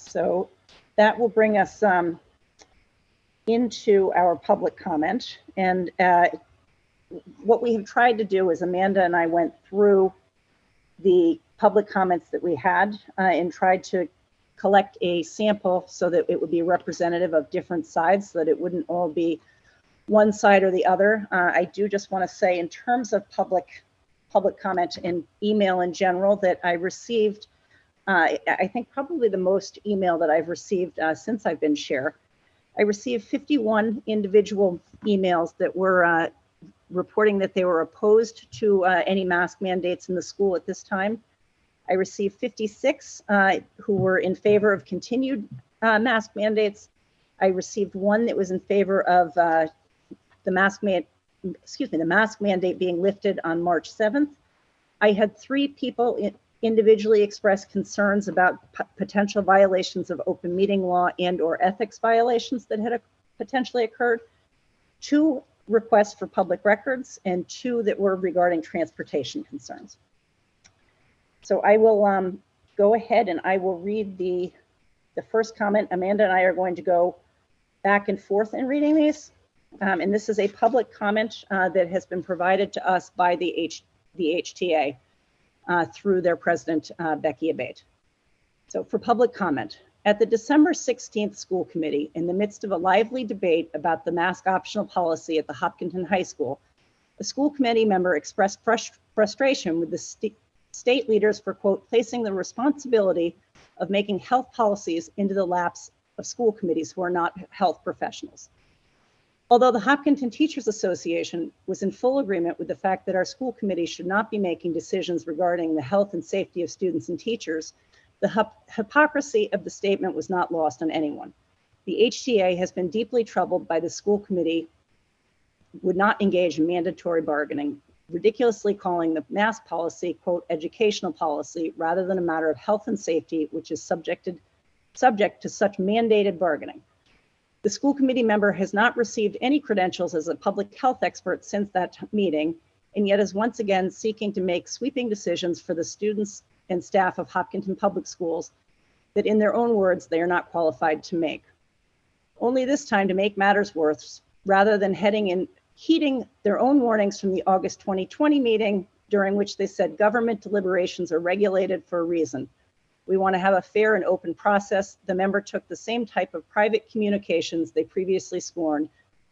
So that will bring us into our public comment. And what we have tried to do is Amanda and I went through the public comments that we had and tried to collect a sample so that it would be representative of different sides, so that it wouldn't all be one side or the other. I do just want to say, in terms of public comment and email in general, that I received, I think probably the most email that I've received since I've been chair. I received 51 individual emails that were reporting that they were opposed to any mask mandates in the school at this time. I received 56 who were in favor of continued mask mandates. I received one that was in favor of the mask mandate being lifted on March 7th. I had 3 people individually express concerns about potential violations of open meeting law and or ethics violations that had potentially occurred. 2 requests for public records and 2 that were regarding transportation concerns. So I will go ahead and I will read the first comment. Amanda and I are going to go back and forth in reading these. And this is a public comment that has been provided to us by the HTA through their president, Becky Abate. So for public comment, at the December 16th school committee, in the midst of a lively debate about the mask optional policy at the Hopkinton High School, a school committee member expressed frustration with the state leaders for, quote, placing the responsibility of making health policies into the laps of school committees who are not health professionals. Although the Hopkinton Teachers Association was in full agreement with the fact that our school committee should not be making decisions regarding the health and safety of students and teachers, the hypocrisy of the statement was not lost on anyone. The HTA has been deeply troubled by the school committee would not engage in mandatory bargaining, ridiculously calling the mask policy, quote, educational policy, rather than a matter of health and safety, which is subject to such mandated bargaining. The school committee member has not received any credentials as a public health expert since that meeting, and yet is once again seeking to make sweeping decisions for the students and staff of Hopkinton Public Schools that, in their own words, they are not qualified to make. Only this time, to make matters worse, rather than heeding their own warnings from the August 2020 meeting, during which they said government deliberations are regulated for a reason. We want to have a fair and open process. The member took the same type of private communications they previously scorned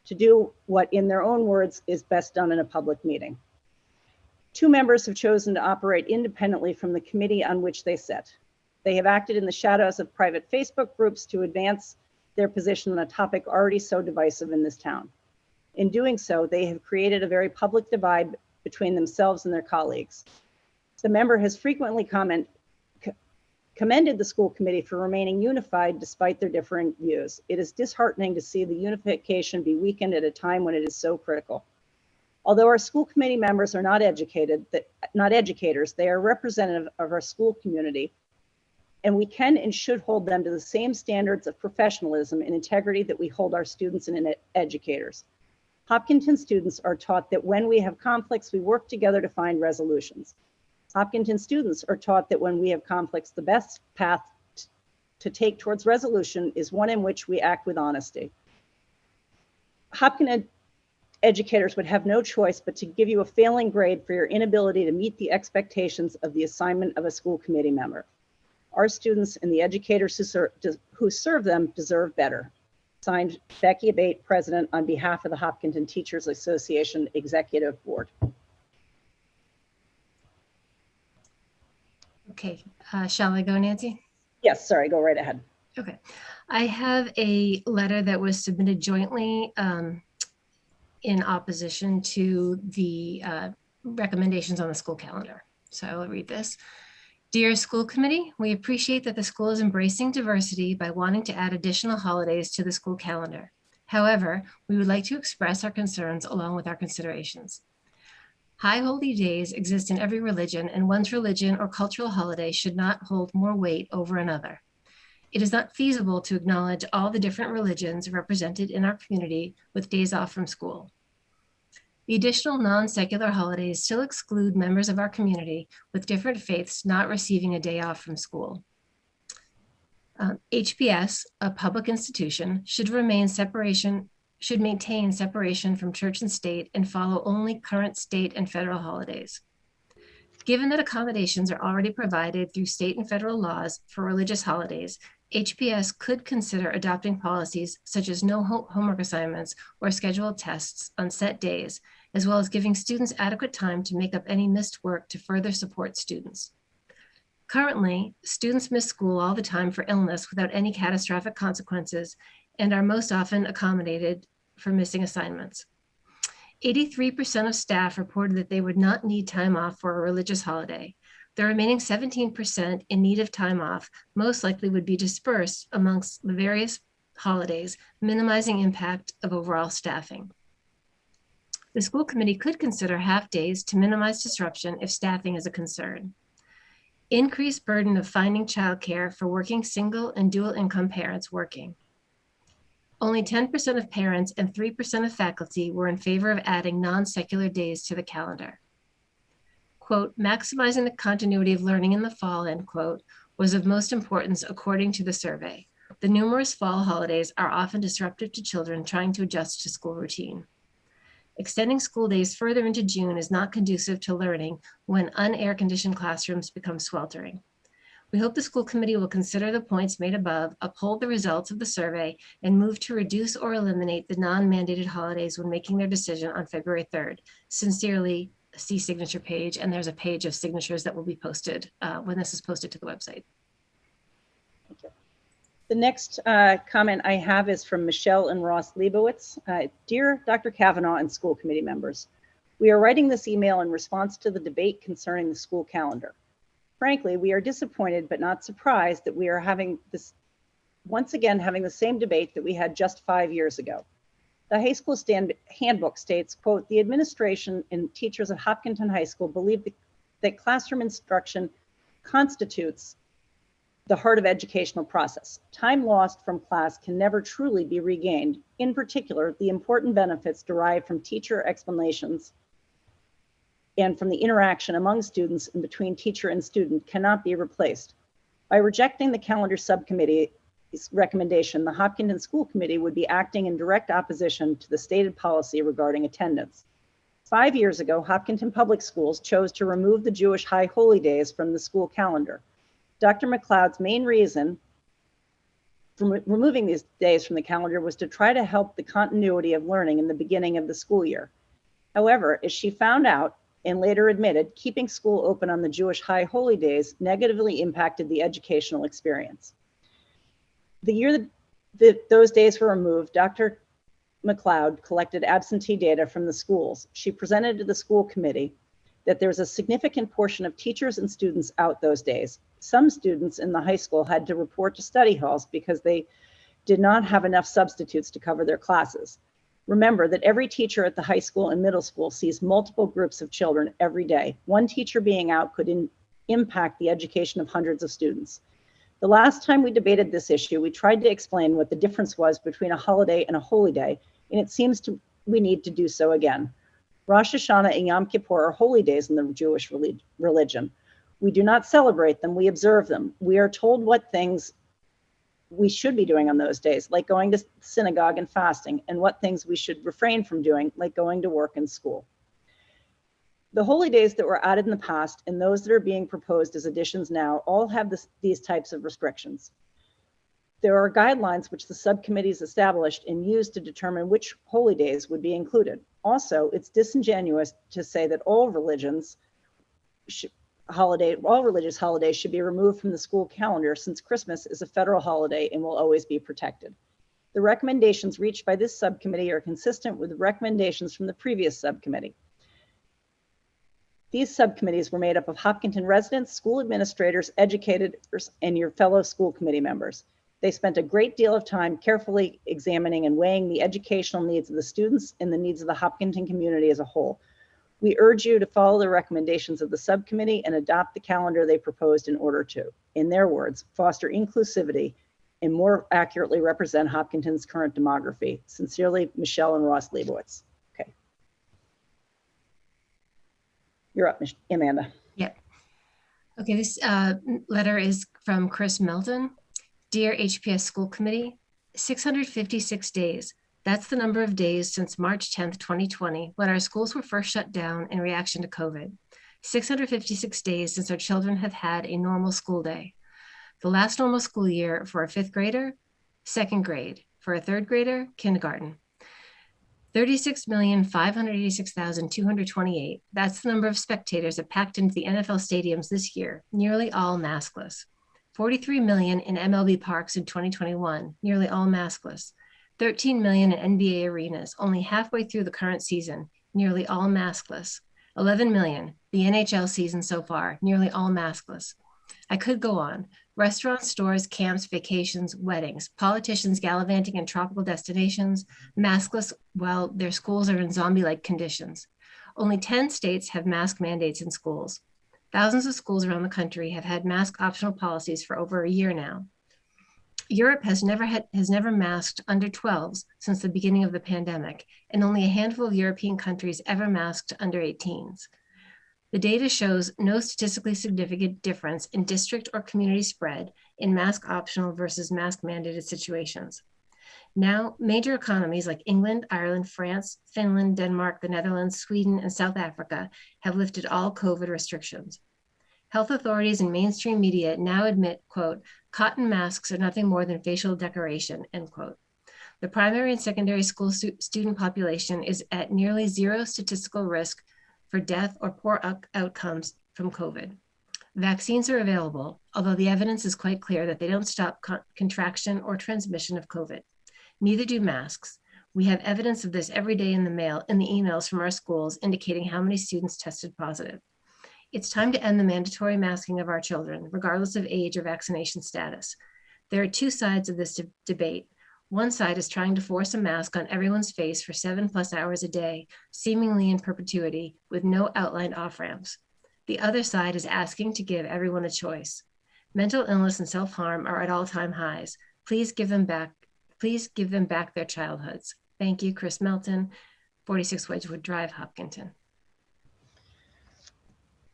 to do what, in their own words, is best done in a public meeting. 2 members have chosen to operate independently from the committee on which they sit. They have acted in the shadows of private Facebook groups to advance their position on a topic already so divisive in this town. In doing so, they have created a very public divide between themselves and their colleagues. The member has frequently commended the school committee for remaining unified despite their differing views. It is disheartening to see the unification be weakened at a time when it is so critical. Although our school committee members are not educators, they are representative of our school community, and we can and should hold them to the same standards of professionalism and integrity that we hold our students and educators. Hopkinton students are taught that when we have conflicts, we work together to find resolutions. Hopkinton students are taught that when we have conflicts, the best path to take towards resolution is one in which we act with honesty. Hopkinton educators would have no choice but to give you a failing grade for your inability to meet the expectations of the assignment of a school committee member. Our students and the educators who serve them deserve better. Signed, Becky Abate, President, on behalf of the Hopkinton Teachers Association Executive Board. Okay, shall I go, Nancy? Yes, sorry, go right ahead. Okay, I have a letter that was submitted jointly in opposition to the recommendations on the school calendar. So I will read this. Dear School Committee, we appreciate that the school is embracing diversity by wanting to add additional holidays to the school calendar. However, we would like to express our concerns along with our considerations. High holy days exist in every religion, and one's religion or cultural holiday should not hold more weight over another. It is not feasible to acknowledge all the different religions represented in our community with days off from school. The additional non-secular holidays still exclude members of our community with different faiths not receiving a day off from school. HPS, a public institution, should maintain separation from church and state and follow only current state and federal holidays. Given that accommodations are already provided through state and federal laws for religious holidays, HPS could consider adopting policies such as no homework assignments or scheduled tests on set days, as well as giving students adequate time to make up any missed work to further support students. Currently, students miss school all the time for illness without any catastrophic consequences and are most often accommodated for missing assignments. 83% of staff reported that they would not need time off for a religious holiday. The remaining 17% in need of time off most likely would be dispersed amongst the various holidays, minimizing impact of overall staffing. The school committee could consider half days to minimize disruption if staffing is a concern. Increased burden of finding childcare for working single and dual income parents working. Only 10% of parents and 3% of faculty were in favor of adding non-secular days to the calendar. Quote, maximizing the continuity of learning in the fall, end quote, was of most importance according to the survey. The numerous fall holidays are often disruptive to children trying to adjust to school routine. Extending school days further into June is not conducive to learning when unair-conditioned classrooms become sweltering. We hope the school committee will consider the points made above, uphold the results of the survey, and move to reduce or eliminate the non-mandated holidays when making their decision on February 3rd. Sincerely, see signature page, and there's a page of signatures that will be posted when this is posted to the website. Thank you. The next comment I have is from Michelle and Ross Leibowitz. Dear Dr. Kavanaugh and school committee members, we are writing this email in response to the debate concerning the school calendar. Frankly, we are disappointed but not surprised that we are once again having the same debate that we had just 5 years ago. The high school handbook states, quote, the administration and teachers at Hopkinton High School believe that classroom instruction constitutes the heart of educational process. Time lost from class can never truly be regained. In particular, the important benefits derived from teacher explanations and from the interaction among students and between teacher and student cannot be replaced. By rejecting the calendar subcommittee's recommendation, the Hopkinton School Committee would be acting in direct opposition to the stated policy regarding attendance. 5 years ago, Hopkinton Public Schools chose to remove the Jewish high holy days from the school calendar. Dr. McLeod's main reason for removing these days from the calendar was to try to help the continuity of learning in the beginning of the school year. However, as she found out and later admitted, keeping school open on the Jewish high holy days negatively impacted the educational experience. The year that those days were removed, Dr. McLeod collected absentee data from the schools. She presented to the school committee that there was a significant portion of teachers and students out those days. Some students in the high school had to report to study halls because they did not have enough substitutes to cover their classes. Remember that every teacher at the high school and middle school sees multiple groups of children every day. One teacher being out could impact the education of hundreds of students. The last time we debated this issue, we tried to explain what the difference was between a holiday and a holy day, and it seems we need to do so again. Rosh Hashanah and Yom Kippur are holy days in the Jewish religion. We do not celebrate them, we observe them. We are told what things we should be doing on those days, like going to synagogue and fasting, and what things we should refrain from doing, like going to work and school. The holy days that were added in the past and those that are being proposed as additions now all have these types of restrictions. There are guidelines which the subcommittees established and used to determine which holy days would be included. Also, it's disingenuous to say that all religious holidays should be removed from the school calendar, since Christmas is a federal holiday and will always be protected. The recommendations reached by this subcommittee are consistent with the recommendations from the previous subcommittee. These subcommittees were made up of Hopkinton residents, school administrators, educators, and your fellow school committee members. They spent a great deal of time carefully examining and weighing the educational needs of the students and the needs of the Hopkinton community as a whole. We urge you to follow the recommendations of the subcommittee and adopt the calendar they proposed in order to, in their words, foster inclusivity and more accurately represent Hopkinton's current demography. Sincerely, Michelle and Ross Leibowitz. Okay. You're up, Amanda. Yep. Okay, this letter is from Chris Melton. Dear HPS School Committee, 656 days. That's the number of days since March 10th, 2020, when our schools were first shut down in reaction to COVID. 656 days since our children have had a normal school day. The last normal school year for a fifth grader, second grade. For a third grader, kindergarten. 36,586,228. That's the number of spectators that packed into the NFL stadiums this year, nearly all maskless. 43 million in MLB parks in 2021, nearly all maskless. 13 million in NBA arenas, only halfway through the current season, nearly all maskless. 11 million, the NHL season so far, nearly all maskless. I could go on. Restaurants, stores, camps, vacations, weddings, politicians gallivanting in tropical destinations, maskless while their schools are in zombie-like conditions. Only 10 states have mask mandates in schools. Thousands of schools around the country have had mask optional policies for over a year now. Europe has never masked under 12s since the beginning of the pandemic, and only a handful of European countries ever masked under 18s. The data shows no statistically significant difference in district or community spread in mask optional versus mask mandated situations. Now, major economies like England, Ireland, France, Finland, Denmark, the Netherlands, Sweden, and South Africa have lifted all COVID restrictions. Health authorities and mainstream media now admit, quote, cotton masks are nothing more than facial decoration, end quote. The primary and secondary school student population is at nearly zero statistical risk for death or poor outcomes from COVID. Vaccines are available, although the evidence is quite clear that they don't stop contraction or transmission of COVID. Neither do masks. We have evidence of this every day in the emails from our schools indicating how many students tested positive. It's time to end the mandatory masking of our children, regardless of age or vaccination status. There are two sides of this debate. One side is trying to force a mask on everyone's face for 7+ hours a day, seemingly in perpetuity, with no outlined off-ramps. The other side is asking to give everyone a choice. Mental illness and self-harm are at all-time highs. Please give them back their childhoods. Thank you, Chris Melton, 46 Wedgwood Drive, Hopkinton.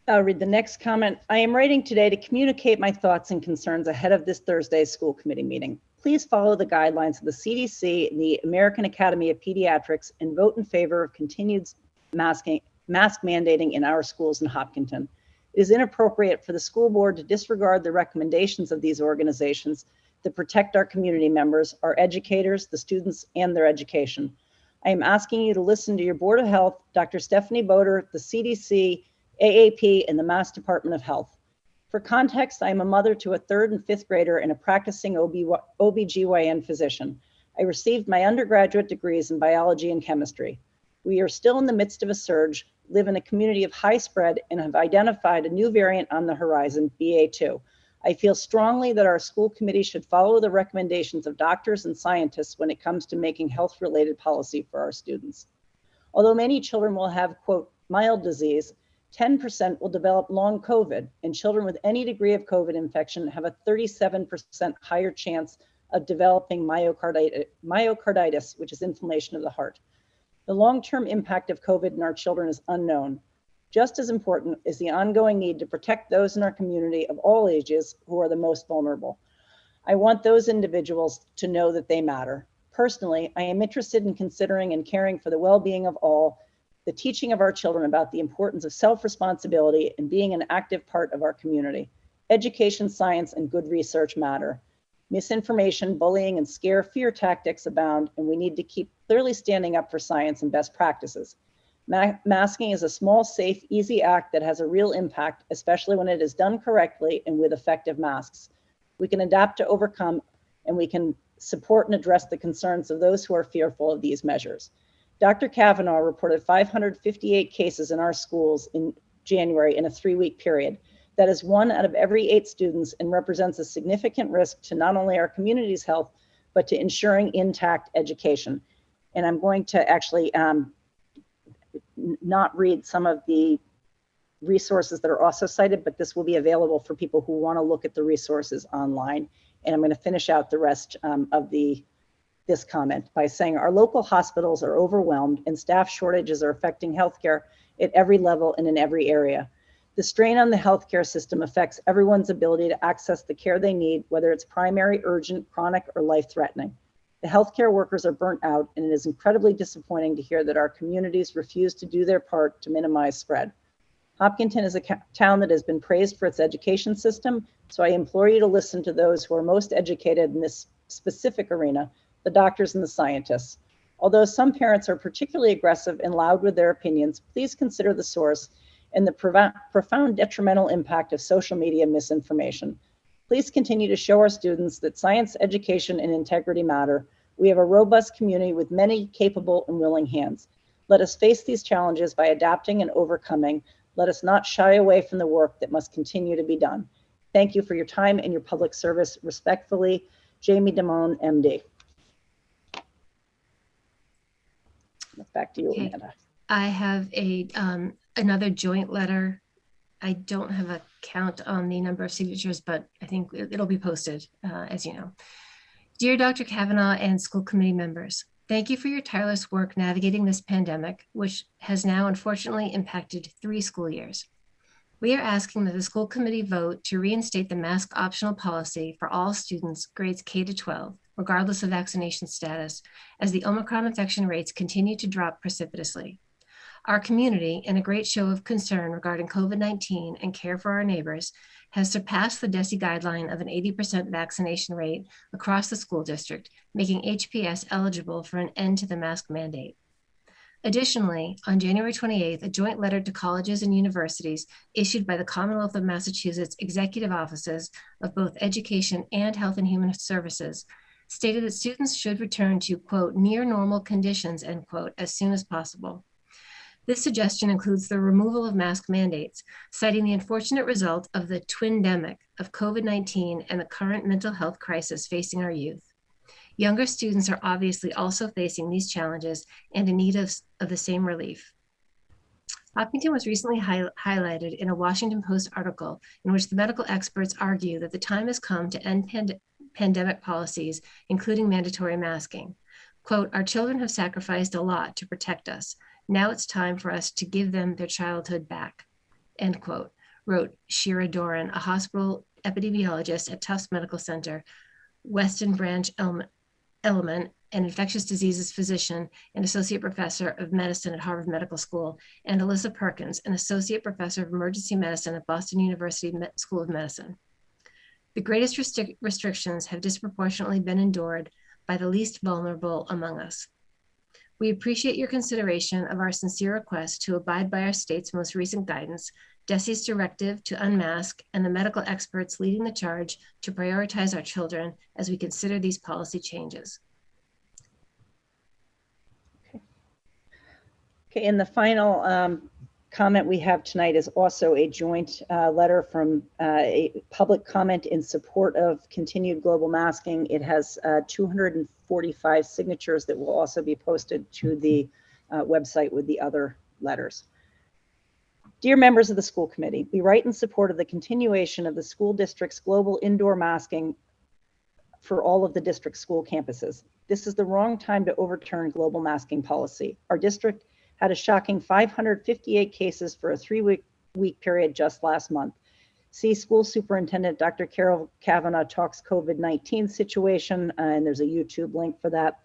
I'll read the next comment. I am writing today to communicate my thoughts and concerns ahead of this Thursday's school committee meeting. Please follow the guidelines of the CDC and the American Academy of Pediatrics and vote in favor of continued mask mandating in our schools in Hopkinton. It is inappropriate for the school board to disregard the recommendations of these organizations that protect our community members, our educators, the students, and their education. I am asking you to listen to your Board of Health, Dr. Stephanie Boder, the CDC, AAP, and the Mass Department of Health. For context, I am a mother to a 3rd and 5th grader and a practicing OBGYN physician. I received my undergraduate degrees in biology and chemistry. We are still in the midst of a surge, live in a community of high spread, and have identified a new variant on the horizon, BA2. I feel strongly that our school committee should follow the recommendations of doctors and scientists when it comes to making health-related policy for our students. Although many children will have, quote, mild disease, 10% will develop long COVID, and children with any degree of COVID infection have a 37% higher chance of developing myocarditis, which is inflammation of the heart. The long-term impact of COVID in our children is unknown. Just as important is the ongoing need to protect those in our community of all ages who are the most vulnerable. I want those individuals to know that they matter. Personally, I am interested in considering and caring for the well-being of all, the teaching of our children about the importance of self-responsibility and being an active part of our community. Education, science, and good research matter. Misinformation, bullying, and fear tactics abound, and we need to keep clearly standing up for science and best practices. Masking is a small, safe, easy act that has a real impact, especially when it is done correctly and with effective masks. We can adapt to overcome, and we can support and address the concerns of those who are fearful of these measures. Dr. Kavanaugh reported 558 cases in our schools in January in a 3-week period. That is 1 out of every 8 students and represents a significant risk to not only our community's health, but to ensuring intact education. And I'm going to actually not read some of the resources that are also cited, but this will be available for people who want to look at the resources online. And I'm going to finish out the rest of this comment by saying our local hospitals are overwhelmed and staff shortages are affecting healthcare at every level and in every area. The strain on the healthcare system affects everyone's ability to access the care they need, whether it's primary, urgent, chronic, or life-threatening. The healthcare workers are burnt out, and it is incredibly disappointing to hear that our communities refuse to do their part to minimize spread. Hopkinton is a town that has been praised for its education system, so I implore you to listen to those who are most educated in this specific arena, the doctors and the scientists. Although some parents are particularly aggressive and loud with their opinions, please consider the source and the profound detrimental impact of social media misinformation. Please continue to show our students that science, education, and integrity matter. We have a robust community with many capable and willing hands. Let us face these challenges by adapting and overcoming. Let us not shy away from the work that must continue to be done. Thank you for your time and your public service. Respectfully, Jamie Damone, MD. Back to you, Okay. Amanda. I have another joint letter. I don't have a count on the number of signatures, but I think it'll be posted, as you know. Dear Dr. Kavanaugh and school committee members, thank you for your tireless work navigating this pandemic, which has now unfortunately impacted 3 school years. We are asking that the school committee vote to reinstate the mask optional policy for all students grades K to 12, regardless of vaccination status, as the Omicron infection rates continue to drop precipitously. Our community, in a great show of concern regarding COVID-19 and care for our neighbors, has surpassed the DESE guideline of an 80% vaccination rate across the school district, making HPS eligible for an end to the mask mandate. Additionally, on January 28th, a joint letter to colleges and universities issued by the Commonwealth of Massachusetts Executive Offices of both Education and Health and Human Services stated that students should return to, quote, near normal conditions, end quote, as soon as possible. This suggestion includes the removal of mask mandates, citing the unfortunate result of the twindemic of COVID-19 and the current mental health crisis facing our youth. Younger students are obviously also facing these challenges and in need of the same relief. Hopkinton was recently highlighted in a Washington Post article in which the medical experts argue that the time has come to end pandemic policies, including mandatory masking. Quote, our children have sacrificed a lot to protect us. Now it's time for us to give them their childhood back, end quote, wrote Shira Doran, a hospital epidemiologist at Tufts Medical Center, Weston Branch Element, an infectious diseases physician and associate professor of medicine at Harvard Medical School, and Alyssa Perkins, an associate professor of emergency medicine at Boston University School of Medicine. The greatest restrictions have disproportionately been endured by the least vulnerable among us. We appreciate your consideration of our sincere request to abide by our state's most recent guidance, DESE's directive to unmask, and the medical experts leading the charge to prioritize our children as we consider these policy changes. Okay, and the final comment we have tonight is also a joint letter from a public comment in support of continued global masking. It has 245 signatures that will also be posted to the website with the other letters. Dear members of the school committee, we write in support of the continuation of the school district's global indoor masking for all of the district school campuses. This is the wrong time to overturn global masking policy. Our district had a shocking 558 cases for a 3-week period just last month. See School Superintendent Dr. Carol Kavanaugh Talks COVID-19 situation, and there's a YouTube link for that.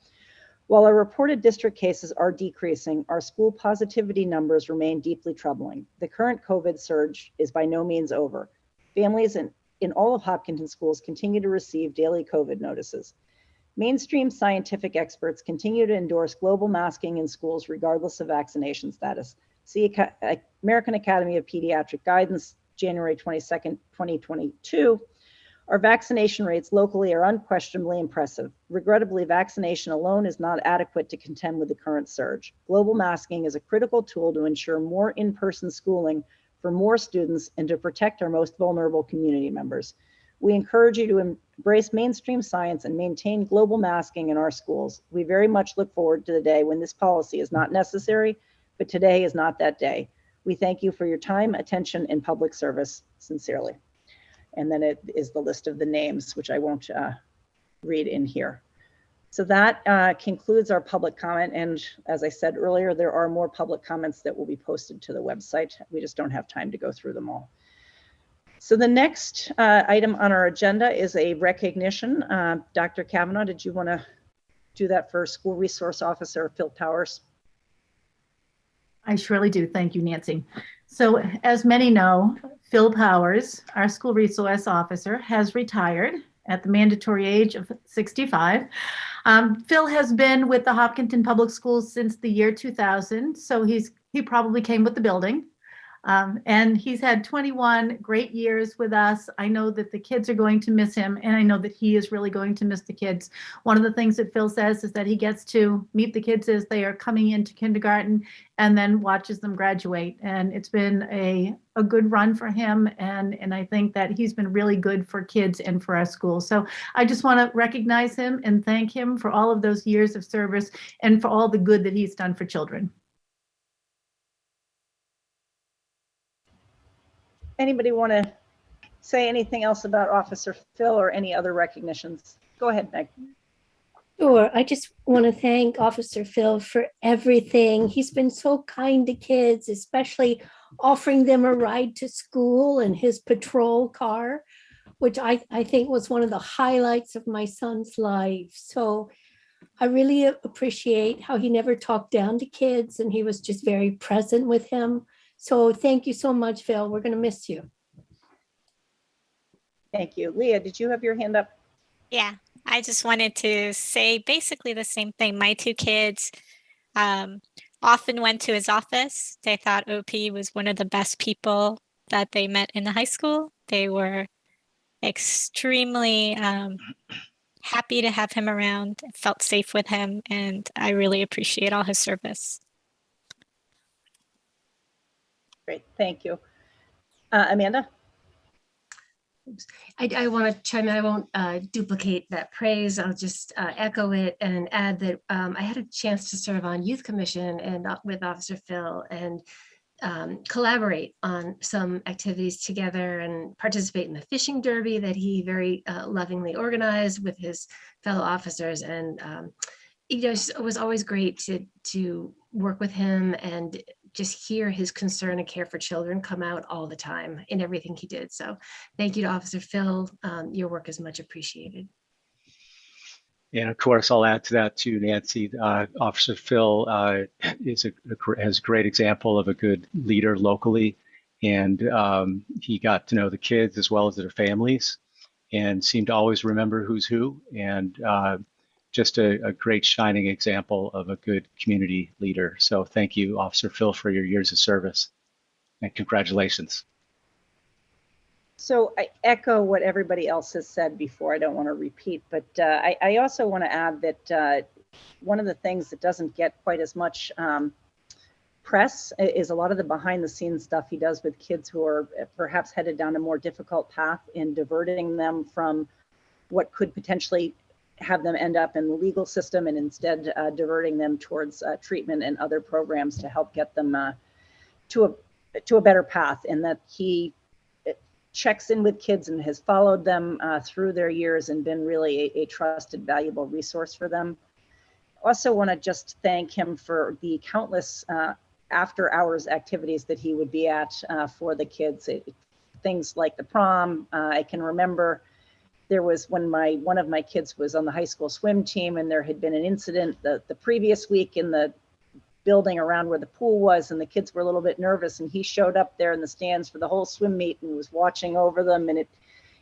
While our reported district cases are decreasing, our school positivity numbers remain deeply troubling. The current COVID surge is by no means over. Families in all of Hopkinton schools continue to receive daily COVID notices. Mainstream scientific experts continue to endorse global masking in schools regardless of vaccination status. See American Academy of Pediatric Guidance, January 22nd, 2022. Our vaccination rates locally are unquestionably impressive. Regrettably, vaccination alone is not adequate to contend with the current surge. Global masking is a critical tool to ensure more in-person schooling for more students and to protect our most vulnerable community members. We encourage you to embrace mainstream science and maintain global masking in our schools. We very much look forward to the day when this policy is not necessary, but today is not that day. We thank you for your time, attention, and public service. Sincerely. And then it is the list of the names, which I won't read in here. So that concludes our public comment. And as I said earlier, there are more public comments that will be posted to the website. We just don't have time to go through them all. So the next item on our agenda is a recognition. Dr. Kavanaugh, did you want to do that for School Resource Officer Phil Powers? I surely do. Thank you, Nancy. So as many know, Phil Powers, our School Resource Officer, has retired at the mandatory age of 65. Phil has been with the Hopkinton Public Schools since the year 2000, so he probably came with the building. And he's had 21 great years with us. I know that the kids are going to miss him, and I know that he is really going to miss the kids. One of the things that Phil says is that he gets to meet the kids as they are coming into kindergarten and then watches them graduate. And it's been a good run for him. And I think that he's been really good for kids and for our school. So I just want to recognize him and thank him for all of those years of service and for all the good that he's done for children. Anybody want to say anything else about Officer Phil or any other recognitions? Go ahead, Meg. Sure. I just want to thank Officer Phil for everything. He's been so kind to kids, especially offering them a ride to school in his patrol car, which I think was one of the highlights of my son's life. So I really appreciate how he never talked down to kids and he was just very present with him. So thank you so much, Phil. We're going to miss you. Thank you. Leah, did you have your hand up? Yeah, I just wanted to say basically the same thing. My two kids often went to his office. They thought OP was one of the best people that they met in the high school. They were extremely happy to have him around, felt safe with him, and I really appreciate all his service. Great, thank you. Amanda? I want to chime in. I won't duplicate that praise. I'll just echo it and add that I had a chance to serve on Youth Commission and with Officer Phil and collaborate on some activities together and participate in the fishing derby that he very lovingly organized with his fellow officers. And it was always great to work with him and just hear his concern and care for children come out all the time in everything he did. So thank you to Officer Phil. Your work is much appreciated. And of course, I'll add to that too, Nancy. Officer Phil has a great example of a good leader locally, and he got to know the kids as well as their families and seemed to always remember who's who, and just a great shining example of a good community leader. So thank you, Officer Phil, for your years of service, and congratulations. So I echo what everybody else has said before. I don't want to repeat, but I also want to add that one of the things that doesn't get quite as much press is a lot of the behind the scenes stuff he does with kids who are perhaps headed down a more difficult path in diverting them from what could potentially have them end up in the legal system and instead diverting them towards treatment and other programs to help get them to a better path, and that he checks in with kids and has followed them through their years and been really a trusted, valuable resource for them. Also want to just thank him for the countless after hours activities that he would be at for the kids. Things like the prom. I can remember there was when one of my kids was on the high school swim team, and there had been an incident the previous week in the building around where the pool was, and the kids were a little bit nervous, and he showed up there in the stands for the whole swim meet and was watching over them. And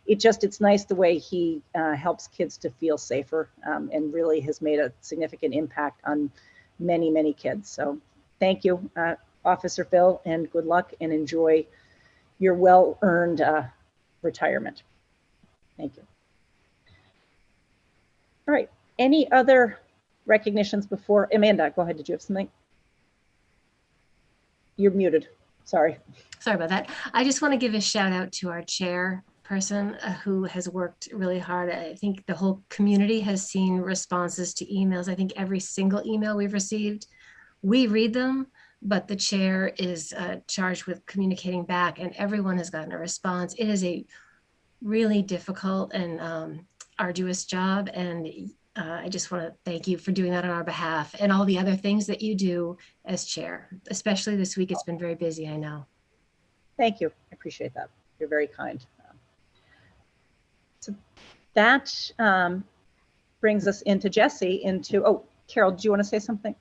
it's nice the way he helps kids to feel safer, and really has made a significant impact on many, many kids. So thank you, Officer Phil, and good luck and enjoy your well-earned retirement. Thank you. All right, any other recognitions before? Amanda, go ahead, did you have something? You're muted, sorry. Sorry about that. I just want to give a shout out to our chairperson who has worked really hard. I think the whole community has seen responses to emails. I think every single email we've received, we read them, but the chair is charged with communicating back, and everyone has gotten a response. It is a really difficult and arduous job, and I just want to thank you for doing that on our behalf and all the other things that you do as chair, especially this week. It's been very busy, I know. Thank you. I appreciate that. You're very kind. So that brings us into Jesse oh, Carol, do you want to say something?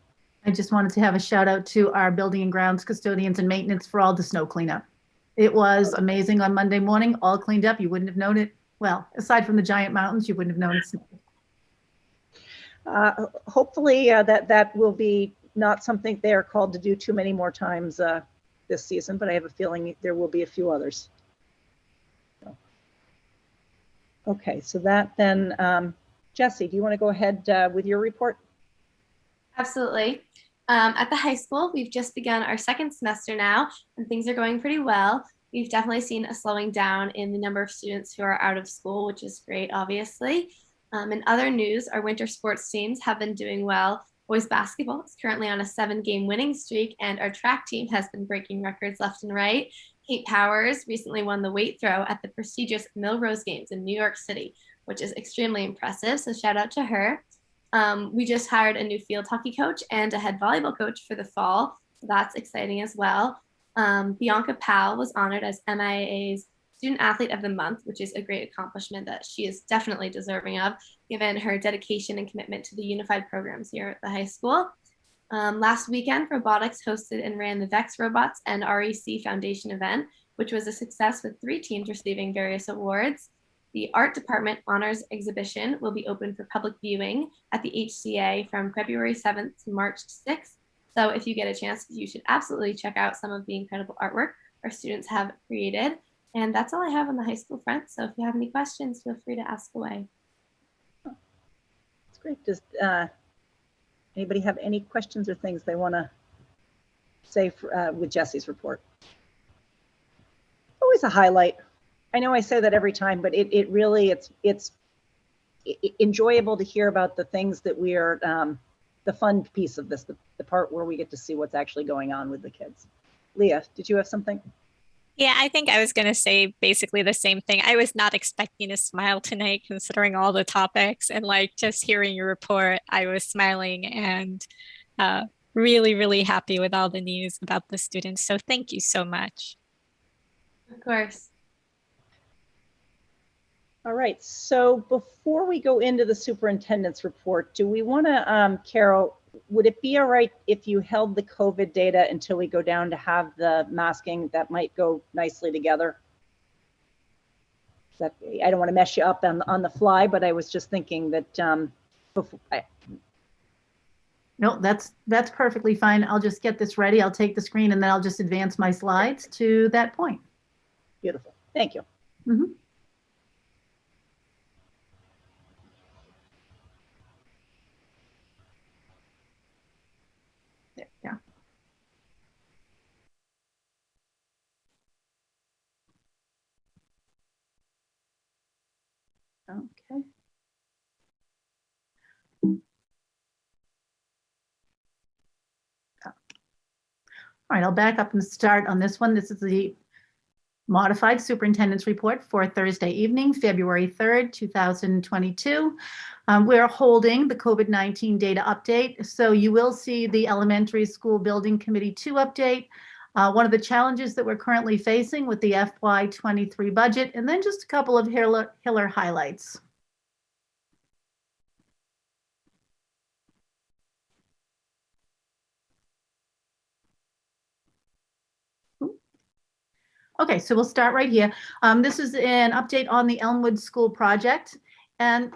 I just wanted to have a shout out to our building and grounds custodians and maintenance for all the snow cleanup. It was amazing on Monday morning, all cleaned up. You wouldn't have known it. Well, aside from the giant mountains, you wouldn't have known it. Hopefully that will be not something they are called to do too many more times this season, but I have a feeling there will be a few others. So, okay, so that then, Jesse, do you want to go ahead with your report? Absolutely. At the high school, we've just begun our second semester now, and things are going pretty well. We've definitely seen a slowing down in the number of students who are out of school, which is great, obviously. In other news, our winter sports teams have been doing well. Boys basketball is currently on a 7-game winning streak, and our track team has been breaking records left and right. Kate Powers recently won the weight throw at the prestigious Millrose Games in New York City, which is extremely impressive, so shout out to her. We just hired a new field hockey coach and a head volleyball coach for the fall, so that's exciting as well. Bianca Powell was honored as MIA's Student Athlete of the Month, which is a great accomplishment that she is definitely deserving of, given her dedication and commitment to the unified programs here at the high school. Last weekend, robotics hosted and ran the VEX Robots and REC Foundation event, which was a success with 3 teams receiving various awards. The art department honors exhibition will be open for public viewing at the HCA from February 7th to March 6th. So if you get a chance, you should absolutely check out some of the incredible artwork our students have created. And that's all I have on the high school front. So if you have any questions, feel free to ask away. That's great. Does anybody have any questions or things they want to say with Jesse's report? Always a highlight. I know I say that every time, but it really, it's enjoyable to hear about the things that we are, the fun piece of this, the part where we get to see what's actually going on with the kids. Leah, did you have something? Yeah, I think I was going to say basically the same thing. I was not expecting a smile tonight, considering all the topics, and like just hearing your report, I was smiling and really, really happy with all the news about the students. So thank you so much. Of course. All right, so before we go into the superintendent's report, do we want to, Carol, would it be all right if you held the COVID data until we go down to have the masking? That might go nicely together. I don't want to mess you up on the fly, but I was just thinking that No, that's perfectly fine. I'll just get this ready. I'll take the screen and then I'll just advance my slides to that point. Beautiful. Thank you. Mm-hmm. There we go. Okay. All right, I'll back up and start on this one. This is the modified superintendent's report for Thursday evening, February 3rd, 2022. We're holding the COVID-19 data update. So you will see the elementary school building committee 2 update, one of the challenges that we're currently facing with the FY23 budget, and then just a couple of Hiller highlights. Okay, so we'll start right here. This is an update on the Elmwood School project. And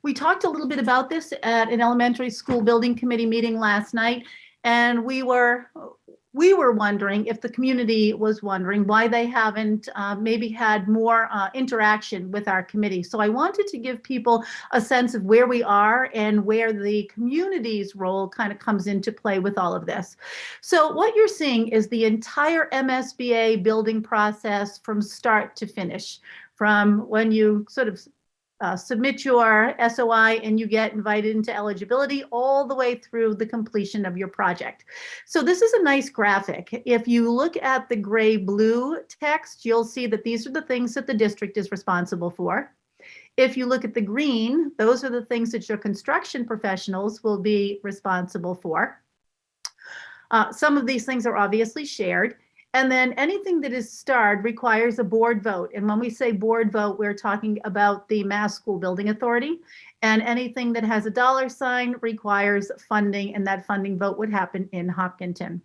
we talked a little bit about this at an elementary school building committee meeting last night. And we were wondering if the community was wondering why they haven't maybe had more interaction with our committee. So I wanted to give people a sense of where we are and where the community's role kind of comes into play with all of this. So what you're seeing is the entire MSBA building process from start to finish, from when you sort of submit your SOI and you get invited into eligibility all the way through the completion of your project. So this is a nice graphic. If you look at the gray blue text, you'll see that these are the things that the district is responsible for. If you look at the green, those are the things that your construction professionals will be responsible for. Some of these things are obviously shared. And then anything that is starred requires a board vote. And when we say board vote, we're talking about the Mass School Building Authority. And anything that has a dollar sign requires funding, and that funding vote would happen in Hopkinton.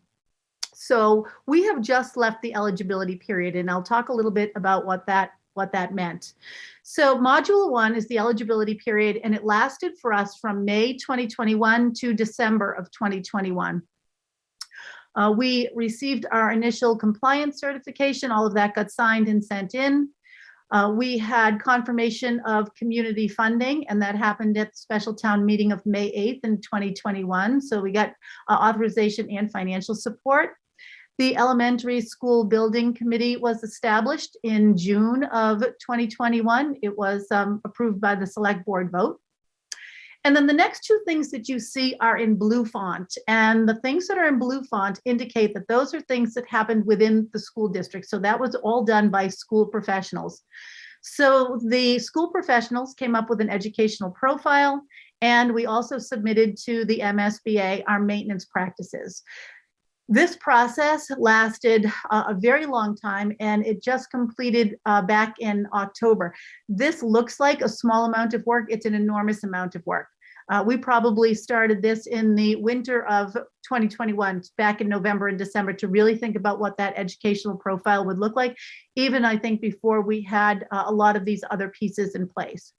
So we have just left the eligibility period, and I'll talk a little bit about what that meant. So module 1 is the eligibility period, and it lasted for us from May 2021 to December of 2021. We received our initial compliance certification. All of that got signed and sent in. We had confirmation of community funding, and that happened at the special town meeting of May 8th in 2021. So we got authorization and financial support. The elementary school building committee was established in June of 2021. It was approved by the select board vote. And then the next two things that you see are in blue font. And the things that are in blue font indicate that those are things that happened within the school district. So that was all done by school professionals. So the school professionals came up with an educational profile, and we also submitted to the MSBA our maintenance practices. This process lasted a very long time, and it just completed back in October. This looks like a small amount of work. It's an enormous amount of work. We probably started this in the winter of 2021, back in November and December, to really think about what that educational profile would look like, even I think before we had a lot of these other pieces in place.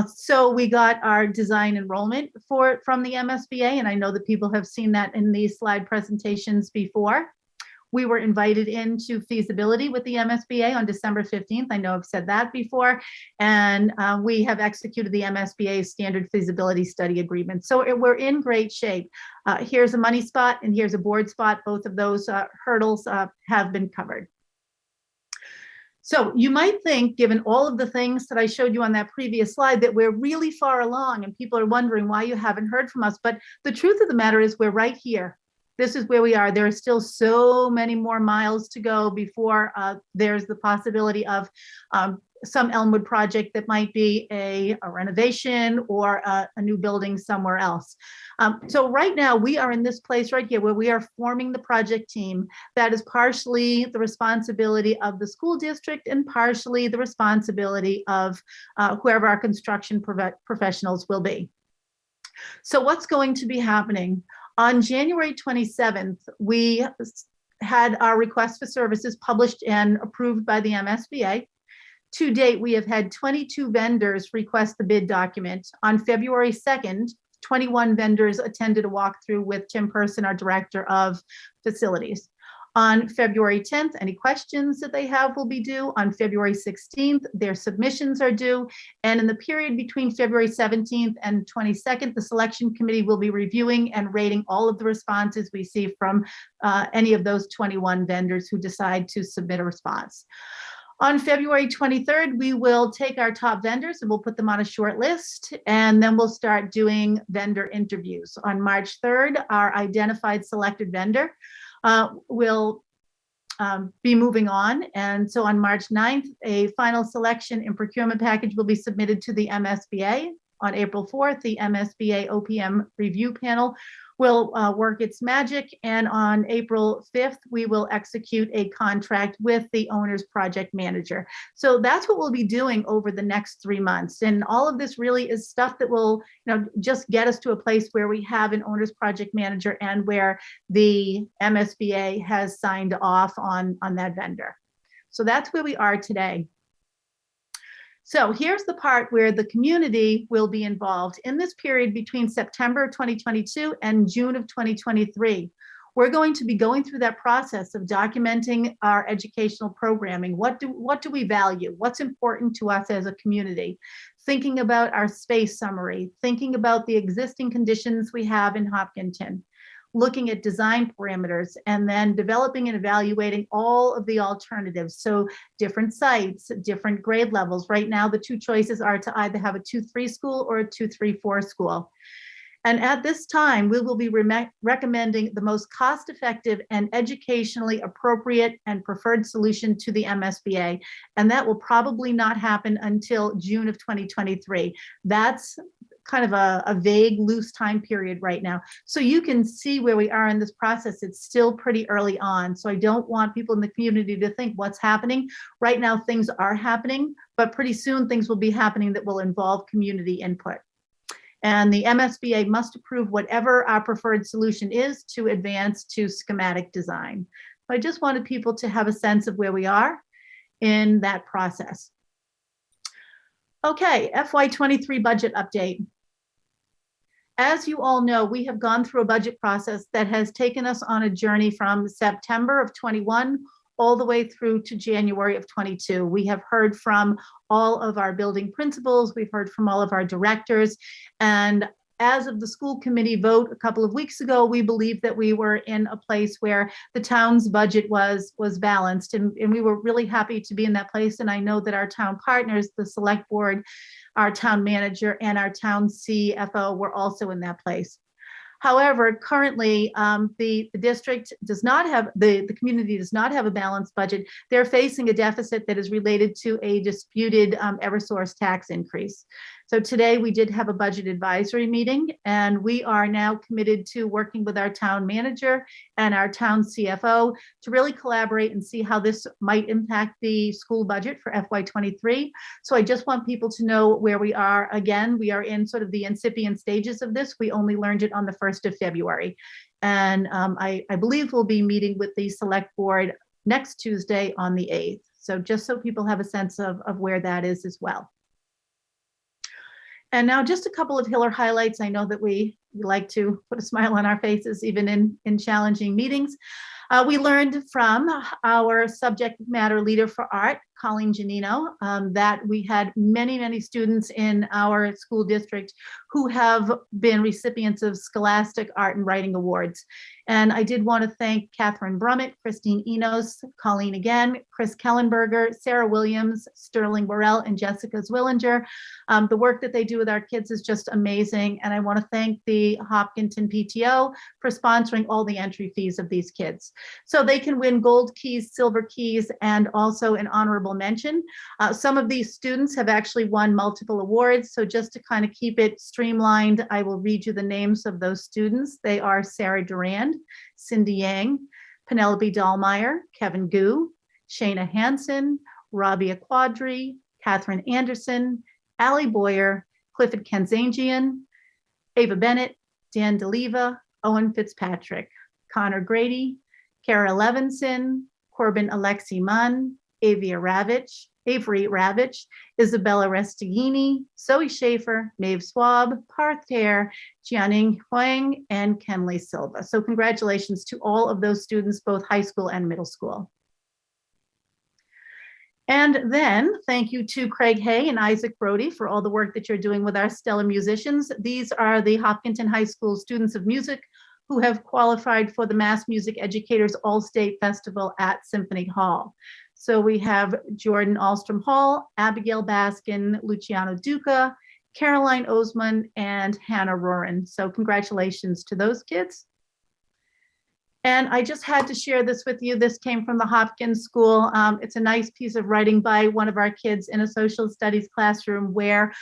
So we got our design enrollment from the MSBA, and I know that people have seen that in these slide presentations before. We were invited into feasibility with the MSBA on December 15th. I know I've said that before, and we have executed the MSBA's standard feasibility study agreement. So we're in great shape. Here's a money spot and here's a board spot. Both of those hurdles have been covered. So you might think, given all of the things that I showed you on that previous slide, that we're really far along and people are wondering why you haven't heard from us. But the truth of the matter is we're right here. This is where we are. There are still so many more miles to go before there's the possibility of some Elmwood project that might be a renovation or a new building somewhere else. So right now we are in this place right here where we are forming the project team that is partially the responsibility of the school district and partially the responsibility of whoever our construction professionals will be. So what's going to be happening? On January 27th, we had our request for services published and approved by the MSBA. To date, we have had 22 vendors request the bid document. On February 2nd, 21 vendors attended a walkthrough with Tim Person, our Director of Facilities. On February 10th, any questions that they have will be due. On February 16th, their submissions are due. And in the period between February 17th and 22nd, the selection committee will be reviewing and rating all of the responses we see from any of those 21 vendors who decide to submit a response. On February 23rd, we will take our top vendors and we'll put them on a short list, and then we'll start doing vendor interviews. On March 3rd, our identified selected vendor will be moving on. And so on March 9th, a final selection and procurement package will be submitted to the MSBA. On April 4th, the MSBA OPM review panel will work its magic. And on April 5th, we will execute a contract with the owner's project manager. So that's what we'll be doing over the next 3 months. And all of this really is stuff that will, just get us to a place where we have an owner's project manager and where the MSBA has signed off on that vendor. So that's where we are today. So here's the part where the community will be involved. In this period between September 2022 and June of 2023, we're going to be going through that process of documenting our educational programming. What do we value? What's important to us as a community? Thinking about our space summary, thinking about the existing conditions we have in Hopkinton, looking at design parameters, and then developing and evaluating all of the alternatives. So different sites, different grade levels. Right now, the two choices are to either have a 2-3 school or a 2-3-4 school. And at this time, we will be recommending the most cost-effective and educationally appropriate and preferred solution to the MSBA. And that will probably not happen until June of 2023. That's kind of a vague, loose time period right now. So you can see where we are in this process. It's still pretty early on. So I don't want people in the community to think what's happening. Right now, things are happening, but pretty soon things will be happening that will involve community input. And the MSBA must approve whatever our preferred solution is to advance to schematic design. So I just wanted people to have a sense of where we are in that process. Okay, FY23 budget update. As you all know, we have gone through a budget process that has taken us on a journey from September of 21 all the way through to January of 22. We have heard from all of our building principals, we've heard from all of our directors, and as of the school committee vote a couple of weeks ago, we believe that we were in a place where the town's budget was balanced, and we were really happy to be in that place. And I know that our town partners, the select board, our town manager, and our town CFO were also in that place. However, currently, the district does not have, the community does not have a balanced budget. They're facing a deficit that is related to a disputed Eversource tax increase. So today we did have a budget advisory meeting, and we are now committed to working with our town manager and our town CFO to really collaborate and see how this might impact the school budget for FY23. So I just want people to know where we are. Again, we are in sort of the incipient stages of this. We only learned it on the 1st of February. And I believe we'll be meeting with the select board next Tuesday on the 8th. So just so people have a sense of where that is as well. And now just a couple of Hiller highlights. I know that we like to put a smile on our faces even in challenging meetings. We learned from our subject matter leader for art, Colleen Janino, that we had many students in our school district who have been recipients of Scholastic Art and Writing Awards. And I did want to thank Catherine Brummett, Christine Enos, Colleen again, Chris Kellenberger, Sarah Williams, Sterling Burrell, and Jessica Zwillinger. The work that they do with our kids is just amazing. And I want to thank the Hopkinton PTO for sponsoring all the entry fees of these kids. So they can win gold keys, silver keys, and also an honorable mention. Some of these students have actually won multiple awards. So just to kind of keep it streamlined, I will read you the names of those students. They are Sarah Durand, Cindy Yang, Penelope Dahlmeyer, Kevin Gu, Shayna Hansen, Rabia Quadri, Catherine Anderson, Allie Boyer, Clifford Kenzangian, Ava Bennett, Dan DeLeva, Owen Fitzpatrick, Connor Grady, Kara Levinson, Corbin Alexi Munn, Avery Ravitch, Isabella Restaghini, Zoe Schaefer, Maeve Swab, Parth Hare, Jianing Huang, and Kenley Silva. So congratulations to all of those students, both high school and middle school. And then thank you to Craig Hay and Isaac Brody for all the work that you're doing with our stellar musicians. These are the Hopkinton High School students of music who have qualified for the Mass Music Educators All-State Festival at Symphony Hall. So we have Jordan Alstrom Hall, Abigail Baskin, Luciano Duca, Caroline Osman, and Hannah Roran. So congratulations to those kids. And I just had to share this with you. This came from the Hopkins School. It's a nice piece of writing by one of our kids in a social studies classroom where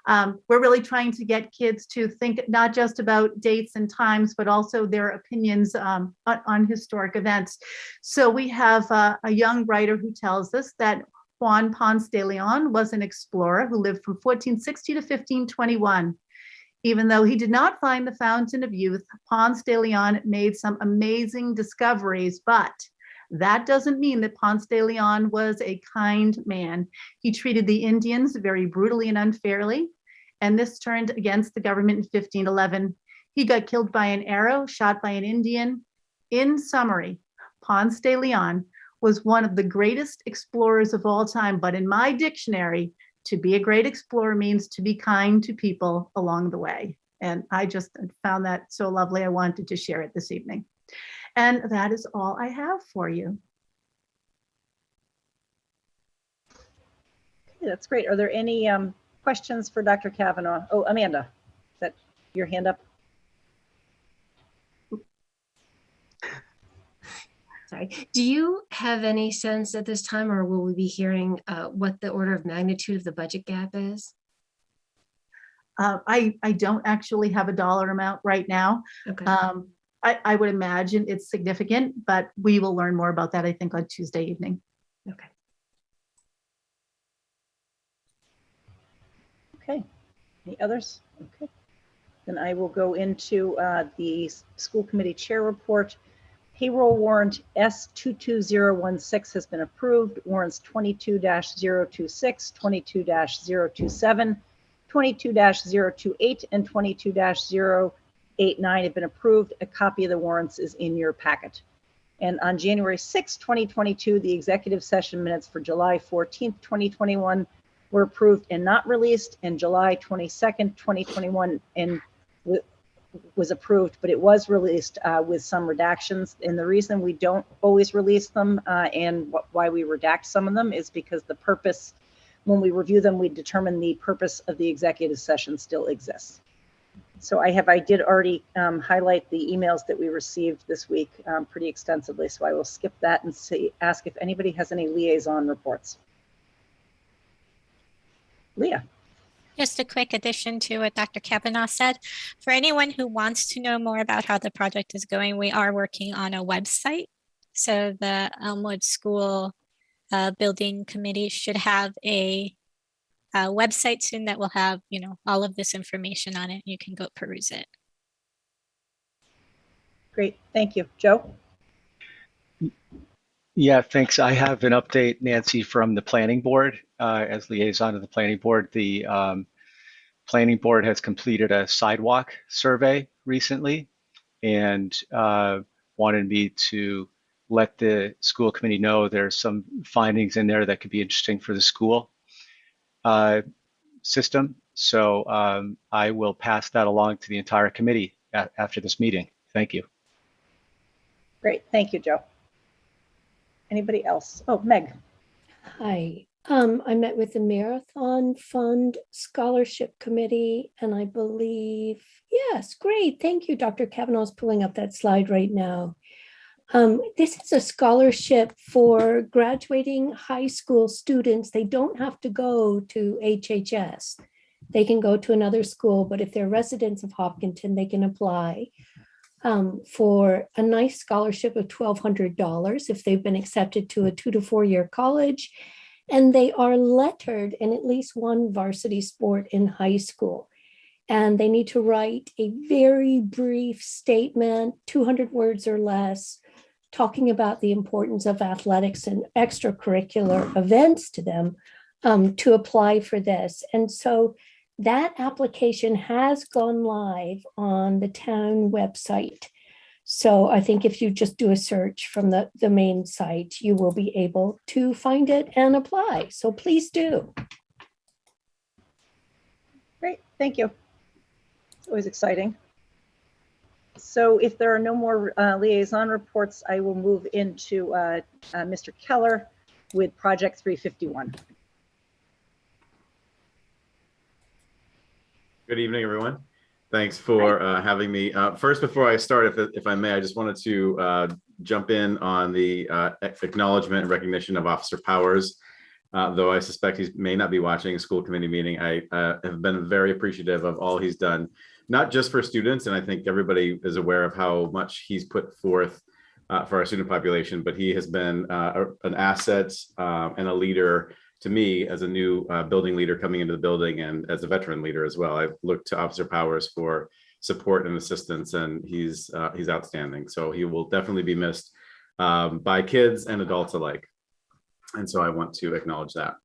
we're really trying to get kids to think not just about dates and times, but also their opinions on historic events. So we have a young writer who tells us that Juan Ponce de Leon was an explorer who lived from 1460 to 1521. Even though he did not find the fountain of youth, Ponce de Leon made some amazing discoveries, but that doesn't mean that Ponce de Leon was a kind man. He treated the Indians very brutally and unfairly, and this turned against the government in 1511. He got killed by an arrow shot by an Indian. In summary, Ponce de Leon was one of the greatest explorers of all time, but in my dictionary, to be a great explorer means to be kind to people along the way. And I just found that so lovely. I wanted to share it this evening. And that is all I have for you. Okay, that's great. Are there any questions for Dr. Kavanaugh? Oh, Amanda, is that your hand up? Sorry. Do you have any sense at this time, or will we be hearing what the order of magnitude of the budget gap is? I don't actually have a dollar amount right now. Okay. I would imagine it's significant, but we will learn more about that, I think, on Tuesday evening. Okay. Okay. Any others? Okay. Then I will go into the school committee chair report. Payroll warrant S22016 has been approved. Warrants 22-026, 22-027, 22-028, and 22-089 have been approved. A copy of the warrants is in your packet. And on January 6, 2022, the executive session minutes for July 14th, 2021 were approved and not released, and July 22nd, 2021 and was approved, but it was released with some redactions. And the reason we don't always release them and why we redact some of them is because the purpose, when we review them, we determine the purpose of the executive session still exists. So I did already highlight the emails that we received this week pretty extensively. So I will skip that and ask if anybody has any liaison reports. Leah. Just a quick addition to what Dr. Kavanaugh said. For anyone who wants to know more about how the project is going, we are working on a website. So the Elmwood School Building Committee should have a website soon that will have, all of this information on it. You can go peruse it. Great, thank you. Joe? Yeah, thanks. I have an update, Nancy, from the planning board. As liaison of the planning board, the planning board has completed a sidewalk survey recently and wanted me to let the school committee know there's some findings in there that could be interesting for the school system. So I will pass that along to the entire committee after this meeting. Thank you. Great, thank you, Joe. Anybody else? Oh, Meg. Hi. I met with the Marathon Fund Scholarship Committee, and I believe, yes, great. Thank you, Dr. Kavanaugh's pulling up that slide right now. This is a scholarship for graduating high school students. They don't have to go to HHS. They can go to another school, but if they're residents of Hopkinton, they can apply for a nice scholarship of $1,200 if they've been accepted to a 2 to 4 year college. And they are lettered in at least one varsity sport in high school. And they need to write a very brief statement, 200 words or less, talking about the importance of athletics and extracurricular events to them to apply for this. And so that application has gone live on the town website. So I think if you just do a search from the main site, you will be able to find it and apply. So please do. Great, thank you. It's always exciting. So if there are no more liaison reports, I will move into Mr. Keller with Project 351. Good evening, everyone. Thanks for having me. First, before I start, if I may, I just wanted to jump in on the acknowledgement and recognition of Officer Powers. Though I suspect he may not be watching a school committee meeting, I have been very appreciative of all he's done, not just for students, and I think everybody is aware of how much he's put forth for our student population, but he has been an asset and a leader to me as a new building leader coming into the building and as a veteran leader as well. I've looked to Officer Powers for support and assistance, and he's outstanding. So he will definitely be missed by kids and adults alike. And so I want to acknowledge that.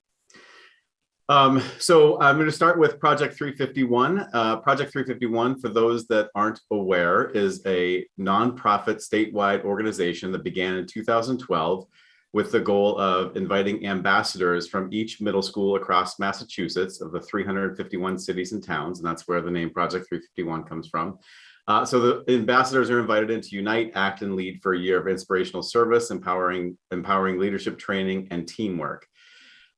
So I'm going to start with Project 351. Project 351, for those that aren't aware, is a nonprofit statewide organization that began in 2012 with the goal of inviting ambassadors from each middle school across Massachusetts of the 351 cities and towns, and that's where the name Project 351 comes from. So the ambassadors are invited in to unite, act, and lead for a year of inspirational service, empowering leadership training and teamwork.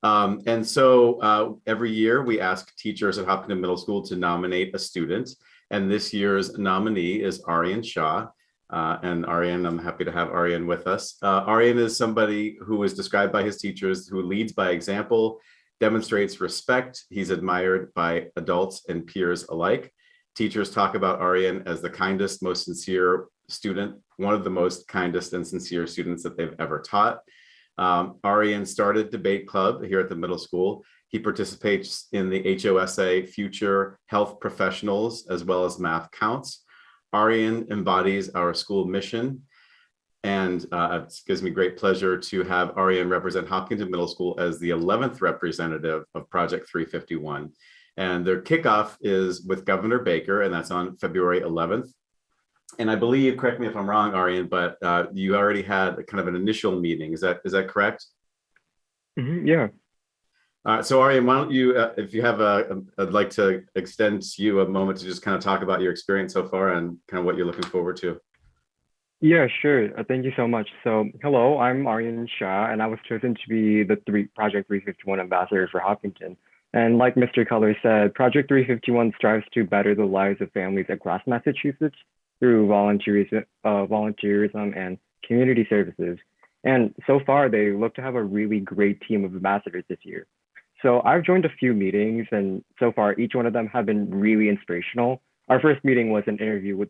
And so every year we ask teachers at Hopkinton Middle School to nominate a student, and this year's nominee is Aryan Shah. And Aryan, I'm happy to have Aryan with us. Aryan is somebody who is described by his teachers who leads by example, demonstrates respect. He's admired by adults and peers alike. Teachers talk about Aryan as the kindest, most sincere student, one of the most kindest and sincere students that they've ever taught. Aryan started debate club here at the middle school. He participates in the HOSA Future Health Professionals as well as Math Counts. Aryan embodies our school mission, and it gives me great pleasure to have Aryan represent Hopkinton Middle School as the 11th representative of Project 351. And their kickoff is with Governor Baker, and that's on February 11th. And I believe, correct me if I'm wrong, Aryan, but you already had kind of an initial meeting. Is that correct? Yeah. So Aryan, why don't you, if you have I'd like to extend to you a moment to just kind of talk about your experience so far and kind of what you're looking forward to. Yeah, sure. Thank you so much. So, hello, I'm Aryan Shah, and I was chosen to be the Project 351 ambassador for Hopkinton. And like Mr. Keller said, Project 351 strives to better the lives of families across Massachusetts through volunteerism and community services. And so far, they look to have a really great team of ambassadors this year. So I've joined a few meetings, and so far, each one of them have been really inspirational. Our first meeting was an interview with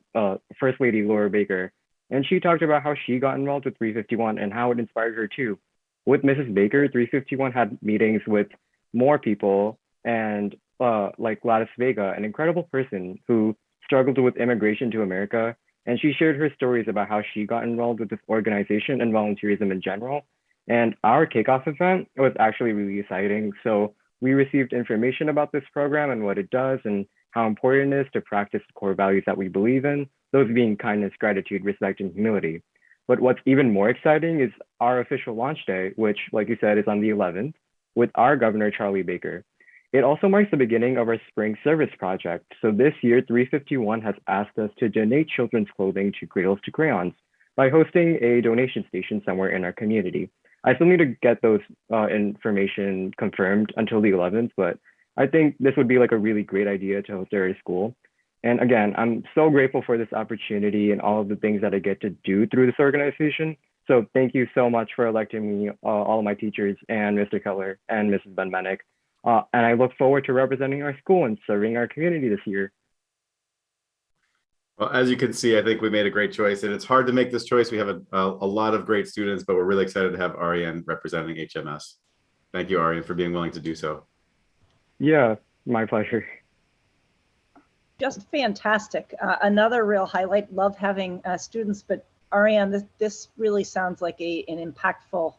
First Lady Laura Baker, and she talked about how she got involved with 351 and how it inspired her too. With Mrs. Baker, 351 had meetings with more people, and like Gladys Vega, an incredible person who struggled with immigration to America, and she shared her stories about how she got involved with this organization and volunteerism in general. And our kickoff event was actually really exciting. So we received information about this program and what it does and how important it is to practice the core values that we believe in, those being kindness, gratitude, respect, and humility. But what's even more exciting is our official launch day, which, like you said, is on the 11th, with our Governor, Charlie Baker. It also marks the beginning of our spring service project. So this year, 351 has asked us to donate children's clothing to Cradles to Crayons by hosting a donation station somewhere in our community. I still need to get those information confirmed until the 11th, but I think this would be like a really great idea to host at our school. And again, I'm so grateful for this opportunity and all of the things that I get to do through this organization. So thank you so much for electing me, all of my teachers and Mr. Keller and Mrs. Ben-Manick. And I look forward to representing our school and serving our community this year. Well, as you can see, I think we made a great choice, and it's hard to make this choice. We have a lot of great students, but we're really excited to have Aryan representing HMS. Thank you, Aryan, for being willing to do so. Yeah, my pleasure. Just fantastic. Another real highlight. Love having students, but Aryan, this really sounds like an impactful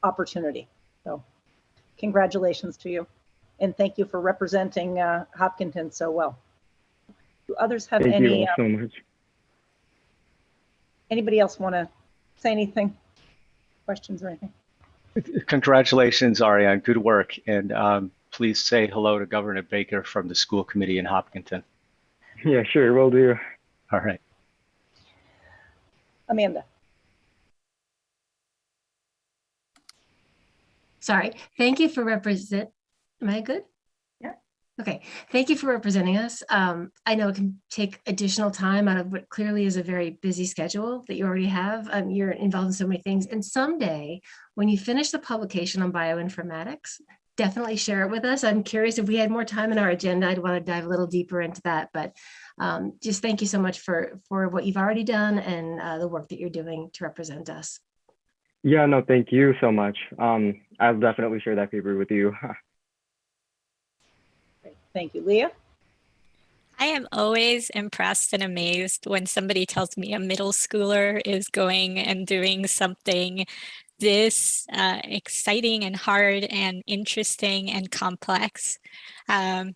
opportunity. So congratulations to you. And thank you for representing Hopkinton so well. Do others have Thank any? you all so much. Anybody else want to say anything? Questions or anything? Congratulations, Aryan. Good work. And please say hello to Governor Baker from the school committee in Hopkinton. Yeah, sure, will do. All right. Amanda. Sorry. Thank you for am I good? Yeah. Okay. Thank you for representing us. I know it can take additional time out of what clearly is a very busy schedule that you already have. You're involved in so many things. And someday, when you finish the publication on bioinformatics, definitely share it with us. I'm curious if we had more time in our agenda, I'd want to dive a little deeper into that. But just thank you so much for what you've already done and the work that you're doing to represent us. Yeah, no, thank you so much. I'll definitely share that paper with you. Great. Thank you. Leah? I am always impressed and amazed when somebody tells me a middle schooler is going and doing something this exciting and hard and interesting and complex. I'm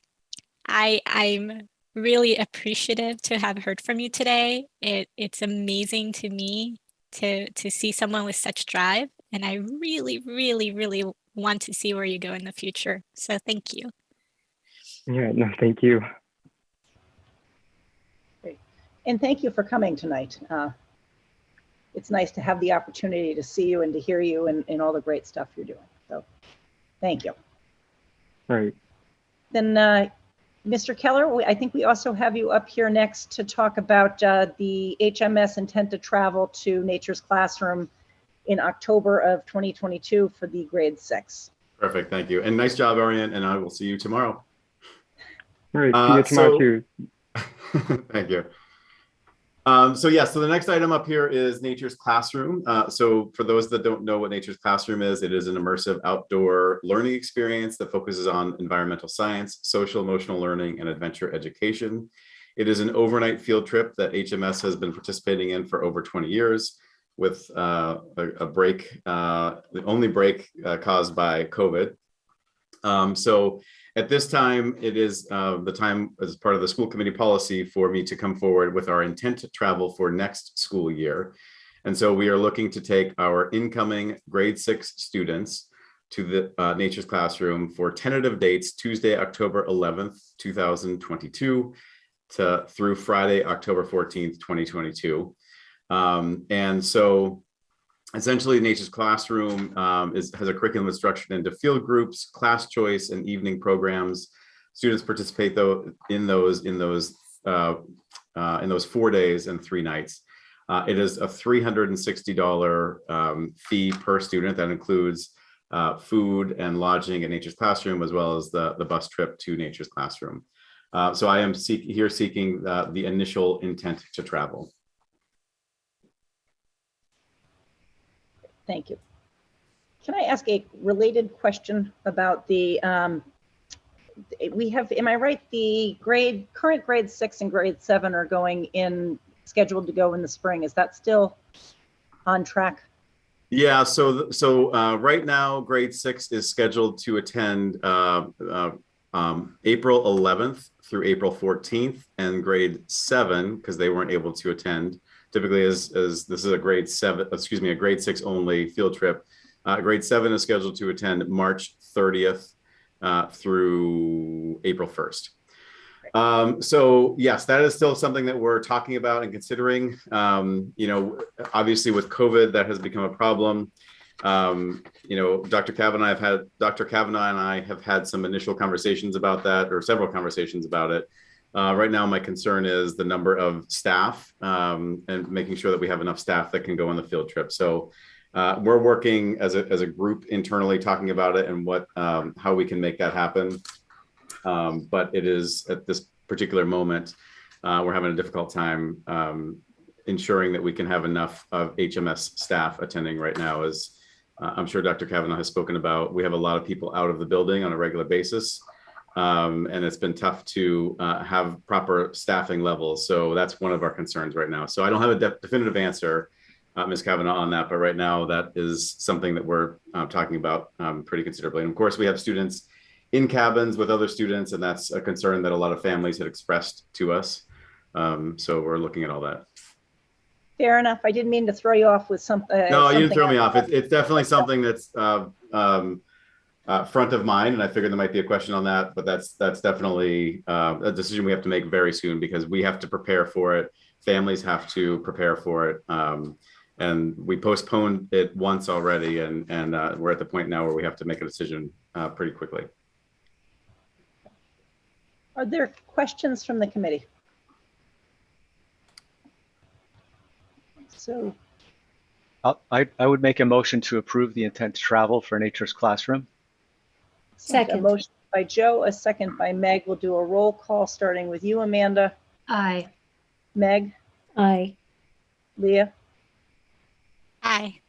really appreciative to have heard from you today. It's amazing to me to see someone with such drive, and I really, really, really want to see where you go in the future. So thank you. Yeah, no, thank you. Great. And thank you for coming tonight. It's nice to have the opportunity to see you and to hear you and all the great stuff you're doing. So thank you. Right. Then Mr. Keller, I think we also have you up here next to talk about the HMS intent to travel to Nature's Classroom in October of 2022 for the grade 6. Perfect. Thank you. And nice job, Arian. And I will see you tomorrow. All right. See you tomorrow too. Thank you. So the next item up here is Nature's Classroom. So for those that don't know what Nature's Classroom is, it is an immersive outdoor learning experience that focuses on environmental science, social emotional learning, and adventure education. It is an overnight field trip that HMS has been participating in for over 20 years with a break, the only break caused by COVID. So at this time, it is the time as part of the school committee policy for me to come forward with our intent to travel for next school year. And so we are looking to take our incoming grade 6 students to the Nature's Classroom for tentative dates, Tuesday, October 11th, 2022 through Friday, October 14th, 2022. And so essentially, Nature's Classroom has a curriculum that's structured into field groups, class choice, and evening programs. Students participate in those 4 days and 3 nights. It is a $360 fee per student that includes food and lodging at Nature's Classroom, as well as the bus trip to Nature's Classroom. So I am seeking the initial intent to travel. Thank you. Can I ask a related question about the, we have, am I right, the current grade 6 and grade 7 are scheduled to go in the spring. Is that still on track? Yeah, so right now, grade 6 is scheduled to attend April 11th through April 14th, and grade 7, because they weren't able to attend, typically as this is a grade 6 only field trip. Grade 7 is scheduled to attend March 30th through April 1st. So yes, that is still something that we're talking about and considering. Obviously with COVID, that has become a problem. Dr. Kavanaugh and I have had some initial conversations about that, or several conversations about it. Right now, my concern is the number of staff and making sure that we have enough staff that can go on the field trip. So we're working as a group internally, talking about it and how we can make that happen. But it is at this particular moment, we're having a difficult time ensuring that we can have enough of HMS staff attending right now. As I'm sure Dr. Kavanaugh has spoken about, we have a lot of people out of the building on a regular basis. And it's been tough to have proper staffing levels. So that's one of our concerns right now. So I don't have a definitive answer, Ms. Kavanaugh, on that. But right now, that is something that we're talking about pretty considerably. And of course, we have students in cabins with other students, and that's a concern that a lot of families had expressed to us. So we're looking at all that. Fair enough. I didn't mean to throw you off with something. No, you didn't throw me off. It's definitely something that's front of mind, and I figured there might be a question on that, but that's definitely a decision we have to make very soon, because we have to prepare for it. Families have to prepare for it, and we postponed it once already, and we're at the point now where we have to make a decision pretty quickly. Are there questions from the committee? So I would make a motion to approve the intent to travel for Nature's Classroom. Second. A motion by Joe, a second by Meg. We'll do a roll call starting with you, Amanda. Aye. Meg, Aye. Leah, Aye.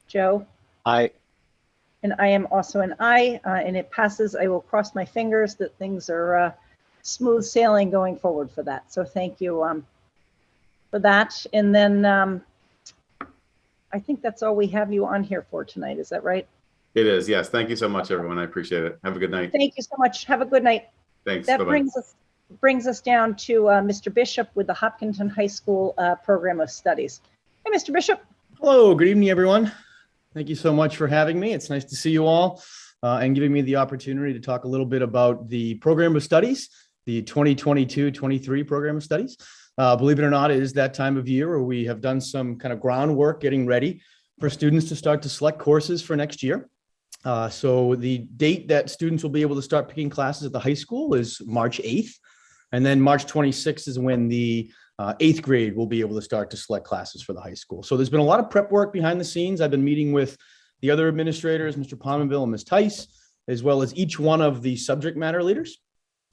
Joe, Aye. and I am also an aye, and it passes. I will cross my fingers that things are smooth sailing going forward for that. So thank you for that. And then I think that's all we have you on here for tonight. Is that right? It is, yes. Thank you so much, everyone. I appreciate it. Have a good night. Thank you so much. Have a good night. Thanks. That Bye-bye. brings us down to Mr. Bishop with the Hopkinton High School Program of Studies. Hey, Mr. Bishop. Hello, good evening, everyone. Thank you so much for having me. It's nice to see you all and giving me the opportunity to talk a little bit about the program of studies, the 2022-23 program of studies. Believe it or not, it is that time of year where we have done some kind of groundwork getting ready for students to start to select courses for next year. So the date that students will be able to start picking classes at the high school is March 8th. And then March 26th is when the 8th grade will be able to start to select classes for the high school. So there's been a lot of prep work behind the scenes. I've been meeting with the other administrators, Mr. Pominville and Ms. Tice, as well as each one of the subject matter leaders.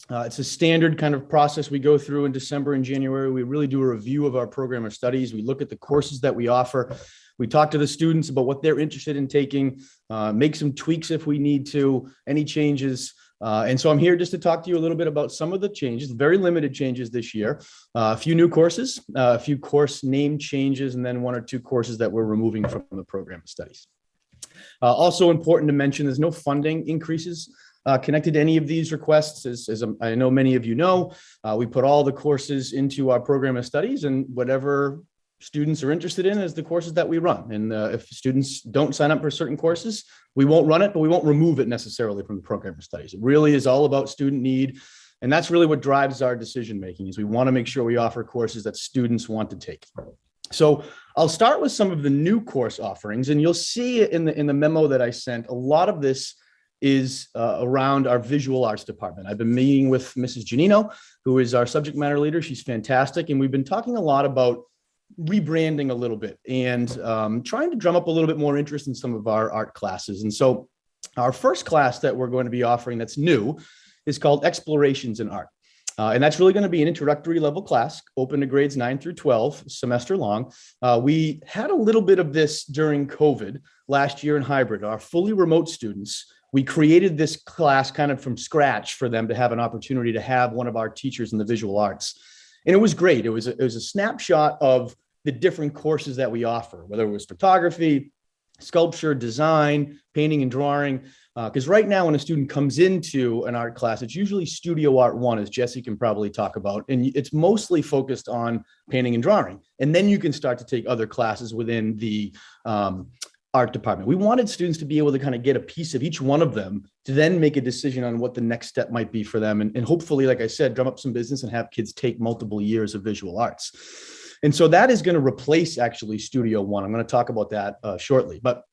It's a standard kind of process we go through in December and January. We really do a review of our program of studies. We look at the courses that we offer. We talk to the students about what they're interested in taking, make some tweaks if we need to, any changes. And so I'm here just to talk to you a little bit about some of the changes, very limited changes this year, a few new courses, a few course name changes, and then 1 or 2 courses that we're removing from the program of studies. Also important to mention, there's no funding increases connected to any of these requests. As I know many of you know, we put all the courses into our program of studies, and whatever students are interested in is the courses that we run. And if students don't sign up for certain courses, we won't run it, but we won't remove it necessarily from the program of studies. It really is all about student need. And that's really what drives our decision making, is we want to make sure we offer courses that students want to take. So I'll start with some of the new course offerings, and you'll see in the memo that I sent, a lot of this is around our visual arts department. I've been meeting with Mrs. Giannino, who is our subject matter leader. She's fantastic. And we've been talking a lot about rebranding a little bit and trying to drum up a little bit more interest in some of our art classes. And so our first class that we're going to be offering that's new is called Explorations in Art. And that's really going to be an introductory level class, open to grades 9 through 12, semester long. We had a little bit of this during COVID last year in hybrid. Our fully remote students, we created this class kind of from scratch for them to have an opportunity to have one of our teachers in the visual arts. And it was great. It was a snapshot of the different courses that we offer, whether it was photography, sculpture, design, painting and drawing. Because right now when a student comes into an art class, it's usually Studio Art 1, as Jesse can probably talk about. And it's mostly focused on painting and drawing. And then you can start to take other classes within the art department. We wanted students to be able to kind of get a piece of each one of them to then make a decision on what the next step might be for them. And hopefully, like I said, drum up some business and have kids take multiple years of visual arts. And so that is going to replace actually Studio 1. I'm going to talk about that shortly, but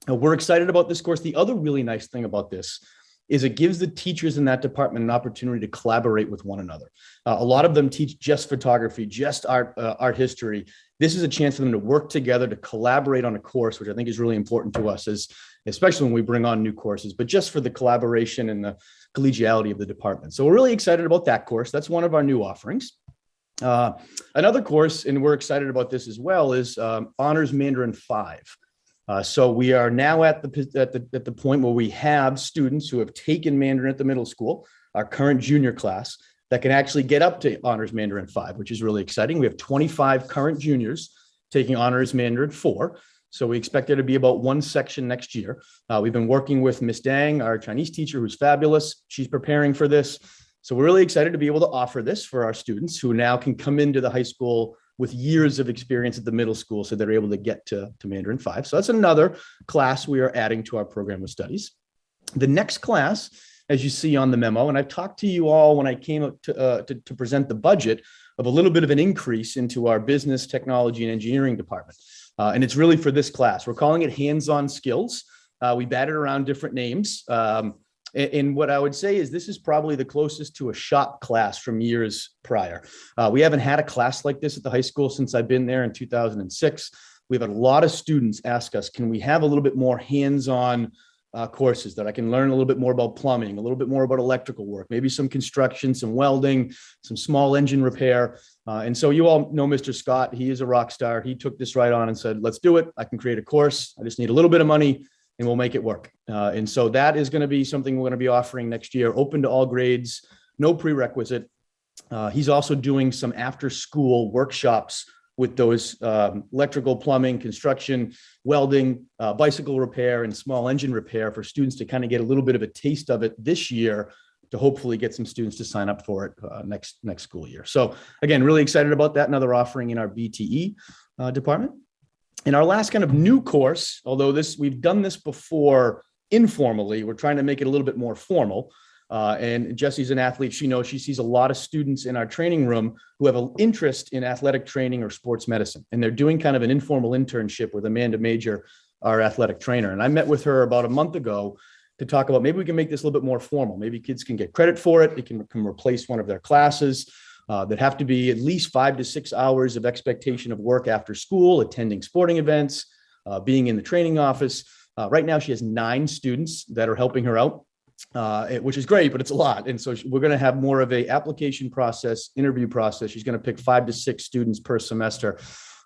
we're excited about this course. The other really nice thing about this is it gives the teachers in that department an opportunity to collaborate with one another. A lot of them teach just photography, just art history. This is a chance for them to work together, to collaborate on a course, which I think is really important to us, especially when we bring on new courses, but just for the collaboration and the collegiality of the department. So we're really excited about that course. That's one of our new offerings. Another course, and we're excited about this as well, is Honors Mandarin 5. So we are now at the point where we have students who have taken Mandarin at the middle school, our current junior class, that can actually get up to Honors Mandarin 5, which is really exciting. We have 25 current juniors taking Honors Mandarin 4. So we expect there to be about one section next year. We've been working with Miss Dang, our Chinese teacher, who's fabulous. She's preparing for this. So we're really excited to be able to offer this for our students who now can come into the high school with years of experience at the middle school, so they're able to get to Mandarin 5. So that's another class we are adding to our program of studies. The next class, as you see on the memo, and I've talked to you all when I came up to present the budget, of a little bit of an increase into our business, technology, and engineering department. And it's really for this class. We're calling it hands-on skills. We batted around different names. And what I would say is this is probably the closest to a shop class from years prior. We haven't had a class like this at the high school since I've been there in 2006. We've had a lot of students ask us, can we have a little bit more hands-on courses that I can learn a little bit more about plumbing, a little bit more about electrical work, maybe some construction, some welding, some small engine repair. And so you all know Mr. Scott. He is a rock star. He took this right on and said, let's do it. I can create a course. I just need a little bit of money and we'll make it work. And so that is going to be something we're going to be offering next year, open to all grades, no prerequisite. He's also doing some after school workshops with those electrical, plumbing, construction, welding, bicycle repair, and small engine repair for students to kind of get a little bit of a taste of it this year to hopefully get some students to sign up for it next school year. So again, really excited about that. Another offering in our BTE department. And our last kind of new course, although we've done this before informally, we're trying to make it a little bit more formal. And Jessie's an athlete. She knows she sees a lot of students in our training room who have an interest in athletic training or sports medicine. And they're doing kind of an informal internship with Amanda Major our athletic trainer. And I met with her about a month ago to talk about maybe we can make this a little bit more formal. Maybe kids can get credit for it. It can replace one of their classes that have to be at least 5 to 6 hours of expectation of work after school, attending sporting events, being in the training office. Right now, she has 9 students that are helping her out, which is great, but it's a lot. And so we're going to have more of a application process, interview process. She's going to pick 5 to 6 students per semester.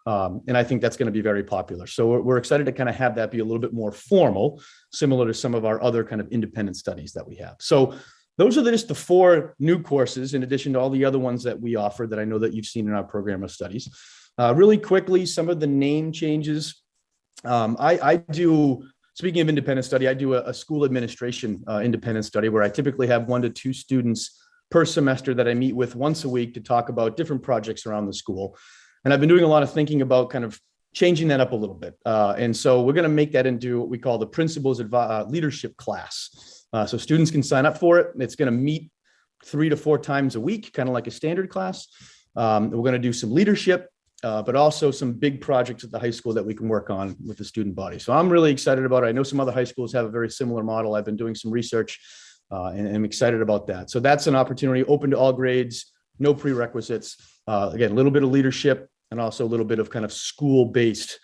And I think that's going to be very popular. So we're excited to kind of have that be a little bit more formal, similar to some of our other kind of independent studies that we have. So those are just the 4 new courses, in addition to all the other ones that we offer that I know that you've seen in our program of studies. Really quickly, some of the name changes. I do, speaking of independent study, I do a school administration independent study where I typically have 1 to 2 students per semester that I meet with once a week to talk about different projects around the school. And I've been doing a lot of thinking about kind of changing that up a little bit. And so we're going to make that into what we call the Principals Leadership class. So students can sign up for it. It's going to meet 3 to 4 times a week, kind of like a standard class. We're going to do some leadership, but also some big projects at the high school that we can work on with the student body. So I'm really excited about it. I know some other high schools have a very similar model. I've been doing some research and I'm excited about that. So that's an opportunity open to all grades, no prerequisites. Again, a little bit of leadership and also a little bit of kind of school-based,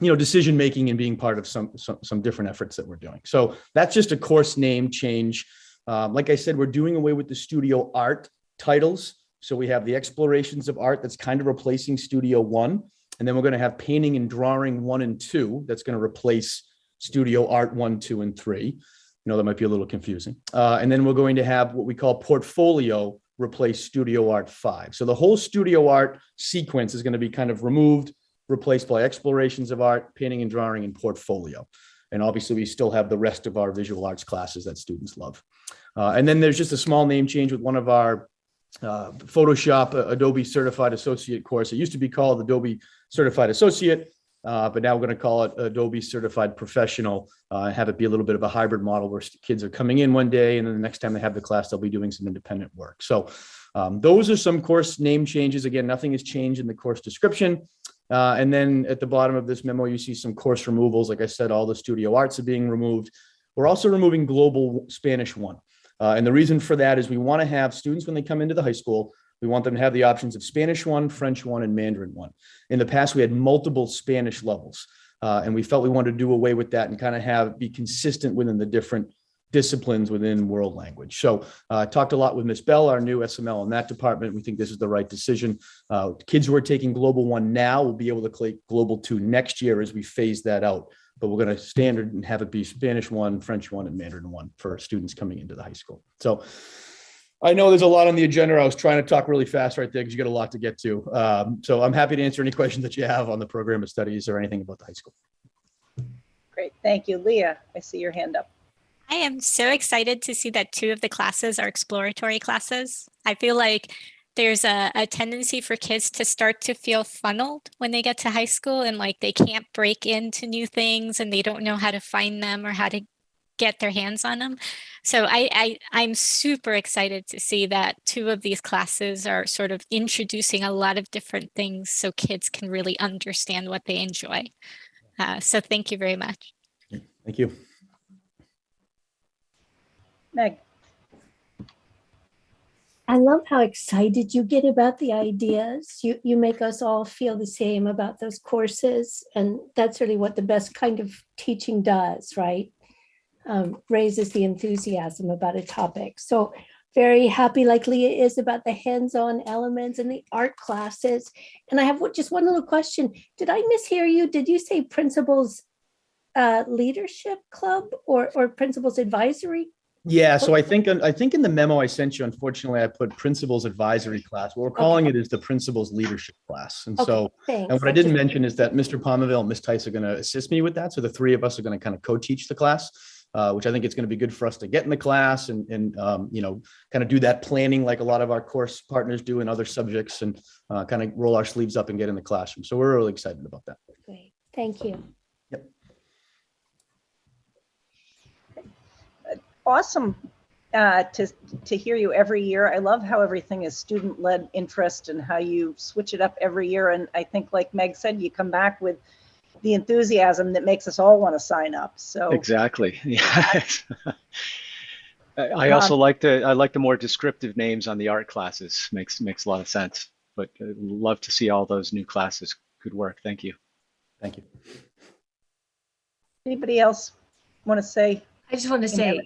decision-making and being part of some different efforts that we're doing. So that's just a course name change. Like I said, we're doing away with the studio art titles. So we have the explorations of art that's kind of replacing Studio 1. And then we're going to have painting and drawing 1 and 2. That's going to replace Studio Art 1, 2, and 3. That might be a little confusing. And then we're going to have what we call portfolio replace Studio Art 5. So the whole Studio Art sequence is going to be kind of removed, replaced by explorations of art, painting and drawing, and portfolio. And obviously we still have the rest of our visual arts classes that students love. And then there's just a small name change with one of our Photoshop Adobe Certified Associate course. It used to be called Adobe Certified Associate, but now we're going to call it Adobe Certified Professional, have it be a little bit of a hybrid model where kids are coming in one day and then the next time they have the class, they'll be doing some independent work. So those are some course name changes. Again, nothing has changed in the course description. And then at the bottom of this memo, you see some course removals. Like I said, all the studio arts are being removed. We're also removing Global Spanish 1. And the reason for that is we want to have students when they come into the high school, we want them to have the options of Spanish 1, French 1, and Mandarin 1. In the past, we had multiple Spanish levels, and we felt we wanted to do away with that and kind of be consistent within the different disciplines within world language. So I talked a lot with Ms. Bell, our new SML in that department. We think this is the right decision. Kids who are taking Global 1 now will be able to take Global 2 next year as we phase that out. But we're going to standard and have it be Spanish 1, French 1, and Mandarin 1 for students coming into the high school. So I know there's a lot on the agenda. I was trying to talk really fast right there because you got a lot to get to. So I'm happy to answer any questions that you have on the program of studies or anything about the high school. Great, thank you. Leah, I see your hand up. I am so excited to see that 2 of the classes are exploratory classes. I feel like there's a tendency for kids to start to feel funneled when they get to high school and like they can't break into new things and they don't know how to find them or how to get their hands on them. So I'm super excited to see that 2 of these classes are sort of introducing a lot of different things so kids can really understand what they enjoy. So thank you very much. Thank you. Meg. I love how excited you get about the ideas. You make us all feel the same about those courses. And that's really what the best kind of teaching does, right? Raises the enthusiasm about a topic. So very happy like Leah is about the hands-on elements and the art classes. And I have just one little question. Did I mishear you? Did you say Principals Leadership Club or Principals Advisory? Yeah, so I think in the memo I sent you, unfortunately, I put Principals Advisory class. What we're calling it is the Principals Leadership class. And so, and what I didn't mention is that Mr. Palmerville and Ms. Tice are going to assist me with that. So the 3 of us are going to kind of co-teach the class, which I think it's going to be good for us to get in the class and kind of do that planning like a lot of our course partners do in other subjects and kind of roll our sleeves up and get in the classroom. So we're really excited about that. Great, thank you. Awesome to hear you every year. I love how everything is student-led interest and how you switch it up every year. And I think, like Meg said, you come back with the enthusiasm that makes us all want to sign up. So Exactly. Yes. I also like the more descriptive names on the art classes. Makes a lot of sense. But love to see all those new classes. Good work. Thank you. Thank you. anybody else want to say? I just want to say,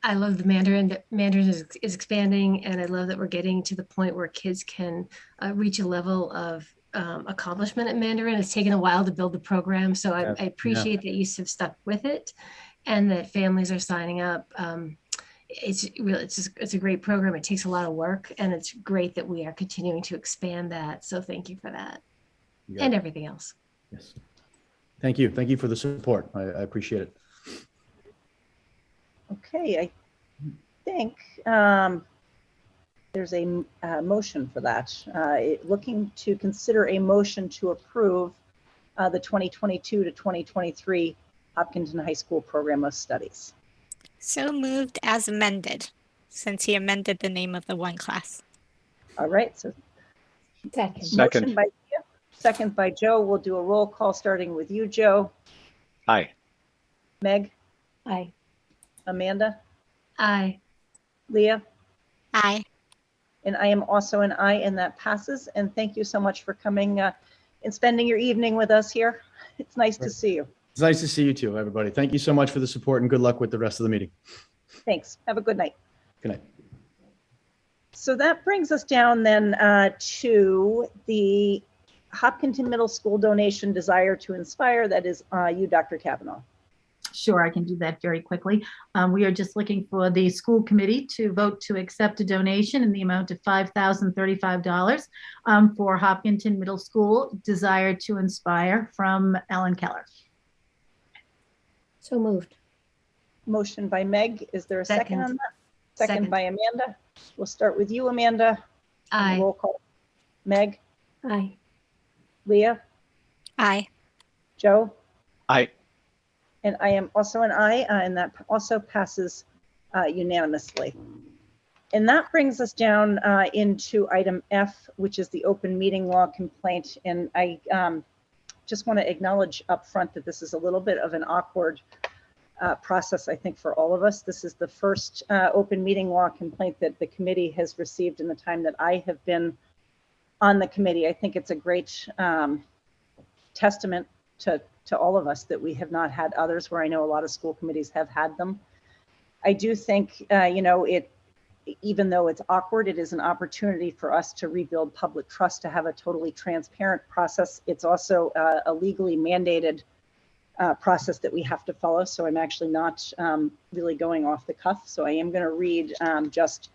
I love the Mandarin. That Mandarin is expanding, and I love that we're getting to the point where kids can reach a level of accomplishment at Mandarin. It's taken a while to build the program, so I appreciate that you have stuck with it, and that families are signing up. It's a great program. It takes a lot of work, and it's great that we are continuing to expand that. So thank you for that, and everything else. Yes. Thank you. Thank you for the support. I appreciate it. Okay, I think there's a motion for that. Looking to consider a motion to approve the 2022 to 2023 Hopkinton High School Program of Studies. So moved as amended, since he amended the name of the one class. All right, so Second. motion by Tia, second by Joe. We'll do a roll call starting with you, Joe. Aye. Meg, Aye. Amanda, Aye. Leah, Aye. and I am also an aye, and that passes. And thank you so much for coming and spending your evening with us here. It's nice to see you. It's nice to see you too, everybody. Thank you so much for the support and good luck with the rest of the meeting. Thanks. Have a good night. Good night. So that brings us down then to the Hopkinton Middle School donation Desire to Inspire. That is you, Dr. Kavanaugh. Sure, I can do that very quickly. We are just looking for the school committee to vote to accept a donation in the amount of $5,035 for Hopkinton Middle School Desire to Inspire from Ellen Keller. So moved. Motion by Meg. Is there a second on that? Second Second. by Amanda. We'll start with you, Amanda. Aye. Roll call. Meg, Aye. Leah, Aye. Joe, Aye. and I am also an aye, and that also passes unanimously. And that brings us down into item F, which is the open meeting law complaint. And I just want to acknowledge up front that this is a little bit of an awkward process, I think, for all of us. This is the first open meeting law complaint that the committee has received in the time that I have been on the committee. I think it's a great testament to all of us that we have not had others, where I know a lot of school committees have had them. I do think, even though it's awkward, it is an opportunity for us to rebuild public trust, to have a totally transparent process. It's also a legally mandated process that we have to follow. So I'm actually not really going off the cuff. So I am going to read just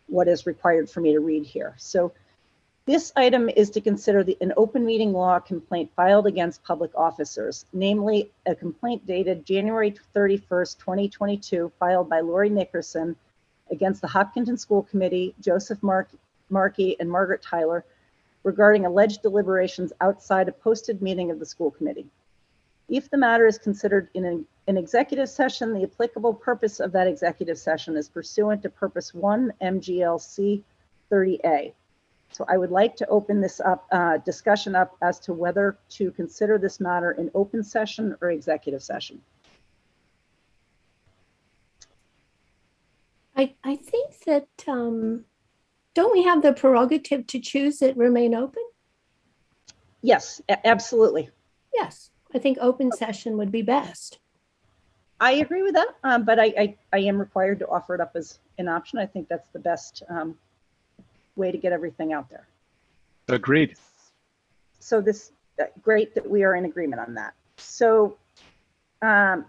what is required for me to read here. So this item is to consider an open meeting law complaint filed against public officers, namely a complaint dated January 31st, 2022, filed by Lori Nickerson against the Hopkinton School Committee, Joseph Markey, and Margaret Tyler regarding alleged deliberations outside a posted meeting of the school committee. If the matter is considered in an executive session, the applicable purpose of that executive session is pursuant to Purpose 1 MGLC 30A. So I would like to open this up, discussion up as to whether to consider this matter in open session or executive session. I think that, don't we have the prerogative to choose that remain open? Yes, absolutely. Yes, I think open session would be best. I agree with that, but I am required to offer it up as an option. I think that's the best way to get everything out there. Agreed. So this, great that we are in agreement on that. So the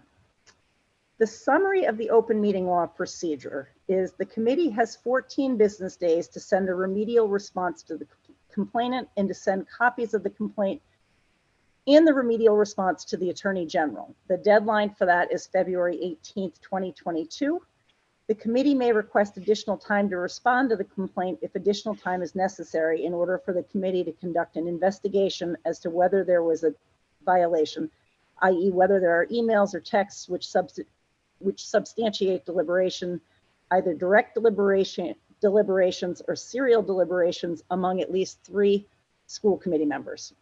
summary of the open meeting law procedure is the committee has 14 business days to send a remedial response to the complainant and to send copies of the complaint and the remedial response to the Attorney General. The deadline for that is February 18th, 2022. The committee may request additional time to respond to the complaint if additional time is necessary in order for the committee to conduct an investigation as to whether there was a violation, i.e. whether there are emails or texts which substantiate deliberation, either direct deliberations or serial deliberations among at least 3 school committee members.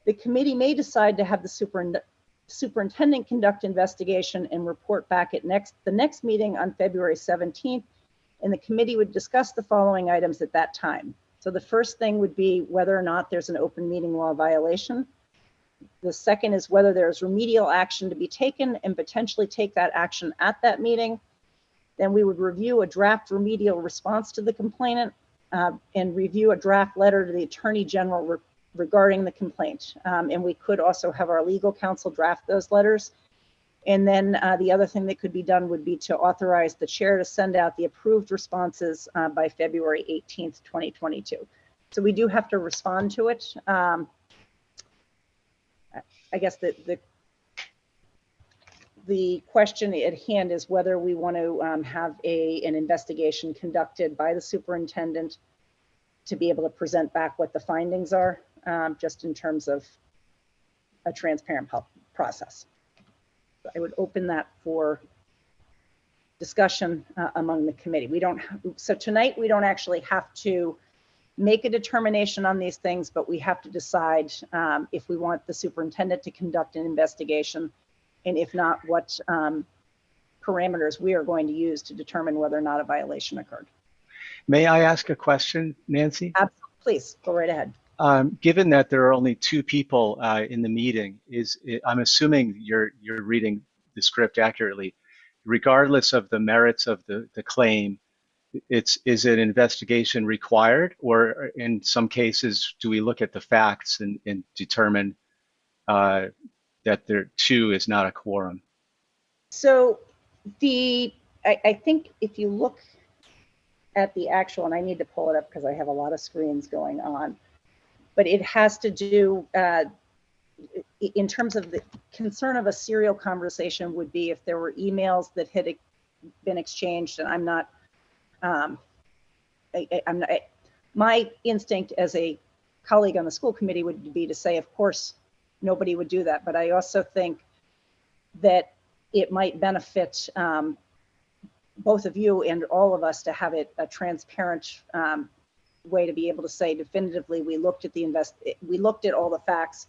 The committee may decide to have the superintendent conduct investigation and report back at the next meeting on February 17th, and the committee would discuss the following items at that time. So the first thing would be whether or not there's an open meeting law violation. The second is whether there's remedial action to be taken and potentially take that action at that meeting. Then we would review a draft remedial response to the complainant and review a draft letter to the Attorney General regarding the complaint. And we could also have our legal counsel draft those letters. And then the other thing that could be done would be to authorize the chair to send out the approved responses by February 18th, 2022. So we do have to respond to it. I guess the question at hand is whether we want to have an investigation conducted by the superintendent to be able to present back what the findings are, just in terms of a transparent process. So I would open that for discussion among the committee. So tonight we don't actually have to make a determination on these things, but we have to decide if we want the superintendent to conduct an investigation, and if not, what parameters we are going to use to determine whether or not a violation occurred. May I ask a question, Nancy? Absolutely. Please go right ahead. Given that there are only two people in the meeting, I'm assuming you're reading the script accurately. Regardless of the merits of the claim, is an investigation required, or in some cases, do we look at the facts and determine that there two is not a quorum? So I think if you look at the actual, and I need to pull it up because I have a lot of screens going on, but it has to do in terms of the concern of a serial conversation would be if there were emails that had been exchanged, and I'm not, my instinct as a colleague on the school committee would be to say, of course, nobody would do that. But I also think that it might benefit both of you and all of us to have it a transparent way to be able to say definitively, we looked at we looked at all the facts.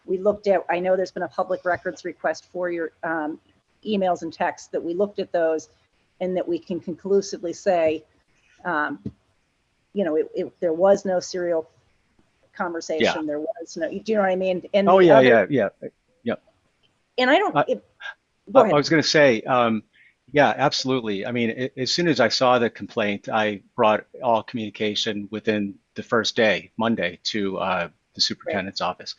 We looked at, I know there's been a public records request for your emails and texts, that we looked at those, and that we can conclusively say, there was no serial conversation. Yeah. There was no, do you know what I mean? And oh, yeah. And I don't, go ahead. I was going to say, yeah, absolutely. I mean, as soon as I saw the complaint, I brought all communication within the first day, Monday, to the superintendent's office.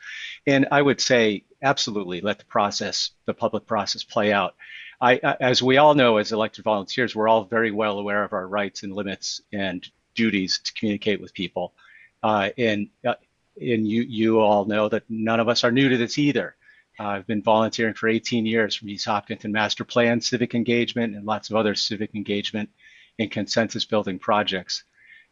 And I would say, absolutely, let the public process play out. As we all know, as elected volunteers, we're all very well aware of our rights and limits and duties to communicate with people. And you all know that none of us are new to this either. I've been volunteering for 18 years from East Hopkinton Master Plan, civic engagement, and lots of other civic engagement and consensus building projects.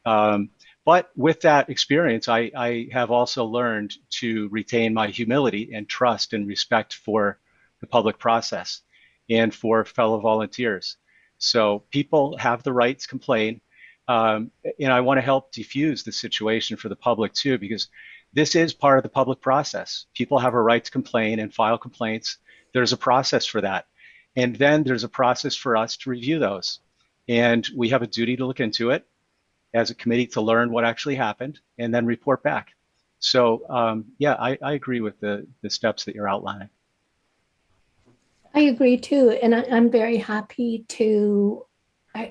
But with that experience, I have also learned to retain my humility and trust and respect for the public process and for fellow volunteers. So people have the right to complain. And I want to help diffuse the situation for the public too, because this is part of the public process. People have a right to complain and file complaints. There's a process for that. And then there's a process for us to review those. And we have a duty to look into it as a committee to learn what actually happened and then report back. So yeah, I agree with the steps that you're outlining. I agree too. And I'm very happy to,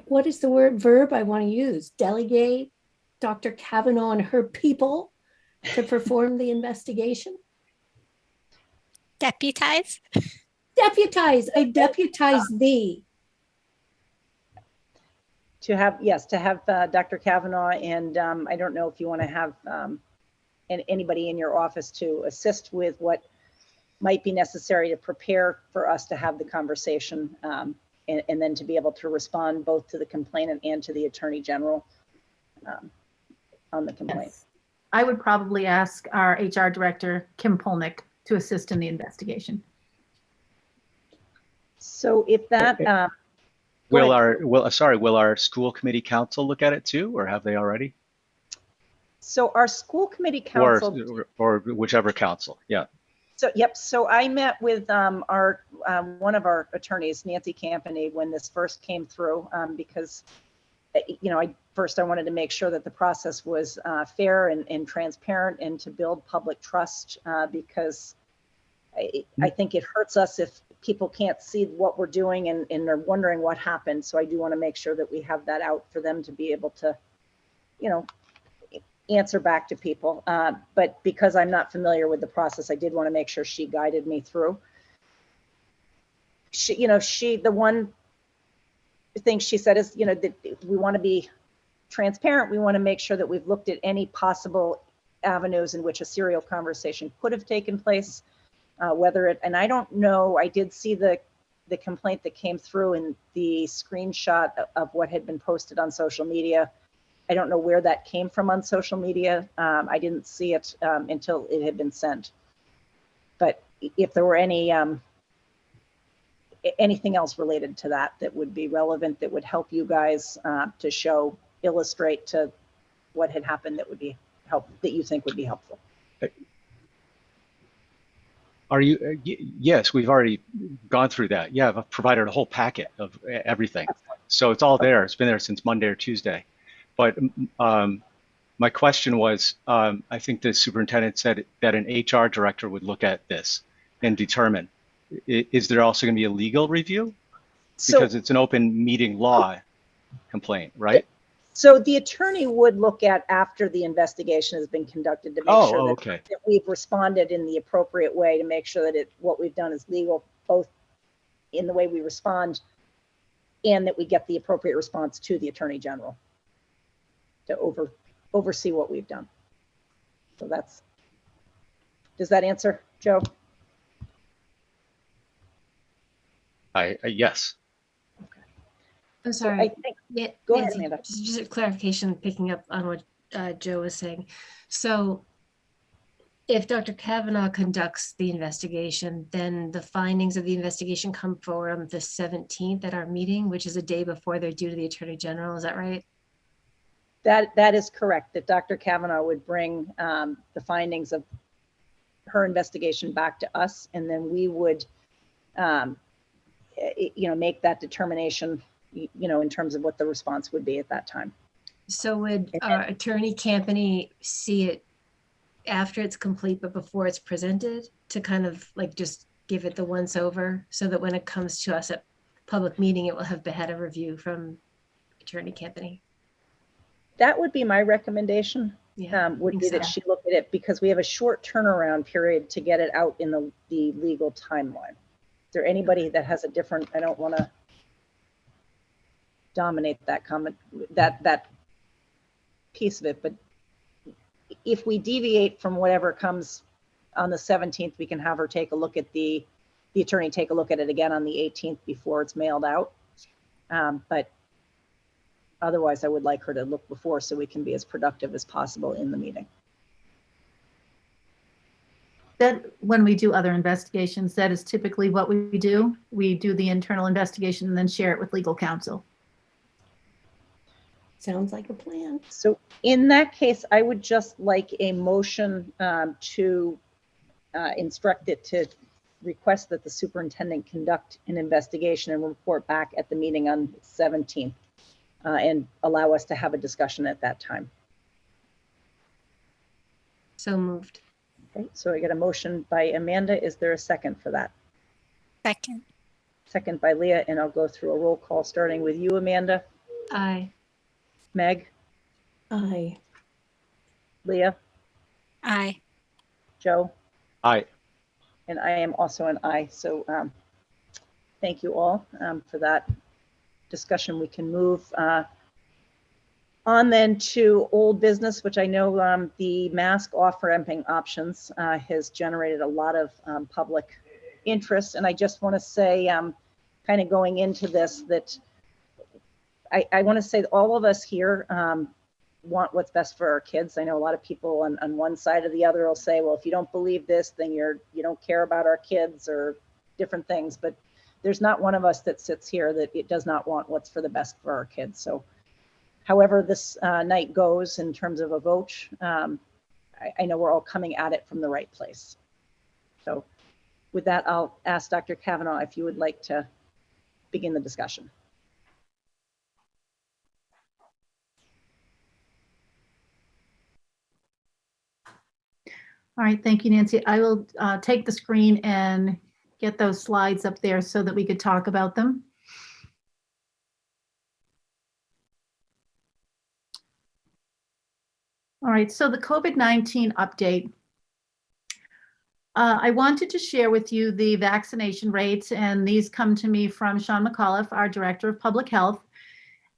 what is the verb I want to use? Delegate Dr. Kavanaugh and her people to perform the investigation? Deputize? Deputize. I deputize thee. To have Dr. Kavanaugh, and I don't know if you want to have anybody in your office to assist with what might be necessary to prepare for us to have the conversation, and then to be able to respond both to the complainant and to the Attorney General on the complaint. Yes. I would probably ask our HR director, Kim Polnick, to assist in the investigation. So if that, will our school committee council look at it too, or have they already? So our school committee council. Or whichever council. Yeah. So, yep. So I met with our one of our attorneys, Nancy Campany, when this first came through, because, you know, I wanted to make sure that the process was fair and transparent and to build public trust, because I think it hurts us if people can't see what we're doing and are wondering what happened. So I do want to make sure that we have that out for them to be able to, you know, answer back to people. But because I'm not familiar with the process, I did want to make sure she guided me through. The one thing she said is, you know, that we want to be transparent. We want to make sure that we've looked at any possible avenues in which a serial conversation could have taken place, and I don't know, I did see the complaint that came through in the screenshot of what had been posted on social media. I don't know where that came from on social media. I didn't see it until it had been sent. But if there were anything else related to that would be relevant, that would help you guys to illustrate to what had happened, that you think would be helpful. Are you? Yes, we've already gone through that. Yeah, I've provided a whole packet of everything. So it's all there. It's been there since Monday or Tuesday. But my question was, I think the superintendent said that an HR director would look at this and determine. Is there also going to be a legal review? Because it's an open meeting law complaint, right? So the attorney would look at after the investigation has been conducted to make sure that we've responded in the appropriate way, to make sure that what we've done is legal, both in the way we respond and that we get the appropriate response to the Attorney General to oversee what we've done. So does that answer, Joe? Yes. I'm sorry. I think, go ahead, Amanda. Just a clarification, picking up on what Joe was saying. So if Dr. Kavanaugh conducts the investigation, then the findings of the investigation come forward on the 17th at our meeting, which is a day before they're due to the Attorney General. Is that right? That is correct, that Dr. Kavanaugh would bring the findings of her investigation back to us, and then we would, make that determination, in terms of what the response would be at that time. So would Attorney Campany see it after it's complete, but before it's presented, to kind of like just give it the once over, so that when it comes to us at public meeting, it will have had a review from Attorney Campany? That would be my recommendation. Yeah, would be that she look at it, because we have a short turnaround period to get it out in the legal timeline. Is there anybody that has a different? I don't want to dominate that comment, that piece of it, but if we deviate from whatever comes on the 17th, we can have her take a look at the attorney take a look at it again on the 18th before it's mailed out. But otherwise, I would like her to look before, so we can be as productive as possible in the meeting. That when we do other investigations, that is typically what we do. We do the internal investigation and then share it with legal counsel. Sounds like a plan. So in that case, I would just like a motion to instruct it to request that the superintendent conduct an investigation and report back at the meeting on 17th and allow us to have a discussion at that time. So moved. Okay, so I get a motion by Amanda. Is there a second for that? Second. Second by Leah, and I'll go through a roll call starting with you, Amanda. Aye. Meg? Aye. Leah? Aye. Joe? Aye. And I am also an aye. So thank you all for that discussion. We can move on then to old business, which I know the mask off-ramping options has generated a lot of public interest. And I just want to say, kind of going into this, that I want to say that all of us here want what's best for our kids. I know a lot of people on one side or the other will say, well, if you don't believe this, then you don't care about our kids or different things. But there's not one of us that sits here that it does not want what's for the best for our kids. So however this night goes in terms of a vote, I know we're all coming at it from the right place. So with that, I'll ask Dr. Kavanaugh if you would like to begin the discussion. All right, thank you, Nancy. I will take the screen and get those slides up there so that we could talk about them. All right, so the COVID-19 update. I wanted to share with you the vaccination rates, and these come to me from Sean McAuliffe, our Director of Public Health.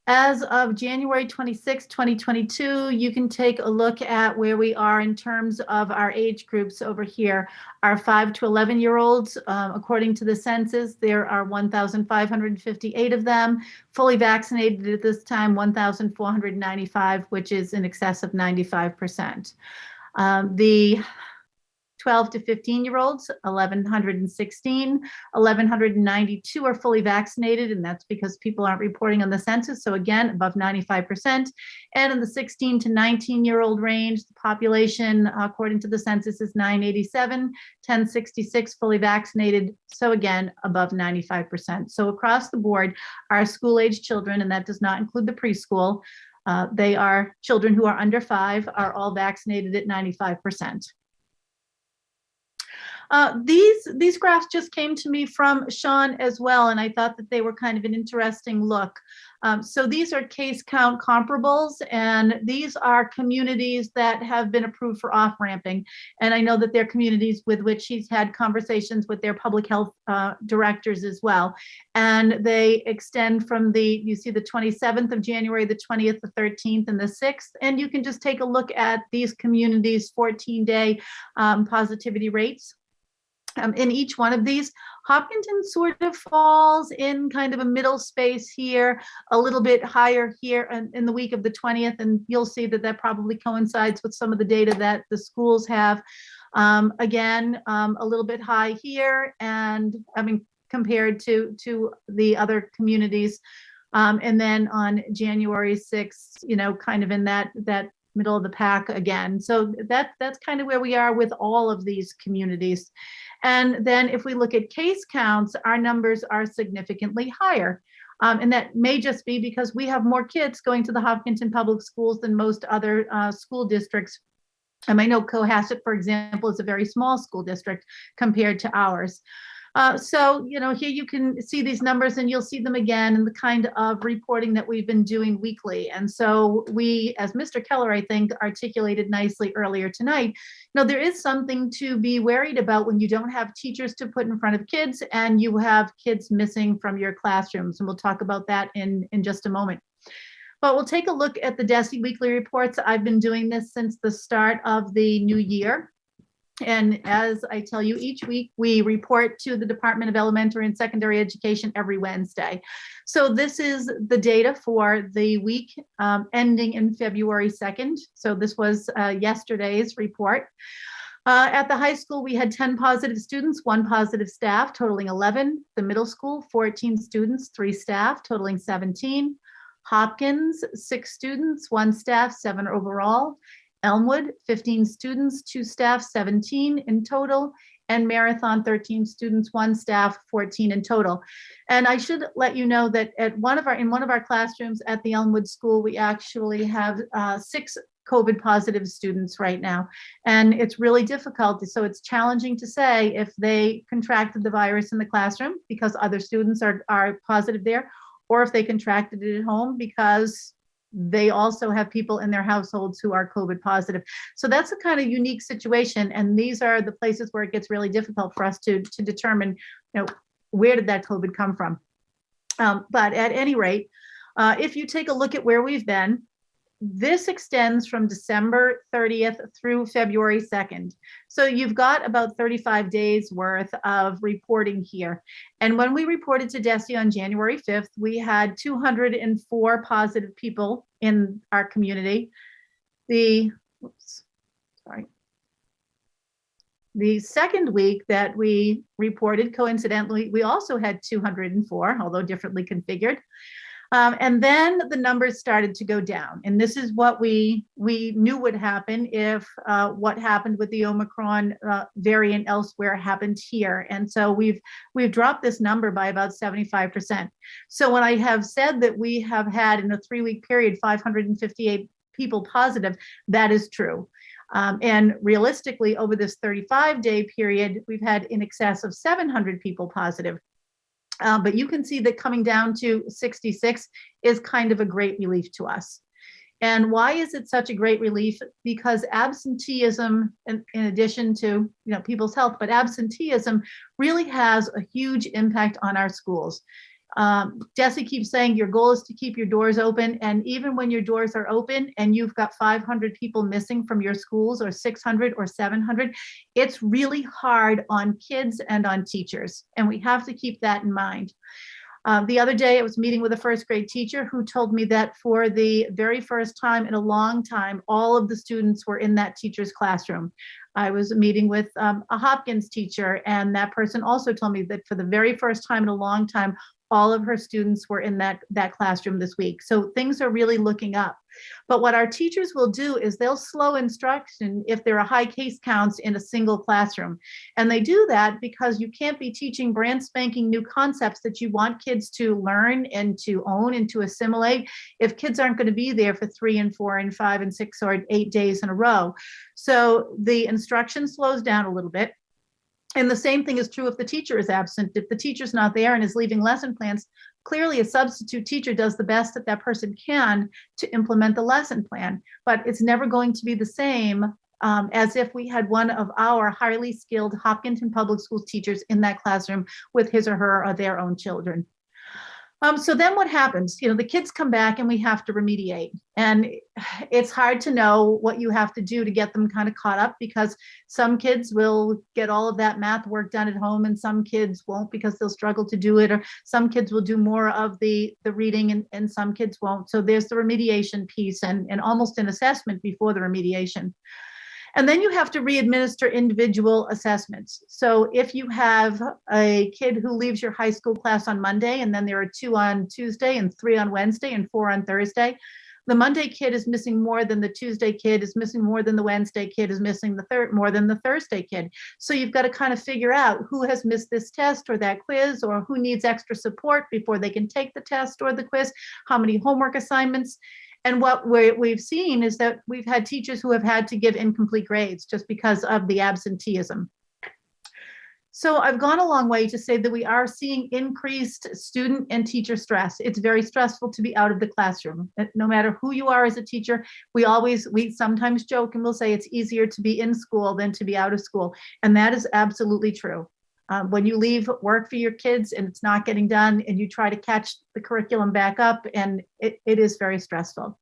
As of January 26, 2022, you can take a look at where we are in terms of our age groups over here. Our 5 to 11-year-olds, according to the census, there are 1,558 of them. Fully vaccinated at this time, 1,495, which is in excess of 95%. The 12 to 15-year-olds, 1,116, 1,192 are fully vaccinated, and that's because people aren't reporting on the census. So again, above 95%. And in the 16 to 19-year-old range, the population, according to the census, is 987, 1,066 fully vaccinated. So again, above 95%. So across the board, our school-age children, and that does not include the preschool, they are children who are under 5, are all vaccinated at 95%. These graphs just came to me from Sean as well, and I thought that they were kind of an interesting look. So these are case count comparables, and these are communities that have been approved for off-ramping. And I know that they're communities with which he's had conversations with their public health directors as well. And they extend from you see the 27th of January, the 20th, the 13th, and the 6th. And you can just take a look at these communities' 14-day positivity rates. In each one of these, Hopkinton sort of falls in kind of a middle space here, a little bit higher here in the week of the 20th, and you'll see that that probably coincides with some of the data that the schools have. Again, a little bit high here, and I mean, compared to the other communities. And then on January 6th, you know, kind of in that middle of the pack again. So that's kind of where we are with all of these communities. And then if we look at case counts, our numbers are significantly higher. And that may just be because we have more kids going to the Hopkinton Public Schools than most other school districts. I know Cohasset, for example, is a very small school district compared to ours. So, you know, here you can see these numbers, and you'll see them again in the kind of reporting that we've been doing weekly. And so we, as Mr. Keller, I think, articulated nicely earlier tonight, you know, there is something to be worried about when you don't have teachers to put in front of kids and you have kids missing from your classrooms. And we'll talk about that in just a moment. But we'll take a look at the DESE weekly reports. I've been doing this since the start of the new year. And as I tell you, each week we report to the Department of Elementary and Secondary Education every Wednesday. So this is the data for the week ending in February 2nd. So this was yesterday's report. At the high school, we had 10 positive students, 1 positive staff, totaling 11. The middle school, 14 students, 3 staff, totaling 17. Hopkins, 6 students, 1 staff, 7 overall. Elmwood, 15 students, 2 staff, 17 in total, and Marathon, 13 students, 1 staff, 14 in total. And I should let you know that in one of our classrooms at the Elmwood School, we actually have 6 COVID positive students right now. And it's really difficult. So it's challenging to say if they contracted the virus in the classroom because other students are positive there, or if they contracted it at home because they also have people in their households who are COVID positive. So that's a kind of unique situation. And these are the places where it gets really difficult for us to determine, you know, where did that COVID come from? But at any rate, if you take a look at where we've been, this extends from December 30th through February 2nd. So you've got about 35 days worth of reporting here. And when we reported to DESE on January 5th, we had 204 positive people in our community. The second week that we reported, coincidentally, we also had 204, although differently configured. And then the numbers started to go down. And this is what we knew would happen if what happened with the Omicron variant elsewhere happened here. And so we've dropped this number by about 75%. So when I have said that we have had in a 3-week period 558 people positive, that is true. And realistically, over this 35-day period, we've had in excess of 700 people positive. But you can see that coming down to 66 is kind of a great relief to us. And why is it such a great relief? Because absenteeism, in addition to people's health, but absenteeism really has a huge impact on our schools. Jesse keeps saying your goal is to keep your doors open. And even when your doors are open and you've got 500 people missing from your schools, or 600 or 700, it's really hard on kids and on teachers. And we have to keep that in mind. The other day I was meeting with a first grade teacher who told me that for the very first time in a long time, all of the students were in that teacher's classroom. I was meeting with a Hopkins teacher, and that person also told me that for the very first time in a long time, all of her students were in that classroom this week. So things are really looking up. But what our teachers will do is they'll slow instruction if there are high case counts in a single classroom. And they do that because you can't be teaching brand spanking new concepts that you want kids to learn and to own and to assimilate if kids aren't going to be there for 3 and 4 and 5 and 6 or 8 days in a row. So the instruction slows down a little bit. And the same thing is true if the teacher is absent. If the teacher's not there and is leaving lesson plans, clearly a substitute teacher does the best that that person can to implement the lesson plan. But it's never going to be the same as if we had one of our highly skilled Hopkinton Public Schools teachers in that classroom with his or her or their own children. So then what happens? The kids come back and we have to remediate. And it's hard to know what you have to do to get them kind of caught up, because some kids will get all of that math work done at home and some kids won't because they'll struggle to do it, or some kids will do more of the reading and some kids won't. So there's the remediation piece and almost an assessment before the remediation. And then you have to re-administer individual assessments. So if you have a kid who leaves your high school class on Monday, and then there are 2 on Tuesday and 3 on Wednesday and 4 on Thursday, the Monday kid is missing more than the Tuesday kid is missing more than the Wednesday kid is missing more than the Thursday kid. So you've got to kind of figure out who has missed this test or that quiz, or who needs extra support before they can take the test or the quiz, how many homework assignments. And what we've seen is that we've had teachers who have had to give incomplete grades just because of the absenteeism. So I've gone a long way to say that we are seeing increased student and teacher stress. It's very stressful to be out of the classroom. No matter who you are as a teacher, we sometimes joke and we'll say it's easier to be in school than to be out of school. And that is absolutely true. When you leave work for your kids and it's not getting done and you try to catch the curriculum back up, and it is very stressful.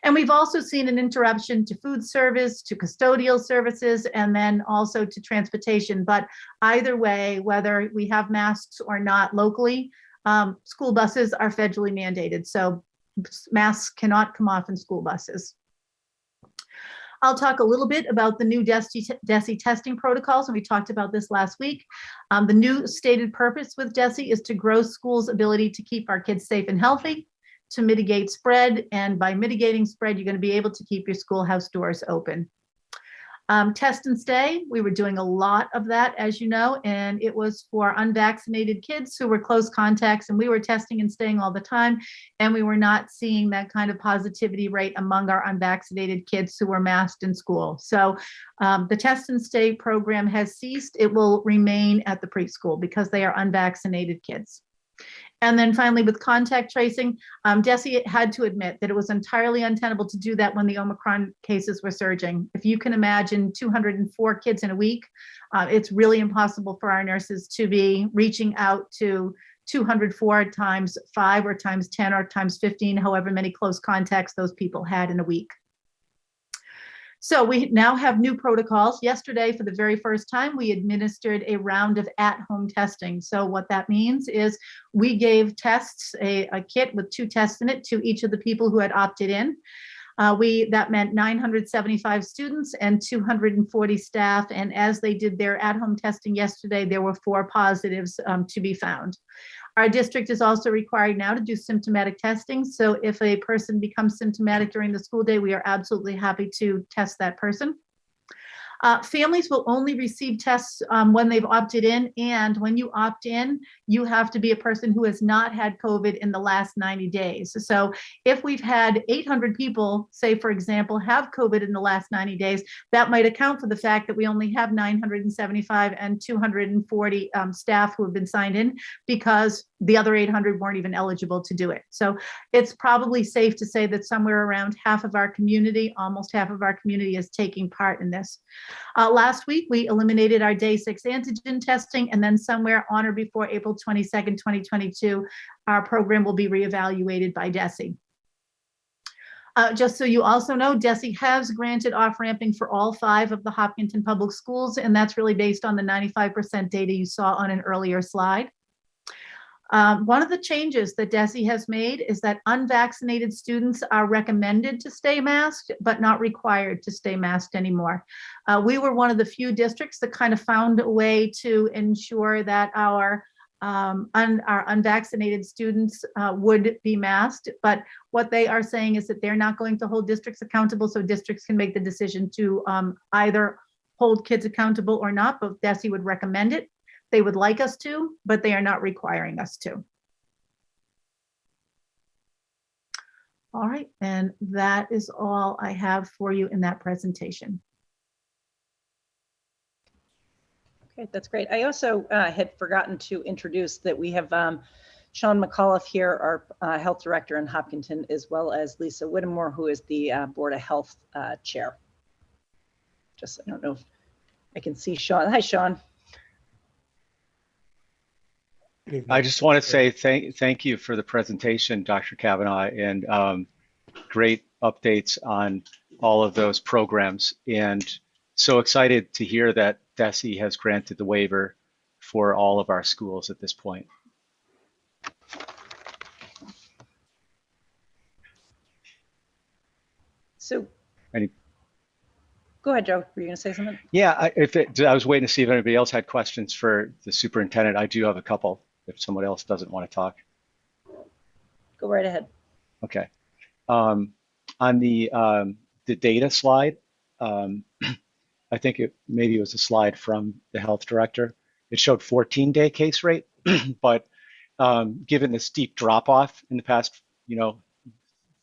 And we've also seen an interruption to food service, to custodial services, and then also to transportation. But either way, whether we have masks or not locally, school buses are federally mandated. So masks cannot come off in school buses. I'll talk a little bit about the new DESE testing protocols, and we talked about this last week. The new stated purpose with DESE is to grow schools' ability to keep our kids safe and healthy, to mitigate spread, and by mitigating spread, you're going to be able to keep your schoolhouse doors open. Test and stay, we were doing a lot of that, as you know, and it was for unvaccinated kids who were close contacts, and we were testing and staying all the time, and we were not seeing that kind of positivity rate among our unvaccinated kids who were masked in school. So the test and stay program has ceased. It will remain at the preschool because they are unvaccinated kids. And then finally, with contact tracing, DESE had to admit that it was entirely untenable to do that when the Omicron cases were surging. If you can imagine 204 kids in a week, it's really impossible for our nurses to be reaching out to 204 times 5 or times 10 or times 15, however many close contacts those people had in a week. So we now have new protocols. Yesterday, for the very first time, we administered a round of at-home testing. So what that means is we gave tests, a kit with 2 tests in it, to each of the people who had opted in. That meant 975 students and 240 staff. And as they did their at-home testing yesterday, there were 4 positives to be found. Our district is also required now to do symptomatic testing. So if a person becomes symptomatic during the school day, we are absolutely happy to test that person. Families will only receive tests when they've opted in. And when you opt in, you have to be a person who has not had COVID in the last 90 days. So if we've had 800 people, say, for example, have COVID in the last 90 days, that might account for the fact that we only have 975 and 240 staff who have been signed in, because the other 800 weren't even eligible to do it. So it's probably safe to say that somewhere around half of our community, almost half of our community, is taking part in this. Last week, we eliminated our day 6 antigen testing, and then somewhere on or before April 22nd, 2022, our program will be reevaluated by DESE. Just so you also know, DESE has granted off-ramping for all 5 of the Hopkinton Public Schools, and that's really based on the 95% data you saw on an earlier slide. One of the changes that DESE has made is that unvaccinated students are recommended to stay masked, but not required to stay masked anymore. We were one of the few districts that kind of found a way to ensure that our unvaccinated students would be masked, but what they are saying is that they're not going to hold districts accountable, so districts can make the decision to either hold kids accountable or not, but DESE would recommend it. They would like us to, but they are not requiring us to. All right, and that is all I have for you in that presentation. Okay, that's great. I also had forgotten to introduce that we have Sean McAuliffe here, our health director in Hopkinton, as well as Lisa Whittemore, who is the Board of Health chair. Just, I don't know if I can see Sean. Hi, Sean. I just want to say thank you for the presentation, Dr. Kavanaugh, and great updates on all of those programs. And so excited to hear that DESE has granted the waiver for all of our schools at this point. So, go ahead, Joe. Were you going to say something? Yeah, I was waiting to see if anybody else had questions for the superintendent. I do have a couple if someone else doesn't want to talk. Go right ahead. Okay. On the data slide, I think maybe it was a slide from the health director. It showed 14-day case rate, but given the steep drop off in the past,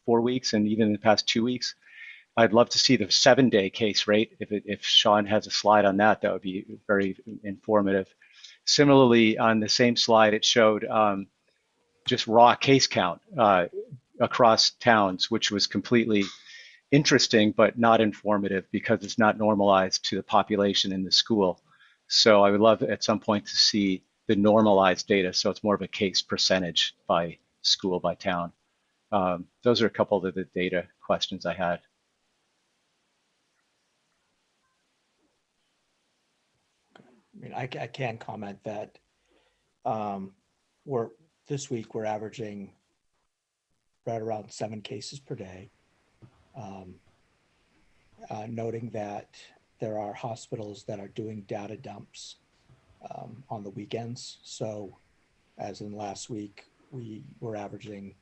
4 weeks and even in the past 2 weeks, I'd love to see the 7-day case rate. If Sean has a slide on that, that would be very informative. Similarly, on the same slide, it showed just raw case count across towns, which was completely interesting, but not informative because it's not normalized to the population in the school. So I would love at some point to see the normalized data. So it's more of a case percentage by school, by town. Those are a couple of the data questions I had. I mean, I can comment that this week we're averaging right around 7 cases per day. Noting that there are hospitals that are doing data dumps on the weekends. So as in last week, we were averaging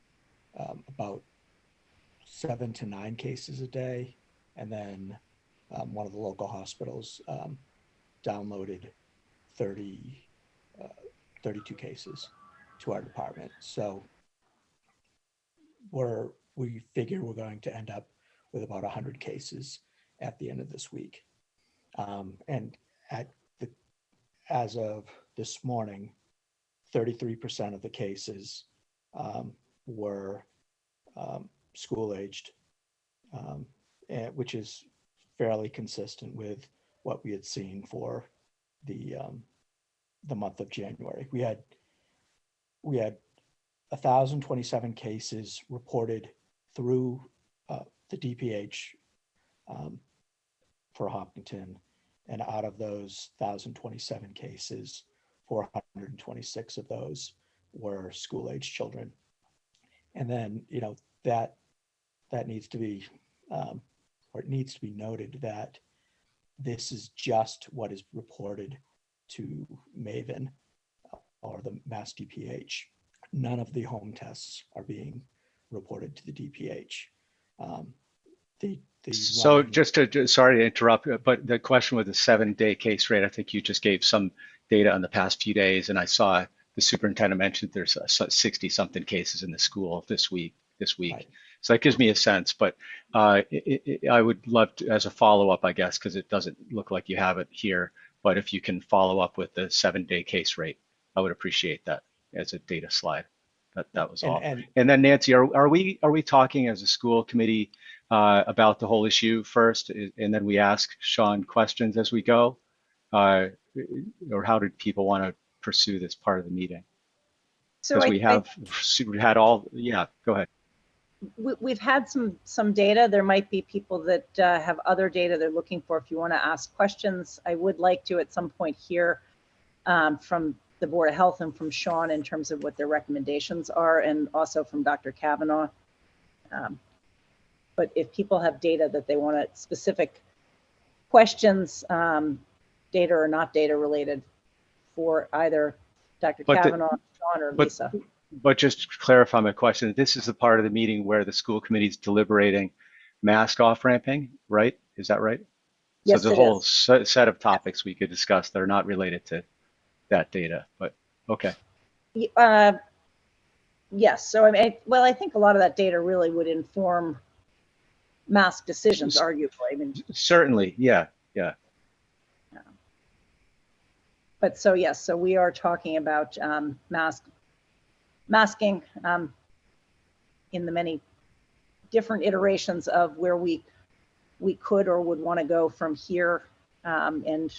about 7 to 9 cases a day. And then one of the local hospitals downloaded 32 cases to our department. So we figure we're going to end up with about 100 cases at the end of this week. And as of this morning, 33% of the cases were school-aged, which is fairly consistent with what we had seen for the month of January. We had 1,027 cases reported through the DPH for Hopkinton, and out of those 1,027 cases, 426 of those were school-aged children. And then, that needs to be, or it needs to be noted that this is just what is reported to Maven or the Mass DPH. none of the home tests are being reported to the DPH. So sorry to interrupt, but the question with the 7-day case rate, I think you just gave some data on the past few days, and I saw the superintendent mentioned there's 60 something cases in the school this week. Right. So that gives me a sense, but I would love to, as a follow-up, I guess, because it doesn't look like you have it here, but if you can follow up with the 7-day case rate, I would appreciate that as a data slide. That was all. And then Nancy, are we talking as a school committee about the whole issue first, and then we ask Sean questions as we go, or how did people want to pursue this part of the meeting? So Because we had all, yeah, go ahead. We've had some data. There might be people that have other data they're looking for. If you want to ask questions, I would like to at some point hear from the Board of Health and from Sean in terms of what their recommendations are, and also from Dr. Kavanaugh. But if people have data that they want specific questions, data or not data related, for either Dr. Kavanaugh, Sean, or Lisa. But just to clarify my question, this is the part of the meeting where the school committee is deliberating mask off-ramping, right? Is that right? Yes, so there's a whole set of topics we could discuss that are not related to that data, but okay. Yes, so I mean, I think a lot of that data really would inform mask decisions, arguably. I mean, certainly, yeah. But so yes, so we are talking about masking in the many different iterations of where we could or would want to go from here, and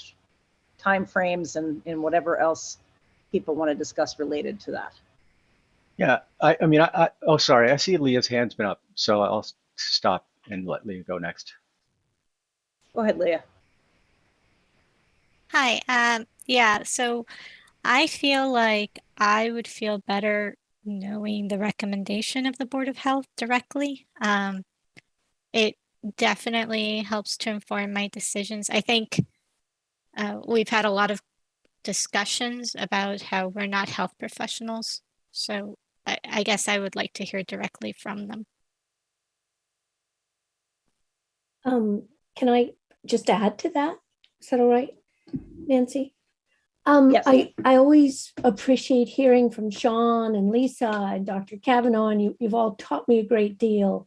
timeframes and whatever else people want to discuss related to that. Yeah, I mean, oh, sorry, I see Leah's hand's been up, so I'll stop and let Leah go next. Go ahead, Leah. Hi. Yeah, so I feel like I would feel better knowing the recommendation of the Board of Health directly. It definitely helps to inform my decisions. I think we've had a lot of discussions about how we're not health professionals. So I guess I would like to hear directly from them. Can I just add to that? Is that all right, Nancy? Yes. I always appreciate hearing from Sean and Lisa and Dr. Kavanaugh, and you've all taught me a great deal.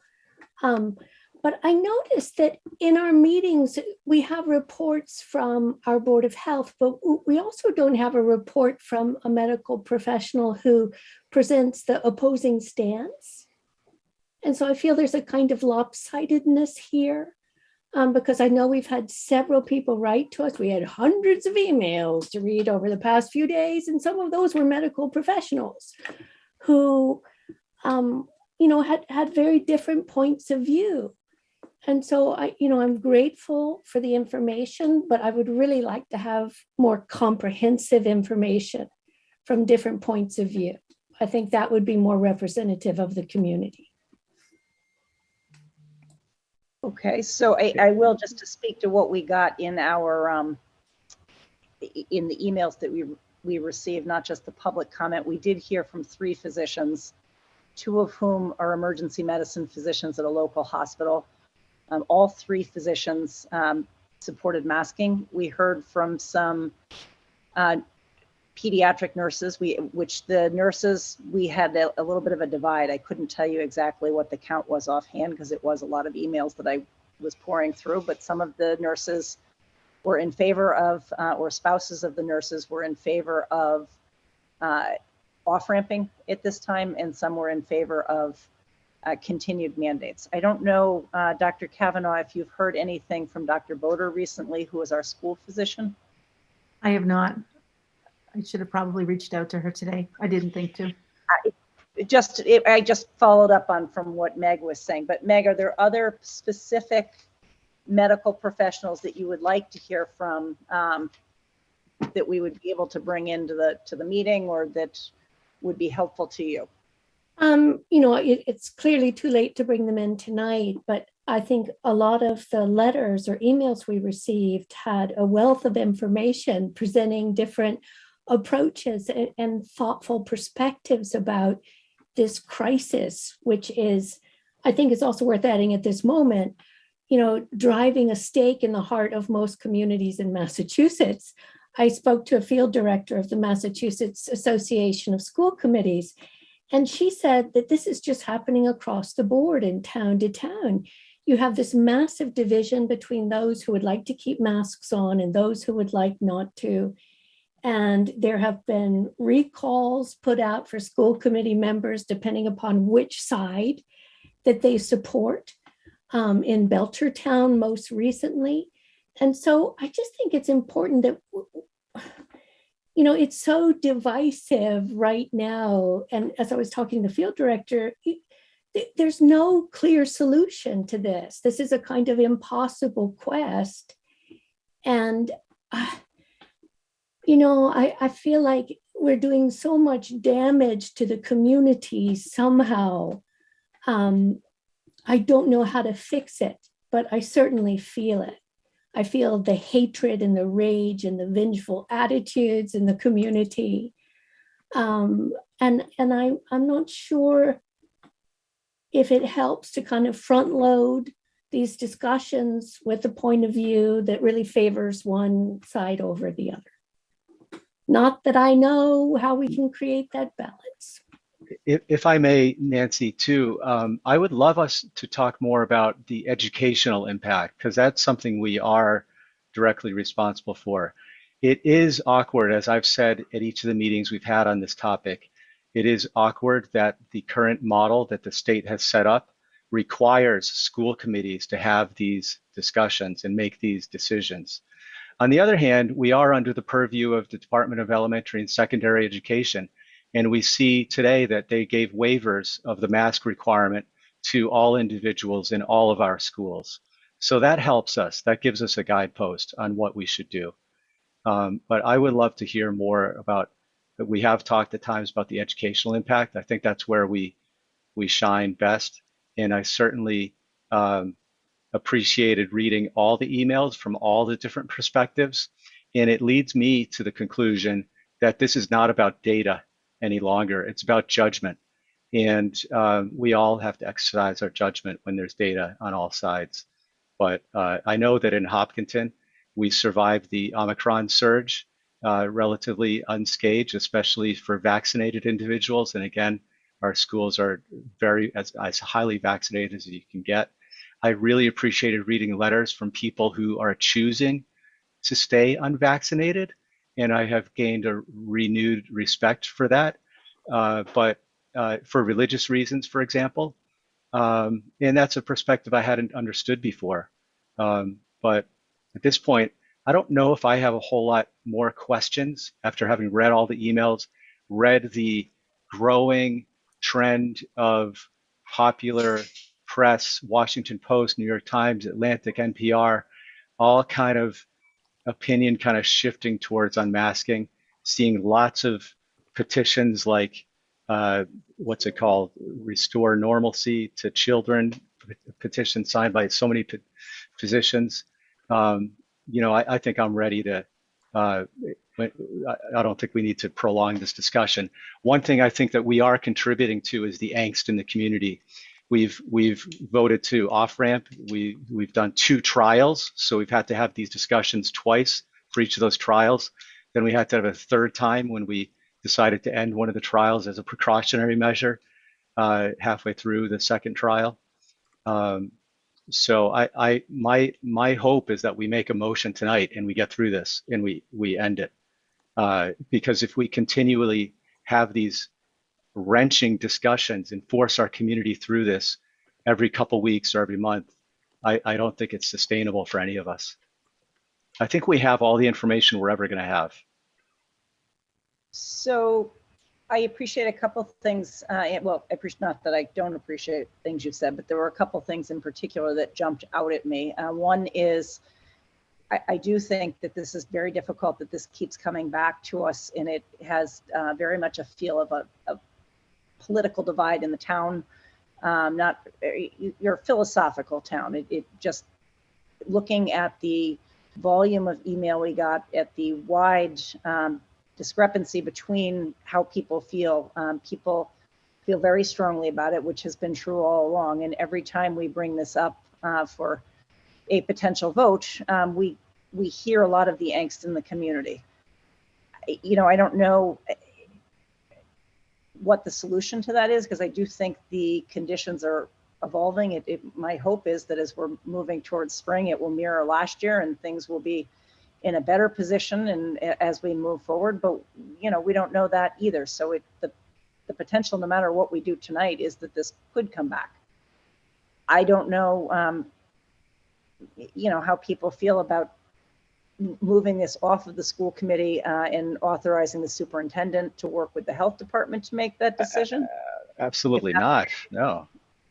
But I noticed that in our meetings, we have reports from our Board of Health, but we also don't have a report from a medical professional who presents the opposing stance. And so I feel there's a kind of lopsidedness here. Because I know we've had several people write to us. We had hundreds of emails to read over the past few days, and some of those were medical professionals who, had very different points of view. And so I'm grateful for the information, but I would really like to have more comprehensive information from different points of view. I think that would be more representative of the community. Okay, so I will, just to speak to what we got in our in the emails that we received, not just the public comment. We did hear from 3 physicians, 2 of whom are emergency medicine physicians at a local hospital. All 3 physicians supported masking. We heard from some pediatric nurses, which the nurses, we had a little bit of a divide. I couldn't tell you exactly what the count was offhand because it was a lot of emails that I was pouring through, but some of the nurses were in favor of, or spouses of the nurses were in favor of off-ramping at this time, and some were in favor of continued mandates. I don't know, Dr. Kavanaugh, if you've heard anything from Dr. Boder recently, who is our school physician. I have not. I should have probably reached out to her today. I didn't think to. I just followed up on from what Meg was saying. But Meg, are there other specific medical professionals that you would like to hear from that we would be able to bring into the meeting, or that would be helpful to you? It's clearly too late to bring them in tonight, but I think a lot of the letters or emails we received had a wealth of information presenting different approaches and thoughtful perspectives about this crisis, which is, I think it's also worth adding at this moment, driving a stake in the heart of most communities in Massachusetts. I spoke to a field director of the Massachusetts Association of School Committees, and she said that this is just happening across the board in town to town. You have this massive division between those who would like to keep masks on and those who would like not to. And there have been recalls put out for school committee members, depending upon which side that they support, in Belchertown most recently. And so I just think it's important that, it's so divisive right now. And as I was talking to the field director, there's no clear solution to this. This is a kind of impossible quest. And, I feel like we're doing so much damage to the community somehow. I don't know how to fix it, but I certainly feel it. I feel the hatred and the rage and the vengeful attitudes in the community. And I'm not sure if it helps to kind of front load these discussions with a point of view that really favors one side over the other. Not that I know how we can create that balance. If I may, Nancy, too, I would love us to talk more about the educational impact, because that's something we are directly responsible for. It is awkward, as I've said at each of the meetings we've had on this topic, it is awkward that the current model that the state has set up requires school committees to have these discussions and make these decisions. On the other hand, we are under the purview of the Department of Elementary and Secondary Education. And we see today that they gave waivers of the mask requirement to all individuals in all of our schools. So that helps us. That gives us a guidepost on what we should do. But I would love to hear more about that. We have talked at times about the educational impact. I think that's where we shine best. And I certainly appreciated reading all the emails from all the different perspectives. And it leads me to the conclusion that this is not about data any longer. It's about judgment. And we all have to exercise our judgment when there's data on all sides. But I know that in Hopkinton, we survived the Omicron surge relatively unscathed, especially for vaccinated individuals. And again, our schools are as highly vaccinated as you can get. I really appreciated reading letters from people who are choosing to stay unvaccinated. And I have gained a renewed respect for that, but for religious reasons, for example. And that's a perspective I hadn't understood before. But at this point, I don't know if I have a whole lot more questions after having read all the emails, read the growing trend of popular press, Washington Post, New York Times, Atlantic, NPR, all kind of opinion kind of shifting towards unmasking, seeing lots of petitions like what's it called, Restore Normalcy to Children, petition signed by so many physicians. I think I'm ready to, I don't think we need to prolong this discussion. One thing I think that we are contributing to is the angst in the community. We've voted to off-ramp. We've done 2 trials, so we've had to have these discussions twice for each of those trials. Then we had to have a 3rd time when we decided to end one of the trials as a precautionary measure halfway through the 2nd trial. So my hope is that we make a motion tonight and we get through this and we end it. Because if we continually have these wrenching discussions and force our community through this every couple weeks or every month, I don't think it's sustainable for any of us. I think we have all the information we're ever going to have. So I appreciate a couple things. Well, not that I don't appreciate things you've said, but there were a couple things in particular that jumped out at me. One is I do think that this is very difficult, that this keeps coming back to us, and it has very much a feel of a political divide in the town, not your philosophical town. It just, looking at the volume of email we got, at the wide discrepancy between how people feel. People feel very strongly about it, which has been true all along. And every time we bring this up for a potential vote, we hear a lot of the angst in the community. I don't know what the solution to that is, because I do think the conditions are evolving. My hope is that as we're moving towards spring, it will mirror last year and things will be in a better position and as we move forward. But we don't know that either. So the potential, no matter what we do tonight, is that this could come back. I don't know, how people feel about moving this off of the school committee and authorizing the superintendent to work with the health department to make that decision. Absolutely not. No.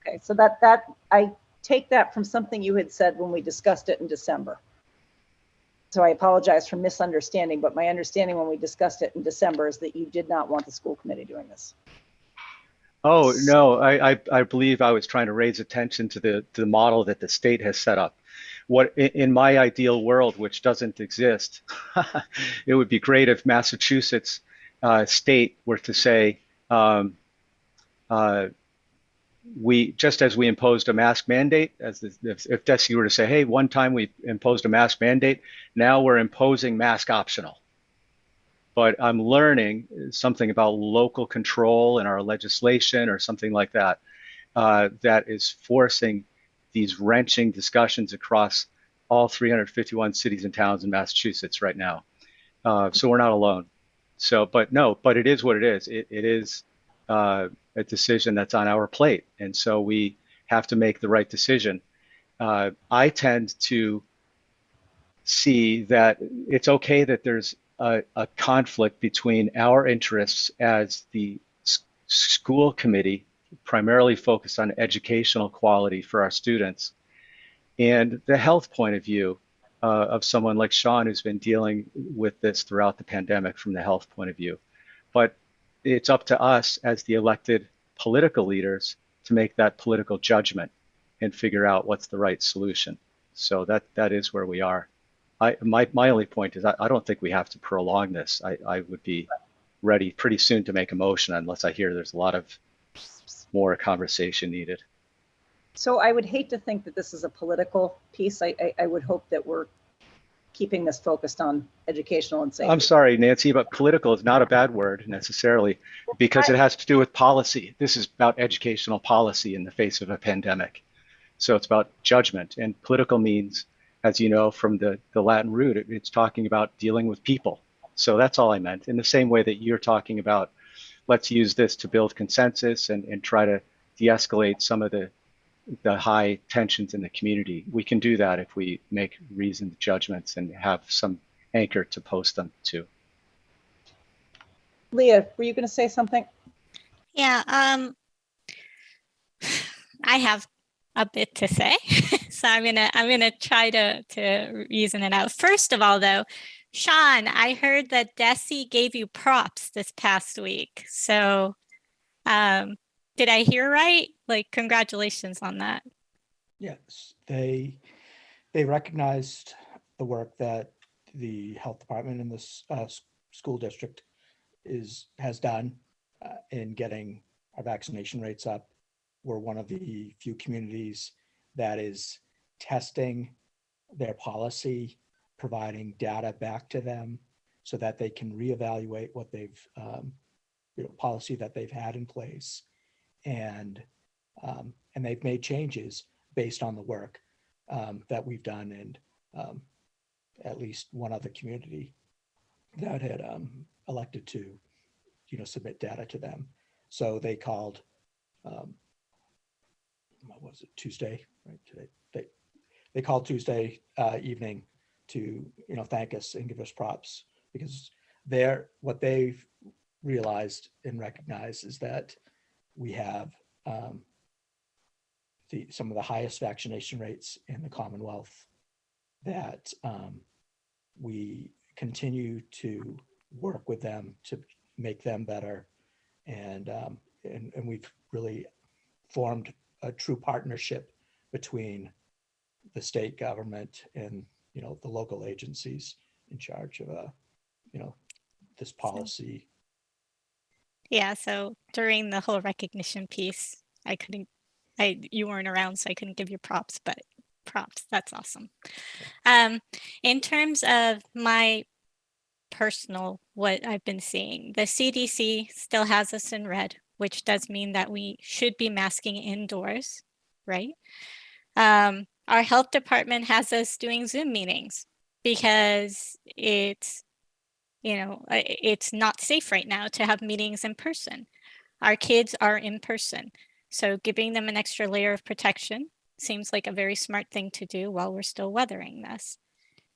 Okay, so that I take that from something you had said when we discussed it in December. So I apologize for misunderstanding, but my understanding when we discussed it in December is that you did not want the school committee doing this. Oh, no, I believe I was trying to raise attention to the model that the state has set up. What in my ideal world, which doesn't exist, it would be great if Massachusetts state were to say, we, just as we imposed a mask mandate, if DESE were to say, hey, one time we imposed a mask mandate, now we're imposing mask optional. But I'm learning something about local control in our legislation or something like that, that is forcing these wrenching discussions across all 351 cities and towns in Massachusetts right now. So we're not alone. So, but it is what it is. It is a decision that's on our plate. And so we have to make the right decision. I tend to see that it's okay that there's a conflict between our interests as the school committee, primarily focused on educational quality for our students, and the health point of view of someone like Sean, who's been dealing with this throughout the pandemic from the health point of view. But it's up to us as the elected political leaders to make that political judgment and figure out what's the right solution. So that is where we are. My only point is I don't think we have to prolong this. I would be ready pretty soon to make a motion unless I hear there's a lot of more conversation needed. So I would hate to think that this is a political piece. I would hope that we're keeping this focused on educational and safety. I'm sorry, Nancy, but political is not a bad word necessarily, because it has to do with policy. This is about educational policy in the face of a pandemic. So it's about judgment, and political means, as you know, from the Latin root, it's talking about dealing with people. So that's all I meant, in the same way that you're talking about, let's use this to build consensus and try to de-escalate some of the high tensions in the community. We can do that if we make reasoned judgments and have some anchor to post them to. Leah, were you going to say something? Yeah, I have a bit to say, so I'm gonna try to reason it out. First of all, though, Sean, I heard that DESE gave you props this past week. So, did I hear right? Like, congratulations on that. Yes, they recognized the work that the health department in this school district has done in getting our vaccination rates up. We're one of the few communities that is testing their policy, providing data back to them so that they can reevaluate what they've policy that they've had in place, and they've made changes based on the work that we've done, and at least one other community that had elected to submit data to them. So they called what was it, Tuesday, right? Today they called Tuesday evening to thank us and give us props, because what they've realized and recognized is that we have some of the highest vaccination rates in the Commonwealth, that we continue to work with them to make them better, and we've really formed a true partnership between the state government and the local agencies in charge of this policy. Yeah, so during the whole recognition piece, you weren't around, so I couldn't give you props, but props, that's awesome. In terms of my personal, what I've been seeing, the CDC still has us in red, which does mean that we should be masking indoors, right? Our health department has us doing Zoom meetings because it's not safe right now to have meetings in person. Our kids are in person. So giving them an extra layer of protection seems like a very smart thing to do while we're still weathering this.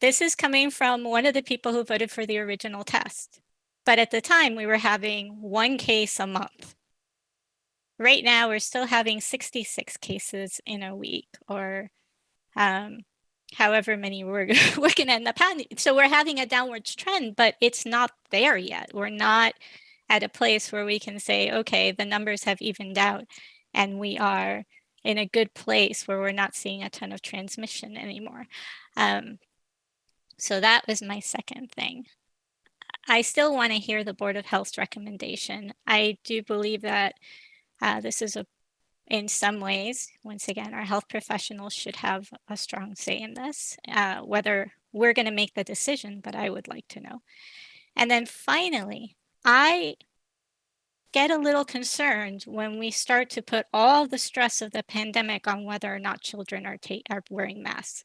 This is coming from one of the people who voted for the original test. But at the time, we were having 1 case a month. Right now, we're still having 66 cases in a week, or however many we're going to end up having. So we're having a downward trend, but it's not there yet. We're not at a place where we can say, okay, the numbers have evened out and we are in a good place where we're not seeing a ton of transmission anymore. So that was my second thing. I still want to hear the Board of Health's recommendation. I do believe that this is in some ways, once again, our health professionals should have a strong say in this, whether we're going to make the decision, but I would like to know. And then finally, I get a little concerned when we start to put all the stress of the pandemic on whether or not children are wearing masks.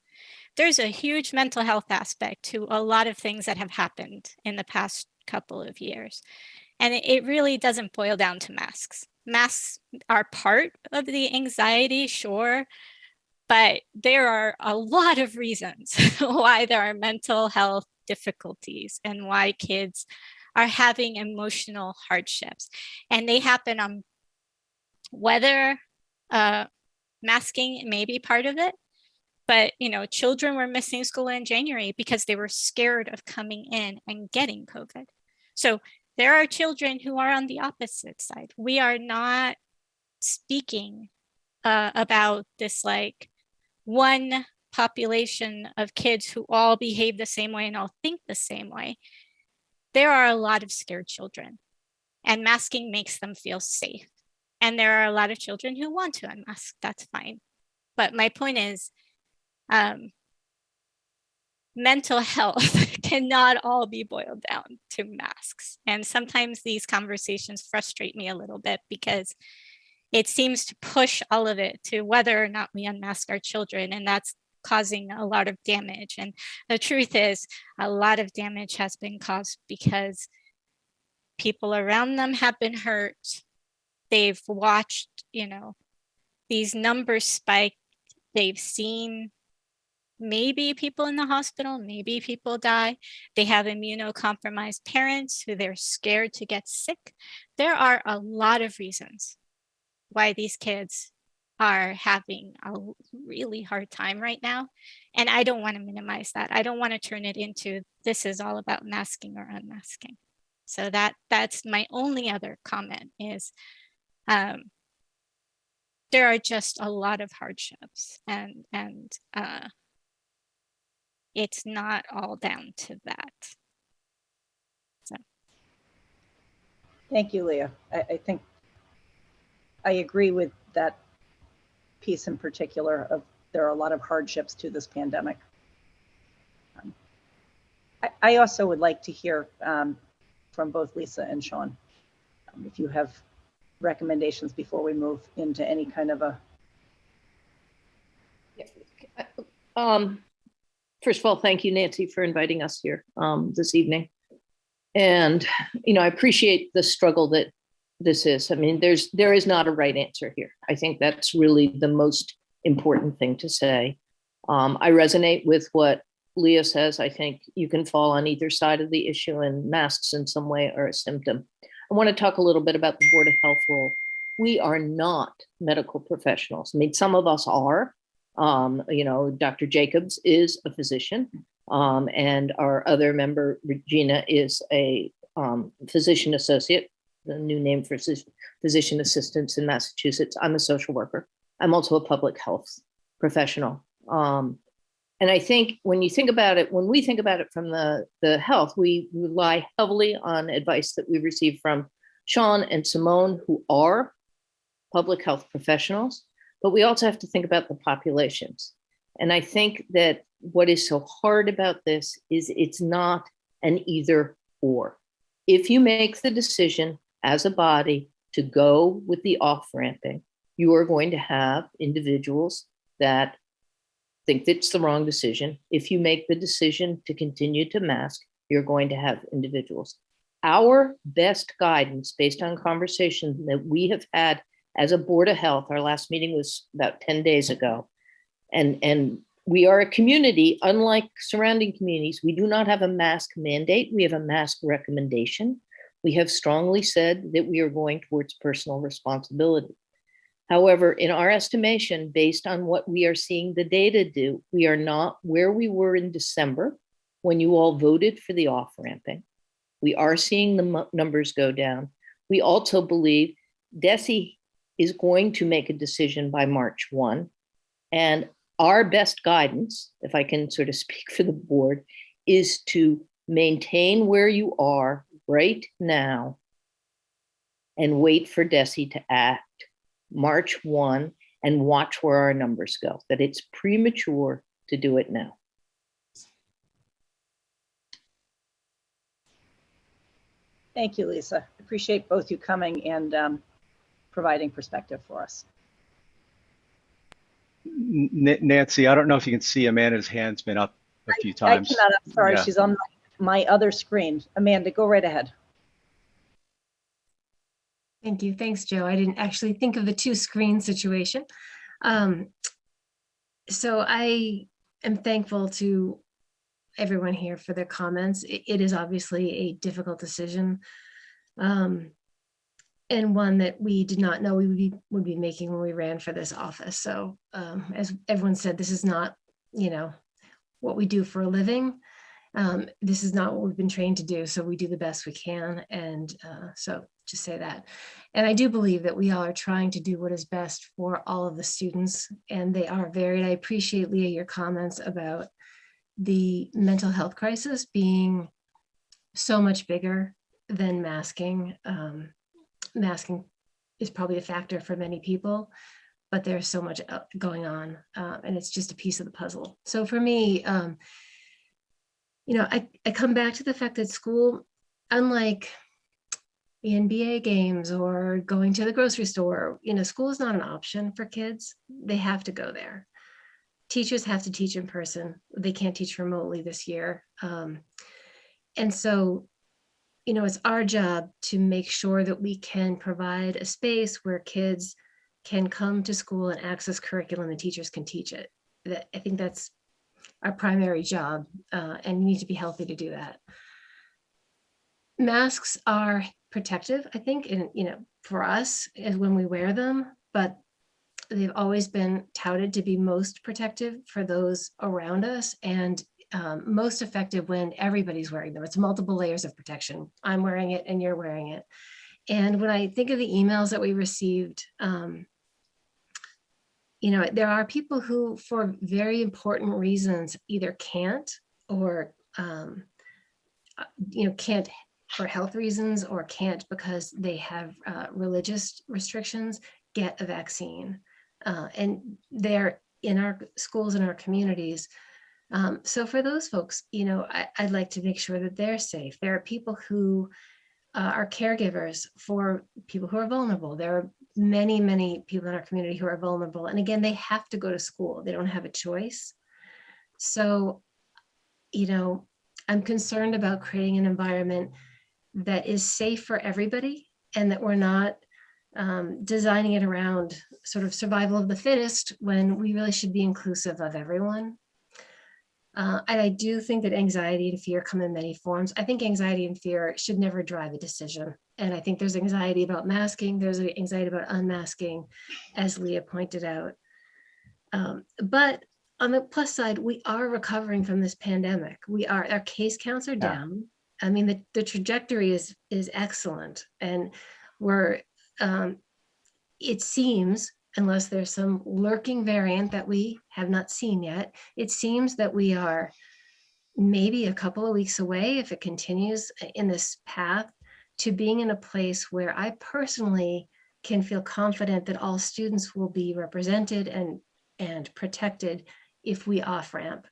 There's a huge mental health aspect to a lot of things that have happened in the past couple of years. And it really doesn't boil down to masks. Masks are part of the anxiety, sure, but there are a lot of reasons why there are mental health difficulties and why kids are having emotional hardships. And they happen on whether masking may be part of it, but children were missing school in January because they were scared of coming in and getting COVID. So there are children who are on the opposite side. We are not speaking about this like one population of kids who all behave the same way and all think the same way. There are a lot of scared children, and masking makes them feel safe. And there are a lot of children who want to unmask. That's fine. But my point is, mental health cannot all be boiled down to masks. And sometimes these conversations frustrate me a little bit because it seems to push all of it to whether or not we unmask our children. And that's causing a lot of damage. And the truth is, a lot of damage has been caused because people around them have been hurt. They've watched, these numbers spike. They've seen maybe people in the hospital, maybe people die. They have immunocompromised parents who they're scared to get sick. There are a lot of reasons why these kids are having a really hard time right now. And I don't want to minimize that. I don't want to turn it into this is all about masking or unmasking. So that's my only other comment is there are just a lot of hardships and it's not all down to that. So. Thank you, Leah. I think I agree with that piece in particular of there are a lot of hardships to this pandemic. I also would like to hear from both Lisa and Sean, if you have recommendations before we move into any kind of a. First of all, thank you, Nancy, for inviting us here this evening. And, I appreciate the struggle that this is. I mean, there is not a right answer here. I think that's really the most important thing to say. I resonate with what Leah says. I think you can fall on either side of the issue, and masks in some way are a symptom. I want to talk a little bit about the Board of Health role. We are not medical professionals. I mean, some of us are. Dr. Jacobs is a physician, and our other member, Regina, is a physician associate, the new name for physician assistants in Massachusetts. I'm a social worker. I'm also a public health professional. And I think when you think about it, when we think about it from the health, we rely heavily on advice that we receive from Sean and Simone, who are public health professionals, but we also have to think about the populations. And I think that what is so hard about this is it's not an either or. If you make the decision as a body to go with the off-ramping, you are going to have individuals that think that's the wrong decision. If you make the decision to continue to mask, you're going to have individuals. Our best guidance, based on conversations that we have had as a Board of Health, our last meeting was about 10 days ago, and we are a community, unlike surrounding communities. We do not have a mask mandate. We have a mask recommendation. We have strongly said that we are going towards personal responsibility. However, in our estimation, based on what we are seeing the data do, we are not where we were in December when you all voted for the off-ramping. We are seeing the numbers go down. We also believe DESE is going to make a decision by March 1. And our best guidance, if I can sort of speak for the board, is to maintain where you are right now and wait for DESE to act March 1 and watch where our numbers go, that it's premature to do it now. Thank you, Lisa. Appreciate both you coming and providing perspective for us. Nancy, I don't know if you can see Amanda's hand's been up a few times. I cannot, I'm sorry, Yeah. she's on my other screen. Amanda, go right ahead. Thank you. Thanks, Joe. I didn't actually think of the two screen situation. So I am thankful to everyone here for their comments. It is obviously a difficult decision, and one that we did not know we would be making when we ran for this office. So as everyone said, this is not, what we do for a living. This is not what we've been trained to do. So we do the best we can. And so just say that. And I do believe that we all are trying to do what is best for all of the students, and they are varied. I appreciate, Leah, your comments about the mental health crisis being so much bigger than masking. Masking is probably a factor for many people, but there's so much going on, and it's just a piece of the puzzle. So for me, I come back to the fact that school, unlike the NBA games or going to the grocery store, school is not an option for kids. They have to go there. Teachers have to teach in person. They can't teach remotely this year. And so, it's our job to make sure that we can provide a space where kids can come to school and access curriculum and teachers can teach it. I think that's our primary job, and you need to be healthy to do that. Masks are protective, I think, and for us is when we wear them, but they've always been touted to be most protective for those around us, and most effective when everybody's wearing them. It's multiple layers of protection. I'm wearing it and you're wearing it. And when I think of the emails that we received, there are people who, for very important reasons, either can't or, can't for health reasons, or can't because they have religious restrictions, get a vaccine. And they're in our schools and our communities. So for those folks, I'd like to make sure that they're safe. There are people who are caregivers for people who are vulnerable. There are many, many people in our community who are vulnerable. And again, they have to go to school. They don't have a choice. So, I'm concerned about creating an environment that is safe for everybody, and that we're not designing it around sort of survival of the fittest when we really should be inclusive of everyone. And I do think that anxiety and fear come in many forms. I think anxiety and fear should never drive a decision. And I think there's anxiety about masking, there's anxiety about unmasking, as Leah pointed out. But on the plus side, we are recovering from this pandemic. Our case counts are down. I mean, the trajectory is excellent. And we're, it seems unless there's some lurking variant that we have not seen yet, it seems that we are maybe a couple of weeks away, if it continues in this path, to being in a place where I personally can feel confident that all students will be represented and protected if we off ramp.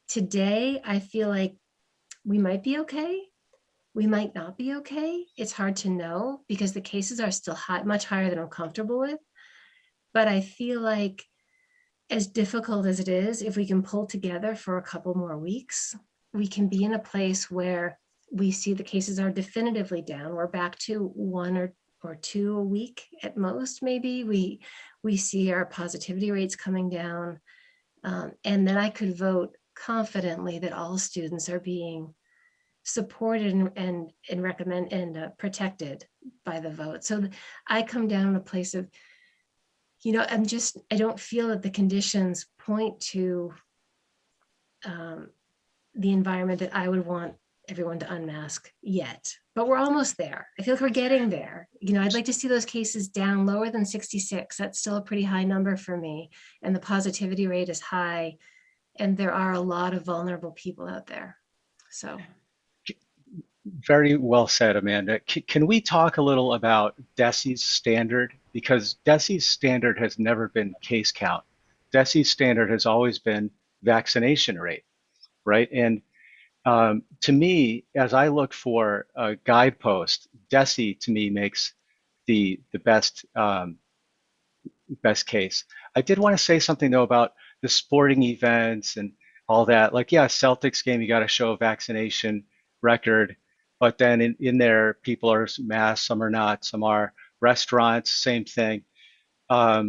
Today, I feel like we might be okay. We might not be okay. It's hard to know because the cases are still high, much higher than I'm comfortable with. But I feel like, as difficult as it is, if we can pull together for a couple more weeks, we can be in a place where we see the cases are definitively down. We're back to 1 or 2 a week at most, maybe. We see our positivity rates coming down. And then I could vote confidently that all students are being supported and recommend and protected by the vote. So I come down in a place of, I don't feel that the conditions point to the environment that I would want everyone to unmask yet, but we're almost there. I feel like we're getting there. I'd like to see those cases down lower than 66. That's still a pretty high number for me. And the positivity rate is high. And there are a lot of vulnerable people out there. So. Very well said, Amanda. Can we talk a little about DESE's standard? Because DESE's standard has never been case count. DESE's standard has always been vaccination rate, right? And to me, as I look for a guidepost, DESE to me makes the best case. I did want to say something though about the sporting events and all that. Like, yeah, Celtics game, you got to show a vaccination record. But then in there, people are masked, some are not, some are. Restaurants, same thing. I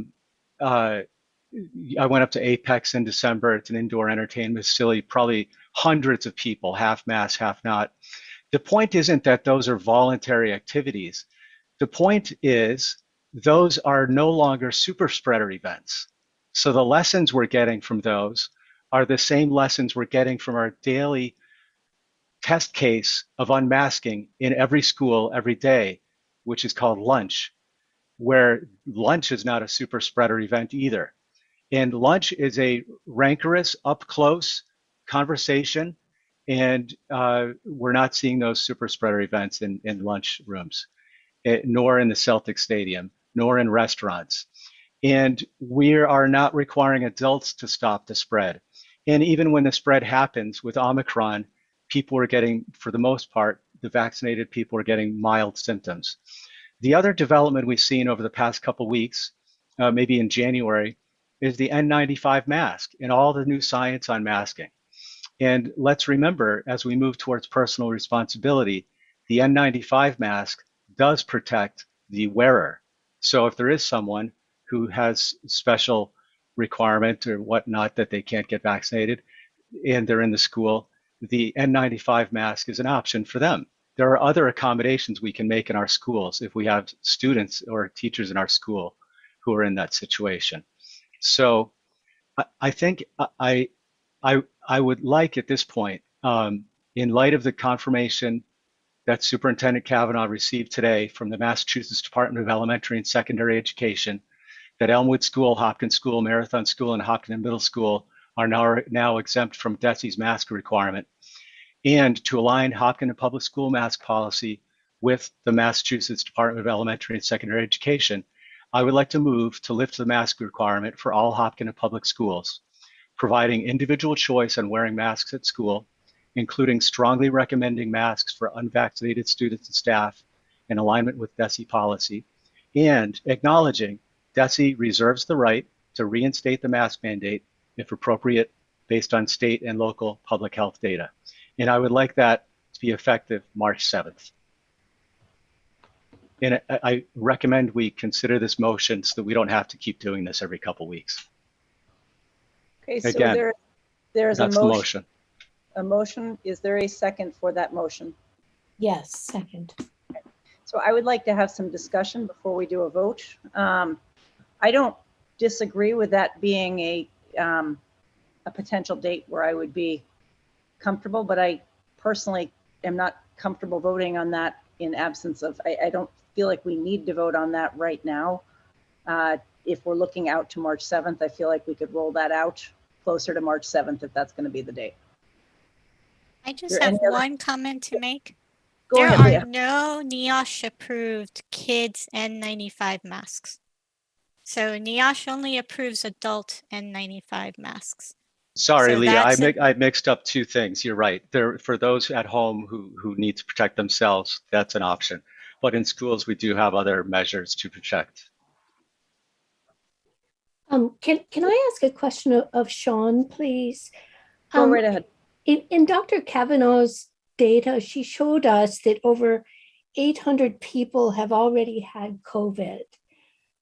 went up to Apex in December. It's an indoor entertainment facility, probably hundreds of people, half masked, half not. The point isn't that those are voluntary activities. The point is those are no longer super spreader events. So the lessons we're getting from those are the same lessons we're getting from our daily test case of unmasking in every school every day, which is called lunch, where lunch is not a super spreader event either. And lunch is a rancorous, up close conversation, and we're not seeing those super spreader events in lunch rooms, nor in the Celtic Stadium, nor in restaurants. And we are not requiring adults to stop the spread. And even when the spread happens with Omicron, people are getting, for the most part, the vaccinated people are getting mild symptoms. The other development we've seen over the past couple weeks, maybe in January, is the N95 mask and all the new science on masking. And let's remember, as we move towards personal responsibility, the N95 mask does protect the wearer. So if there is someone who has special requirement or whatnot that they can't get vaccinated and they're in the school, the N95 mask is an option for them. There are other accommodations we can make in our schools if we have students or teachers in our school who are in that situation. So I think I would like at this point, in light of the confirmation that Superintendent Kavanaugh received today from the Massachusetts Department of Elementary and Secondary Education, that Elmwood School, Hopkins School, Marathon School, and Hopkins Middle School are now exempt from DESE's mask requirement, and to align Hopkins Public School mask policy with the Massachusetts Department of Elementary and Secondary Education, I would like to move to lift the mask requirement for all Hopkins Public Schools, providing individual choice on wearing masks at school, including strongly recommending masks for unvaccinated students and staff in alignment with DESE policy, and acknowledging DESE reserves the right to reinstate the mask mandate if appropriate, based on state and local public health data. And I would like that to be effective March 7th. And I recommend we consider this motion so that we don't have to keep doing this every couple weeks. Okay, so Again, there's that's a the motion. motion. A motion. Is there a second for that motion? Yes, second. So I would like to have some discussion before we do a vote. I don't disagree with that being a potential date where I would be comfortable, but I personally am not comfortable voting on that in absence of, I don't feel like we need to vote on that right now. if we're looking out to March 7th, I feel like we could roll that out closer to March 7th if that's going to be the date. I just there have any other- one comment to make. Go There ahead, are Leah. no NEOSH approved kids N95 masks. So NEOSH only approves adult N95 masks. Sorry, So Leah, that's I mixed up two things. You're right. There, for those at home who need to protect themselves, that's an option. But in schools, we do have other measures to protect. Can I ask a question of Sean, please? Go right ahead. In Dr. Kavanaugh's data, she showed us that over 800 people have already had COVID.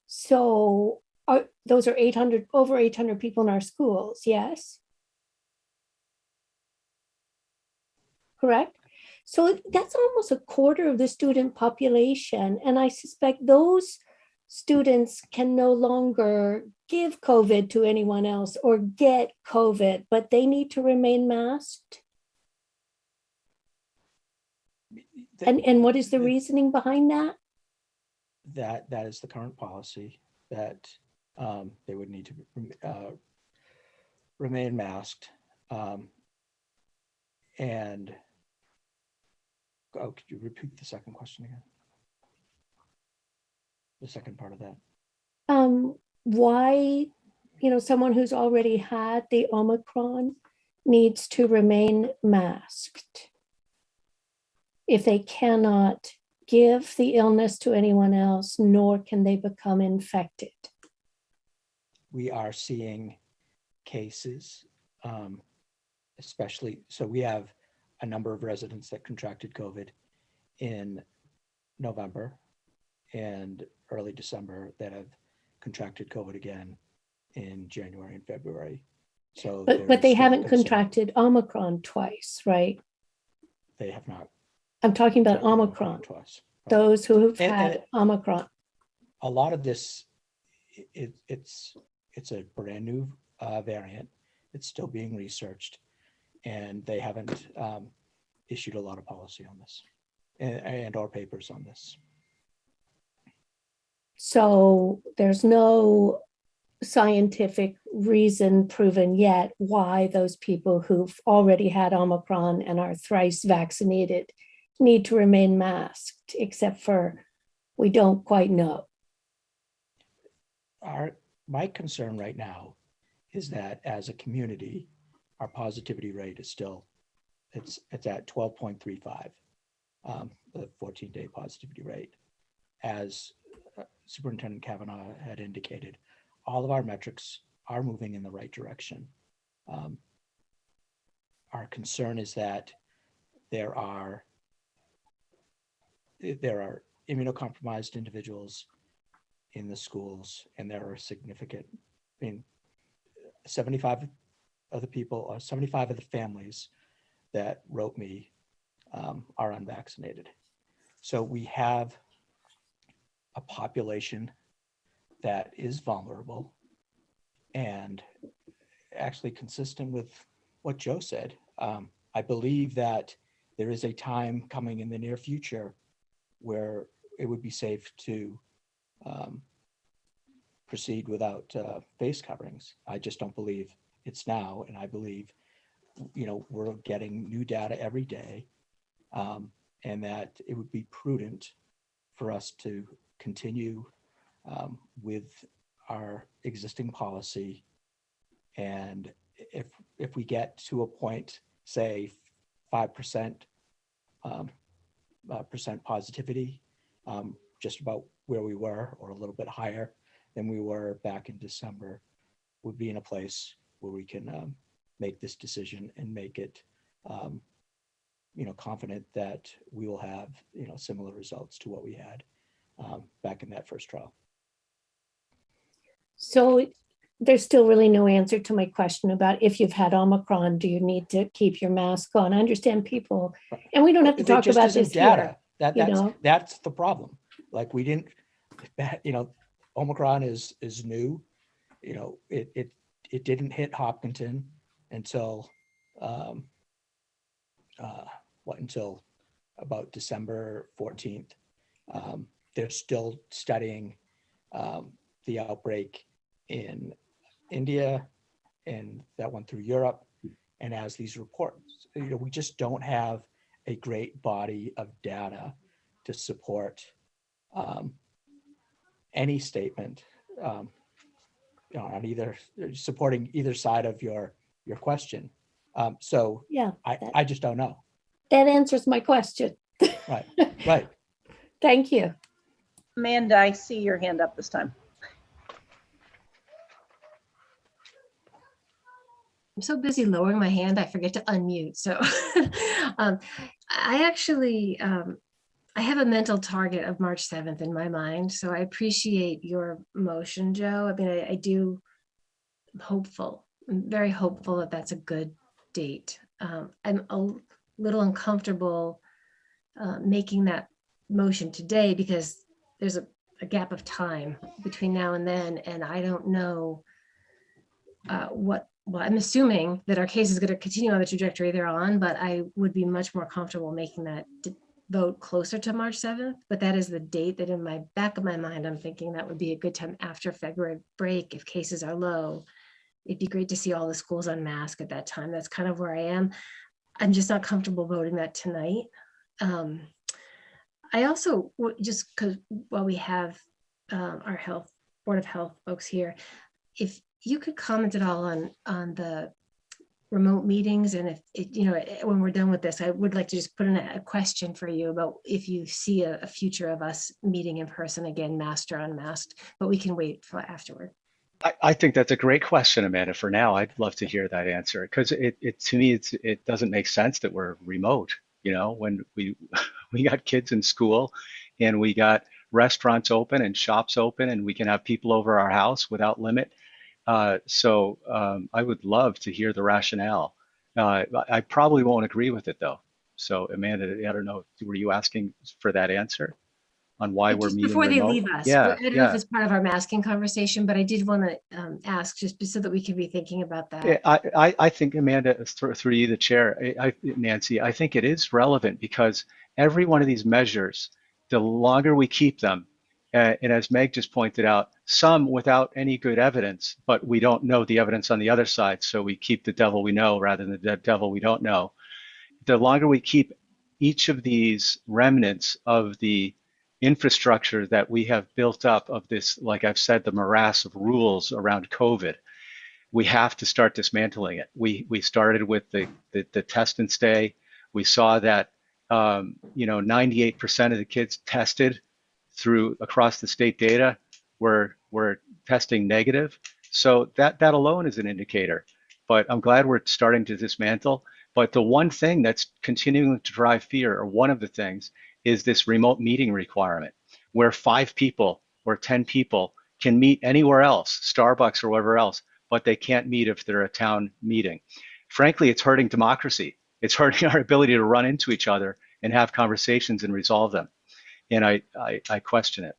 So those are over 800 people in our schools, yes? Correct? So that's almost a quarter of the student population. And I suspect those students can no longer give COVID to anyone else or get COVID, but they need to remain masked. And what is the reasoning behind that? That is the current policy, that they would need to remain masked. And could you repeat the second question again? The second part of that. Why, someone who's already had the Omicron needs to remain masked if they cannot give the illness to anyone else, nor can they become infected. We are seeing cases, especially, so we have a number of residents that contracted COVID in November and early December that have contracted COVID again in January and February. So, but they haven't contracted Omicron twice, right? They have not. I'm talking about Omicron twice. Right. Those who have had Omicron. A lot of this, it's a brand new variant. It's still being researched, and they haven't issued a lot of policy on this and or papers on this. So there's no scientific reason proven yet why those people who've already had Omicron and are thrice vaccinated need to remain masked, except for we don't quite know. My concern right now is that as a community, our positivity rate is still, it's at 12.35, the 14-day positivity rate. As Superintendent Kavanaugh had indicated, all of our metrics are moving in the right direction. Our concern is that there are immunocompromised individuals in the schools, and there are significant, 75 of the people, or 75 of the families that wrote me are unvaccinated. So we have a population that is vulnerable, and actually consistent with what Joe said. I believe that there is a time coming in the near future where it would be safe to proceed without face coverings. I just don't believe it's now, and I believe, we're getting new data every day, and that it would be prudent for us to continue with our existing policy. And if we get to a point, say 5% positivity, just about where we were, or a little bit higher than we were back in December, would be in a place where we can make this decision and make it, confident that we will have, similar results to what we had back in that first trial. So there's still really no answer to my question about if you've had Omicron, do you need to keep your mask on? I understand people, and we don't have to talk about this data. Here. That's the problem. Like, we didn't, Omicron is new. It didn't hit Hopkinton until until about December 14th. They're still studying the outbreak in India and that went through Europe, and as these reports, we just don't have a great body of data to support any statement on either supporting either side of your question. So Yeah, I just don't know. that answers my question. Right, right. Thank you. Amanda, I see your hand up this time. I'm so busy lowering my hand, I forget to unmute. So I actually, I have a mental target of March 7th in my mind. So I appreciate your motion, Joe. I mean, I do, I'm hopeful. I'm very hopeful that that's a good date. I'm a little uncomfortable making that motion today because there's a gap of time between now and then. And I don't know well, I'm assuming that our case is going to continue on the trajectory they're on, but I would be much more comfortable making that vote closer to March 7th. But that is the date that in my back of my mind, I'm thinking that would be a good time after February break. If cases are low, it'd be great to see all the schools unmasked at that time. That's kind of where I am. I'm just not comfortable voting that tonight. I also, just because while we have our Board of Health folks here, if you could comment at all on the remote meetings, and if when we're done with this, I would like to just put in a question for you about if you see a future of us meeting in person again, masked or unmasked, but we can wait for afterward. I think that's a great question, Amanda. For now, I'd love to hear that answer because to me, it doesn't make sense that we're remote. When we got kids in school and we got restaurants open and shops open and we can have people over our house without limit. So I would love to hear the rationale. I probably won't agree with it though. So Amanda, I don't know, were you asking for that answer on why we're meeting before remote? they leave us? Yeah, I don't know if it's part of our masking conversation, but I did want to ask just so that we can be thinking about that. Yeah, I think Amanda, through you, the chair, Nancy, I think it is relevant because every one of these measures, the longer we keep them, and as Meg just pointed out, some without any good evidence, but we don't know the evidence on the other side, so we keep the devil we know rather than the devil we don't know. The longer we keep each of these remnants of the infrastructure that we have built up of this, like I've said, the morass of rules around COVID, we have to start dismantling it. We started with the test and stay. We saw that 98% of the kids tested across the state data were testing negative. So that alone is an indicator. But I'm glad we're starting to dismantle. But the one thing that's continuing to drive fear, or one of the things, is this remote meeting requirement, where 5 people or 10 people can meet anywhere else, Starbucks or wherever else, but they can't meet if they're a town meeting. Frankly, it's hurting democracy. It's hurting our ability to run into each other and have conversations and resolve them. And I question it.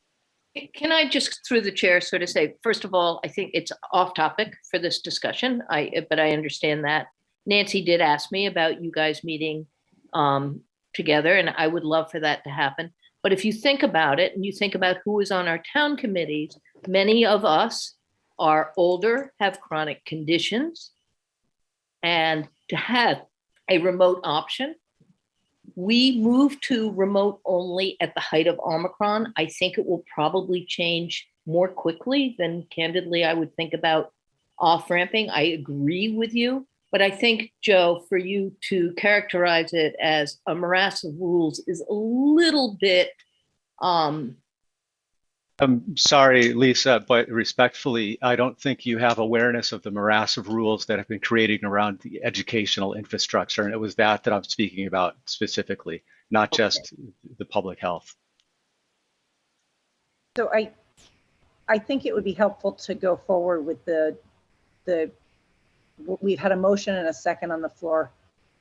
Can I just, through the chair, sort of say, first of all, I think it's off topic for this discussion, but I understand that. Nancy did ask me about you guys meeting together, and I would love for that to happen. But if you think about it, and you think about who is on our town committees, many of us are older, have chronic conditions, and to have a remote option. We moved to remote only at the height of Omicron. I think it will probably change more quickly than, candidly, I would think about off-ramping. I agree with you, but I think, Joe, for you to characterize it as a morass of rules is a little bit I'm sorry, Lisa, but respectfully, I don't think you have awareness of the morass of rules that have been created around the educational infrastructure. And it was that I'm speaking about specifically, not just the public health. So I think it would be helpful to go forward with we've had a motion and a second on the floor,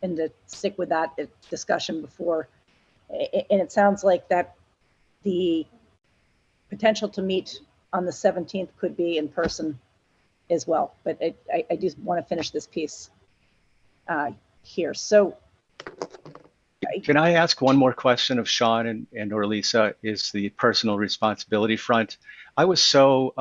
and to stick with that discussion before. And it sounds like that the potential to meet on the 17th could be in person as well. But I just want to finish this piece here. So Can I ask one more question of Sean and or Lisa? Is the personal responsibility front. I was so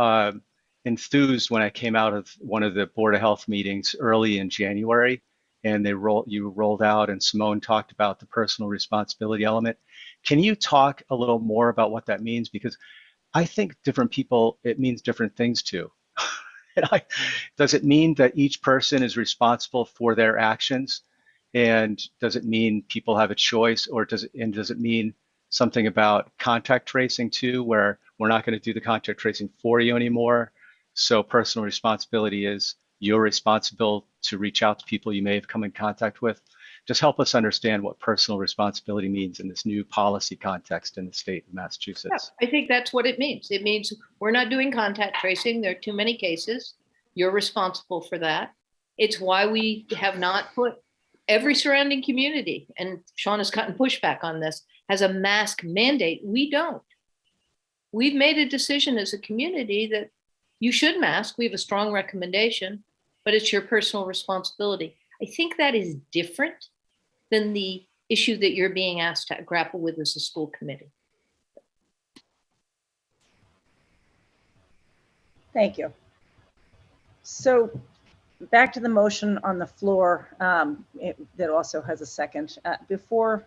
enthused when I came out of one of the Board of Health meetings early in January, and you rolled out and Simone talked about the personal responsibility element. Can you talk a little more about what that means? Because I think different people, it means different things too. Does it mean that each person is responsible for their actions? And does it mean people have a choice, or does it mean something about contact tracing too, where we're not going to do the contact tracing for you anymore? So personal responsibility is you're responsible to reach out to people you may have come in contact with. Just help us understand what personal responsibility means in this new policy context in the state of Massachusetts. Yeah, I think that's what it means. It means we're not doing contact tracing. There are too many cases. You're responsible for that. It's why we have not put every surrounding community, and Sean has gotten pushback on this, has a mask mandate. We don't. We've made a decision as a community that you should mask. We have a strong recommendation, but it's your personal responsibility. I think that is different than the issue that you're being asked to grapple with as a school committee. Thank you. So back to the motion on the floor that also has a second. Before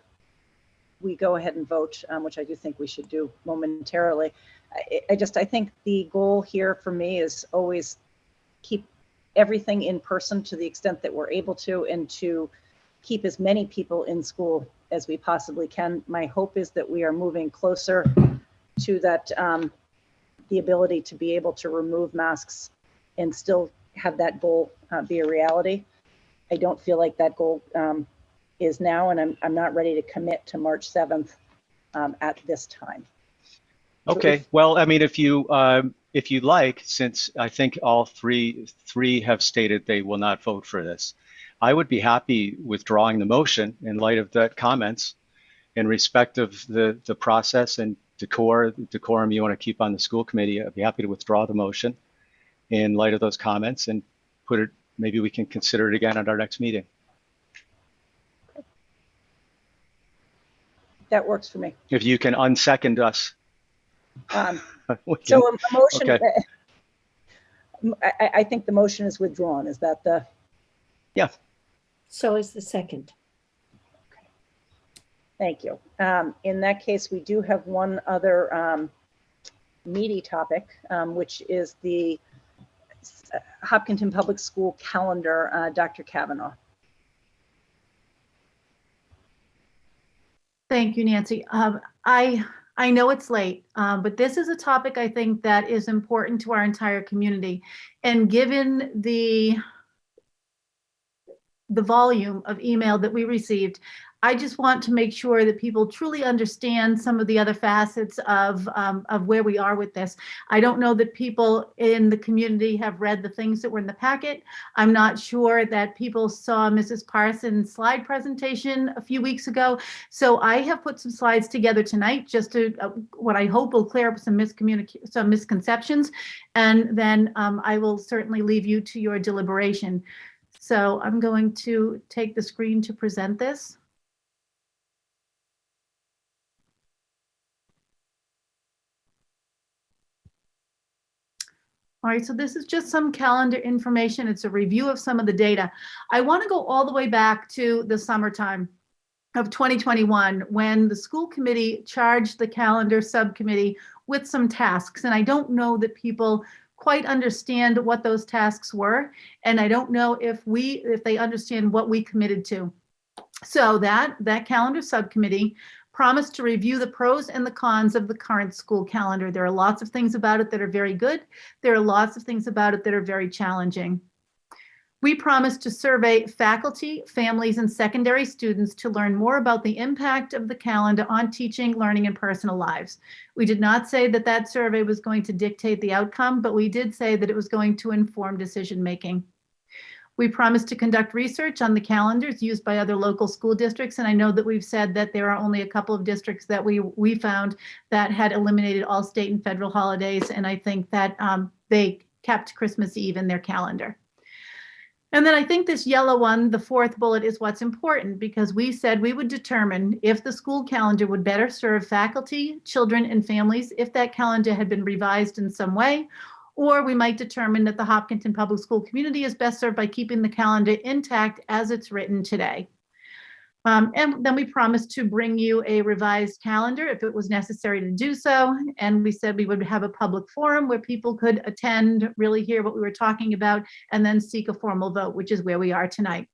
we go ahead and vote, which I do think we should do momentarily, I think the goal here for me is always keep everything in person to the extent that we're able to, and to keep as many people in school as we possibly can. My hope is that we are moving closer to that, the ability to be able to remove masks and still have that goal be a reality. I don't feel like that goal is now, and I'm not ready to commit to March 7th at this time. Okay, well, I mean, if you like, since I think all three have stated they will not vote for this, I would be happy withdrawing the motion in light of the comments, in respect of the process and decorum you want to keep on the school committee. I'd be happy to withdraw the motion in light of those comments and put it, maybe we can consider it again at our next meeting. That works for me. If you can unsecond us. So a motion, okay. I think the motion is withdrawn. Is that the? Yeah. So is the second. Okay. Thank you. In that case, we do have one other meaty topic, which is the Hopkinton Public School calendar. Dr. Kavanaugh. Thank you, Nancy. I know it's late, but this is a topic I think that is important to our entire community. And given the volume of email that we received, I just want to make sure that people truly understand some of the other facets of where we are with this. I don't know that people in the community have read the things that were in the packet. I'm not sure that people saw Mrs. Parsons' slide presentation a few weeks ago. So I have put some slides together tonight just to what I hope will clear up some misconceptions. And then I will certainly leave you to your deliberation. So I'm going to take the screen to present this. All right, so this is just some calendar information. It's a review of some of the data. I want to go all the way back to the summertime of 2021 when the school committee charged the calendar subcommittee with some tasks. And I don't know that people quite understand what those tasks were. And I don't know if they understand what we committed to. So that calendar subcommittee promised to review the pros and the cons of the current school calendar. There are lots of things about it that are very good. There are lots of things about it that are very challenging. We promised to survey faculty, families, and secondary students to learn more about the impact of the calendar on teaching, learning, and personal lives. We did not say that that survey was going to dictate the outcome, but we did say that it was going to inform decision-making. We promised to conduct research on the calendars used by other local school districts. And I know that we've said that there are only a couple of districts that we found that had eliminated all state and federal holidays. And I think that they kept Christmas Eve in their calendar. And then I think this yellow one, the fourth bullet, is what's important, because we said we would determine if the school calendar would better serve faculty, children, and families if that calendar had been revised in some way, or we might determine that the Hopkinton Public School community is best served by keeping the calendar intact as it's written today. And then we promised to bring you a revised calendar if it was necessary to do so. And we said we would have a public forum where people could attend, really hear what we were talking about, and then seek a formal vote, which is where we are tonight.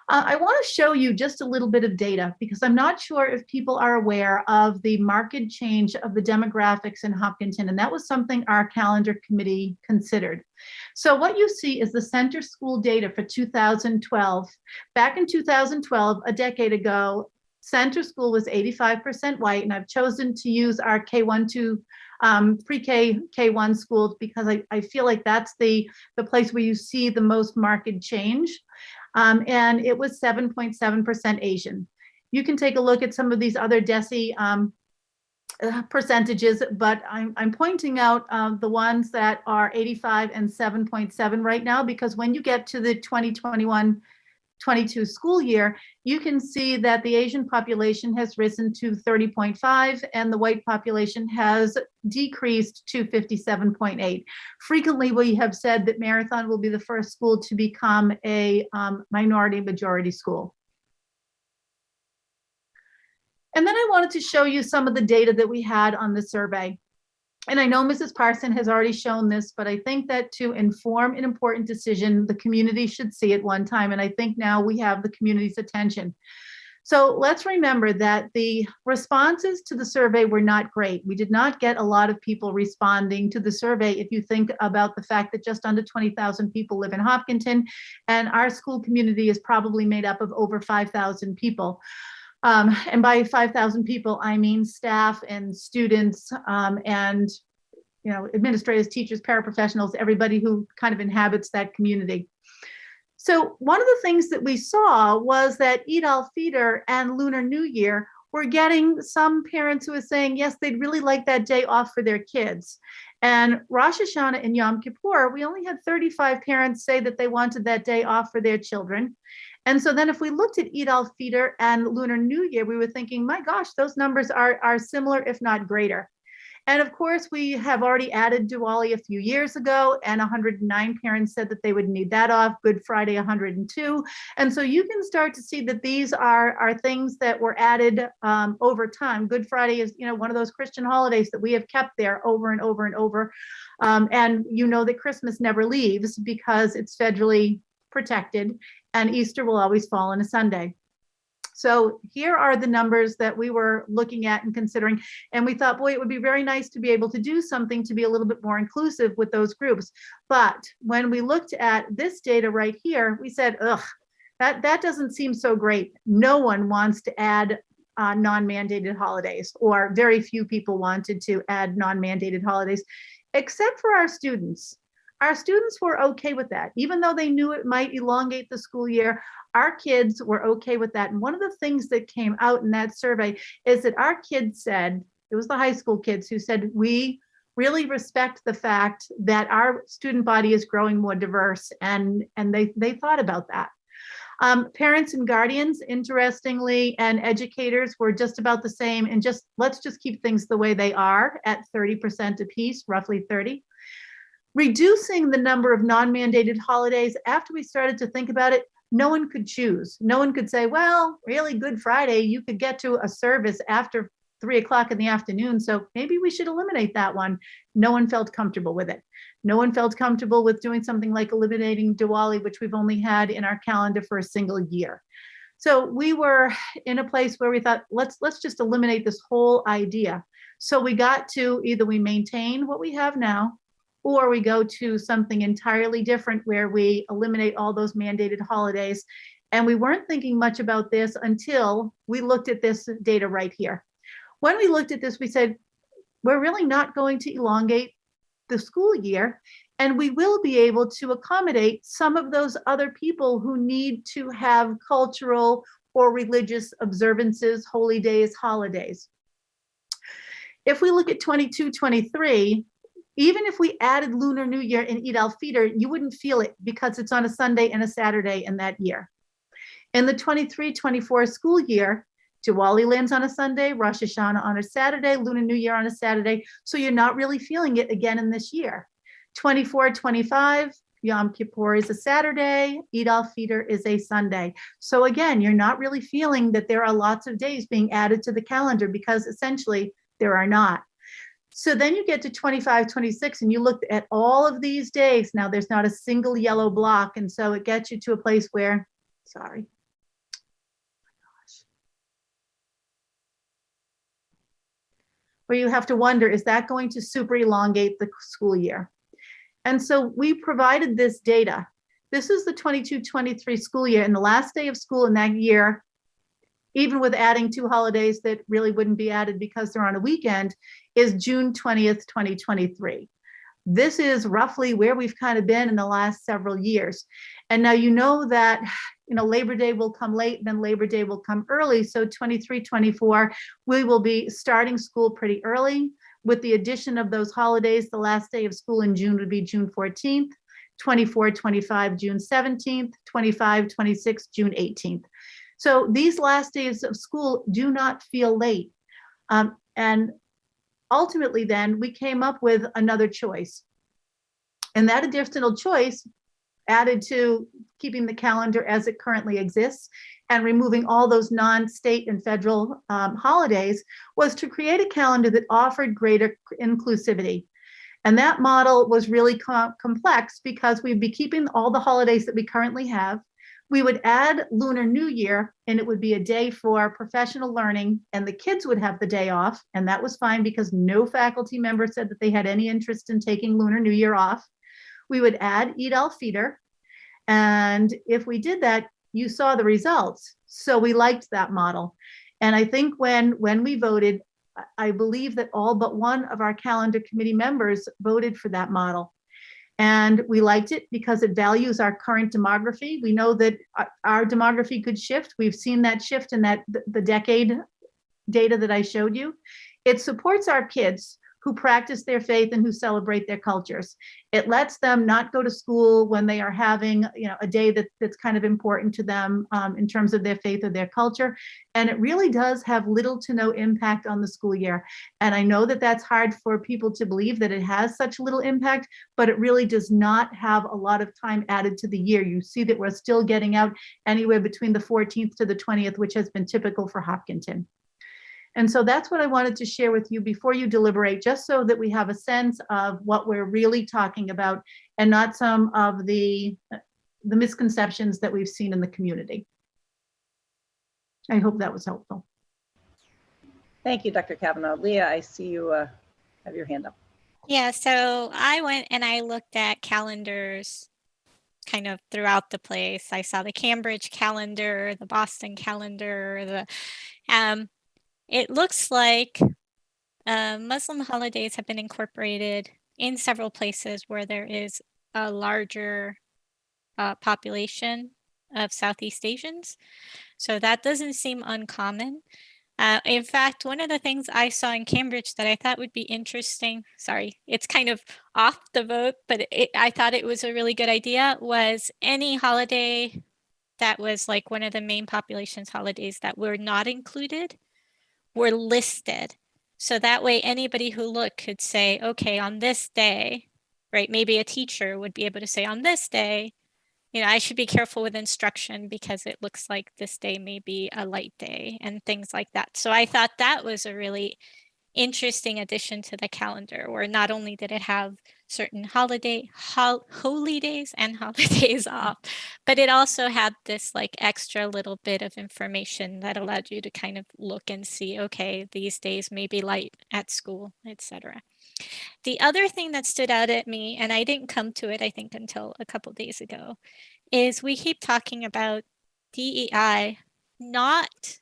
I want to show you just a little bit of data, because I'm not sure if people are aware of the marked change of the demographics in Hopkinton, and that was something our calendar committee considered. So what you see is the center school data for 2012. Back in 2012, a decade ago, center school was 85% white, and I've chosen to use our K1 to pre-K, K1 schools, because I feel like that's the place where you see the most marked change. And it was 7.7% Asian. You can take a look at some of these other DESE percentages, but I'm pointing out the ones that are 85 and 7.7 right now, because when you get to the 2021-22 school year, you can see that the Asian population has risen to 30.5 and the white population has decreased to 57.8. Frequently, we have said that Marathon will be the first school to become a minority majority school. And then I wanted to show you some of the data that we had on the survey. And I know Mrs. Parson has already shown this, but I think that to inform an important decision, the community should see it one time. And I think now we have the community's attention. So let's remember that the responses to the survey were not great. We did not get a lot of people responding to the survey. If you think about the fact that just under 20,000 people live in Hopkinton, and our school community is probably made up of over 5,000 people. And by 5,000 people, I mean staff and students and administrators, teachers, paraprofessionals, everybody who kind of inhabits that community. So one of the things that we saw was that Eid al-Fitr and Lunar New Year were getting some parents who were saying, yes, they'd really like that day off for their kids. And Rosh Hashanah and Yom Kippur, we only had 35 parents say that they wanted that day off for their children. And so then if we looked at Eid al-Fitr and Lunar New Year, we were thinking, my gosh, those numbers are similar, if not greater. And of course, we have already added Diwali a few years ago, and 109 parents said that they would need that off. Good Friday, 102. And so you can start to see that these are things that were added over time. Good Friday is, one of those Christian holidays that we have kept there over and over and over. And you know that Christmas never leaves because it's federally protected, and Easter will always fall on a Sunday. So here are the numbers that we were looking at and considering. And we thought, boy, it would be very nice to be able to do something to be a little bit more inclusive with those groups. But when we looked at this data right here, we said, ugh, that doesn't seem so great. No one wants to add non-mandated holidays, or very few people wanted to add non-mandated holidays, except for our students. Our students were okay with that. Even though they knew it might elongate the school year, our kids were okay with that. And one of the things that came out in that survey is that our kids said, it was the high school kids who said, we really respect the fact that our student body is growing more diverse, and they thought about that. Parents and guardians, interestingly, and educators were just about the same, and let's just keep things the way they are at 30% apiece, roughly 30. Reducing the number of non-mandated holidays, after we started to think about it, no one could choose. No one could say, well, really, Good Friday, you could get to a service after 3 o'clock in the afternoon, so maybe we should eliminate that one. No one felt comfortable with it. No one felt comfortable with doing something like eliminating Diwali, which we've only had in our calendar for a single year. So we were in a place where we thought, let's just eliminate this whole idea. So we got to either we maintain what we have now, or we go to something entirely different where we eliminate all those mandated holidays. And we weren't thinking much about this until we looked at this data right here. When we looked at this, we said, we're really not going to elongate the school year, and we will be able to accommodate some of those other people who need to have cultural or religious observances, holy days, holidays. If we look at 22-23, Even if we added Lunar New Year and Eid al-Fitr, you wouldn't feel it because it's on a Sunday and a Saturday in that year. In the 23-24 school year, Diwali lands on a Sunday, Rosh Hashanah on a Saturday, Lunar New Year on a Saturday. So you're not really feeling it again in this year. 24-25, Yom Kippur is a Saturday, Eid al-Fitr is a Sunday. So again, you're not really feeling that there are lots of days being added to the calendar because essentially there are not. So then you get to 25-26 and you look at all of these days. Now there's not a single yellow block. And so it gets you to a place where, sorry. Where you have to wonder, is that going to super elongate the school year? And so we provided this data. This is the 22-23 school year, and the last day of school in that year, even with adding 2 holidays that really wouldn't be added because they're on a weekend, is June 20th, 2023. This is roughly where we've kind of been in the last several years. And now you know that, Labor Day will come late, and then Labor Day will come early. So 23-24, we will be starting school pretty early. With the addition of those holidays, the last day of school in June would be June 14th, 24-25, June 17th, 25-26, June 18th. So these last days of school do not feel late. And ultimately then we came up with another choice. And that additional choice, added to keeping the calendar as it currently exists and removing all those non-state and federal holidays, was to create a calendar that offered greater inclusivity. And that model was really complex because we'd be keeping all the holidays that we currently have. We would add Lunar New Year, and it would be a day for professional learning, and the kids would have the day off. And that was fine because no faculty member said that they had any interest in taking Lunar New Year off. We would add Eid al-Fitr. And if we did that, you saw the results. So we liked that model. And I think when we voted, I believe that all but one of our calendar committee members voted for that model. And we liked it because it values our current demography. We know that our demography could shift. We've seen that shift in the decade data that I showed you. It supports our kids who practice their faith and who celebrate their cultures. It lets them not go to school when they are having a day that's kind of important to them in terms of their faith or their culture. And it really does have little to no impact on the school year. And I know that that's hard for people to believe that it has such little impact, but it really does not have a lot of time added to the year. You see that we're still getting out anywhere between the 14th to the 20th, which has been typical for Hopkinton. And so that's what I wanted to share with you before you deliberate, just so that we have a sense of what we're really talking about and not some of the misconceptions that we've seen in the community. I hope that was helpful. Thank you, Dr. Kavanaugh. Leah, I see you have your hand up. Yeah, so I went and I looked at calendars kind of throughout the place. I saw the Cambridge calendar, the Boston calendar, it looks like Muslim holidays have been incorporated in several places where there is a larger population of Southeast Asians. So that doesn't seem uncommon. In fact, one of the things I saw in Cambridge that I thought would be interesting, sorry, it's kind of off the vote, but I thought it was a really good idea, was any holiday that was like one of the main population's holidays that were not included were listed. So that way anybody who looked could say, okay, on this day, right? Maybe a teacher would be able to say on this day, I should be careful with instruction because it looks like this day may be a light day and things like that. So I thought that was a really interesting addition to the calendar, where not only did it have certain holy days and holidays off, but it also had this like extra little bit of information that allowed you to kind of look and see, okay, these days may be light at school, etc. The other thing that stood out at me, and I didn't come to it, I think, until a couple days ago, is we keep talking about DEI, not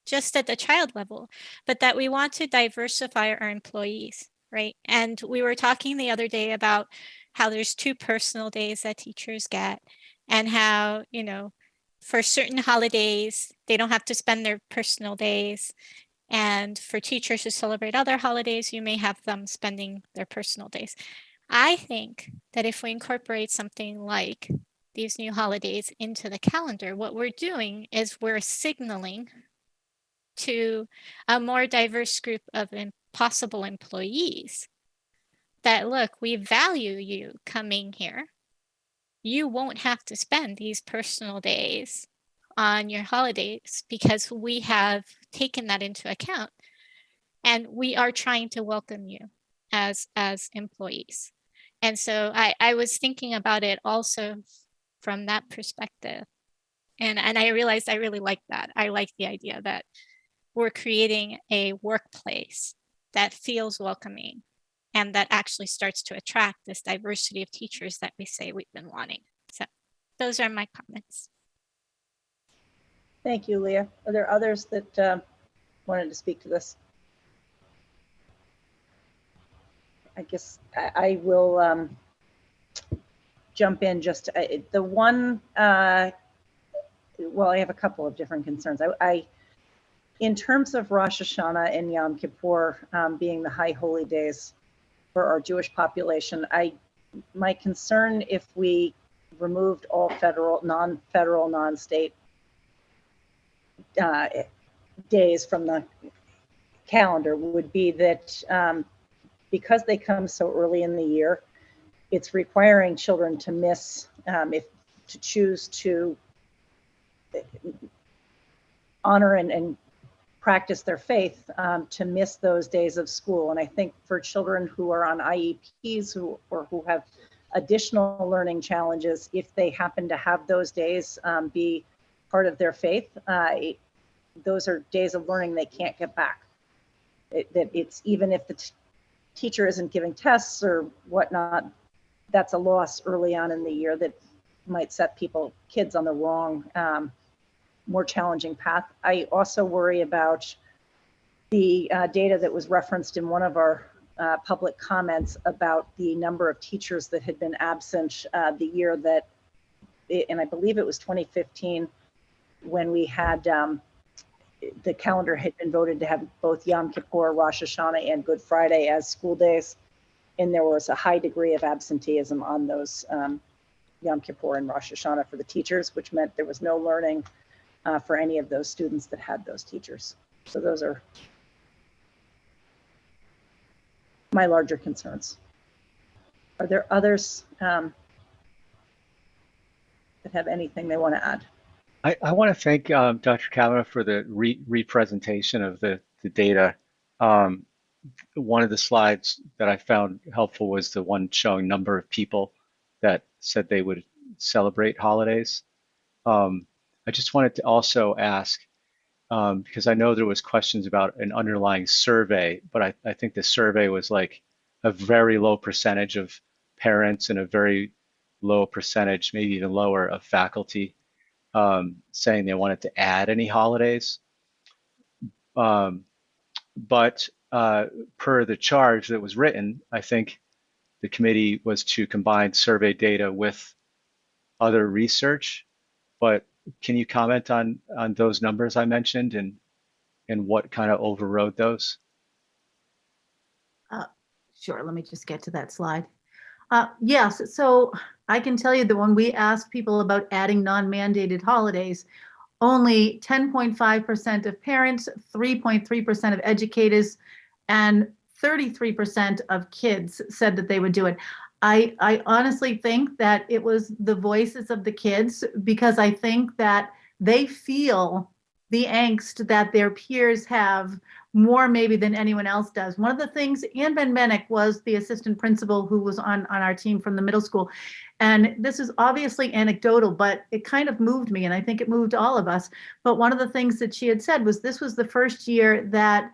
just at the child level, but that we want to diversify our employees, right? And we were talking the other day about how there's 2 personal days that teachers get, and how, for certain holidays, they don't have to spend their personal days. And for teachers who celebrate other holidays, you may have them spending their personal days. I think that if we incorporate something like these new holidays into the calendar, what we're doing is we're signaling to a more diverse group of possible employees that, look, we value you coming here. You won't have to spend these personal days on your holidays because we have taken that into account, and we are trying to welcome you as employees. And so I was thinking about it also from that perspective. And I realized I really like that. I like the idea that we're creating a workplace that feels welcoming and that actually starts to attract this diversity of teachers that we say we've been wanting. So those are my comments. Thank you, Leah. Are there others that wanted to speak to this? I guess I will jump in. Just the one, well, I have a couple of different concerns. In terms of Rosh Hashanah and Yom Kippur being the high holy days for our Jewish population, my concern if we removed all federal, non-state days from the calendar would be that because they come so early in the year, it's requiring children to miss, to choose to honor and practice their faith, to miss those days of school. And I think for children who are on IEPs or who have additional learning challenges, if they happen to have those days be part of their faith, those are days of learning they can't get back. It's even if the teacher isn't giving tests or whatnot, that's a loss early on in the year that might set kids on the wrong, more challenging path. I also worry about the data that was referenced in one of our public comments about the number of teachers that had been absent the year that, and I believe it was 2015, when we had the calendar had been voted to have both Yom Kippur, Rosh Hashanah, and Good Friday as school days. And there was a high degree of absenteeism on those Yom Kippur and Rosh Hashanah for the teachers, which meant there was no learning for any of those students that had those teachers. So those are my larger concerns. Are there others that have anything they want to add? I want to thank Dr. Kavanaugh for the re-presentation of the data. One of the slides that I found helpful was the one showing number of people that said they would celebrate holidays. I just wanted to also ask, because I know there was questions about an underlying survey, but I think the survey was like a very low percentage of parents and a very low percentage, maybe even lower, of faculty saying they wanted to add any holidays. But per the charge that was written, I think the committee was to combine survey data with other research. But can you comment on those numbers I mentioned and what kind of overrode those? Sure, let me just get to that slide. Yes, so I can tell you that when we asked people about adding non-mandated holidays, only 10.5% of parents, 3.3% of educators, and 33% of kids said that they would do it. I honestly think that it was the voices of the kids, because I think that they feel the angst that their peers have more maybe than anyone else does. One of the things, Ann Ben Benick was the assistant principal who was on our team from the middle school. And this is obviously anecdotal, but it kind of moved me, and I think it moved all of us. But one of the things that she had said was this was the first year that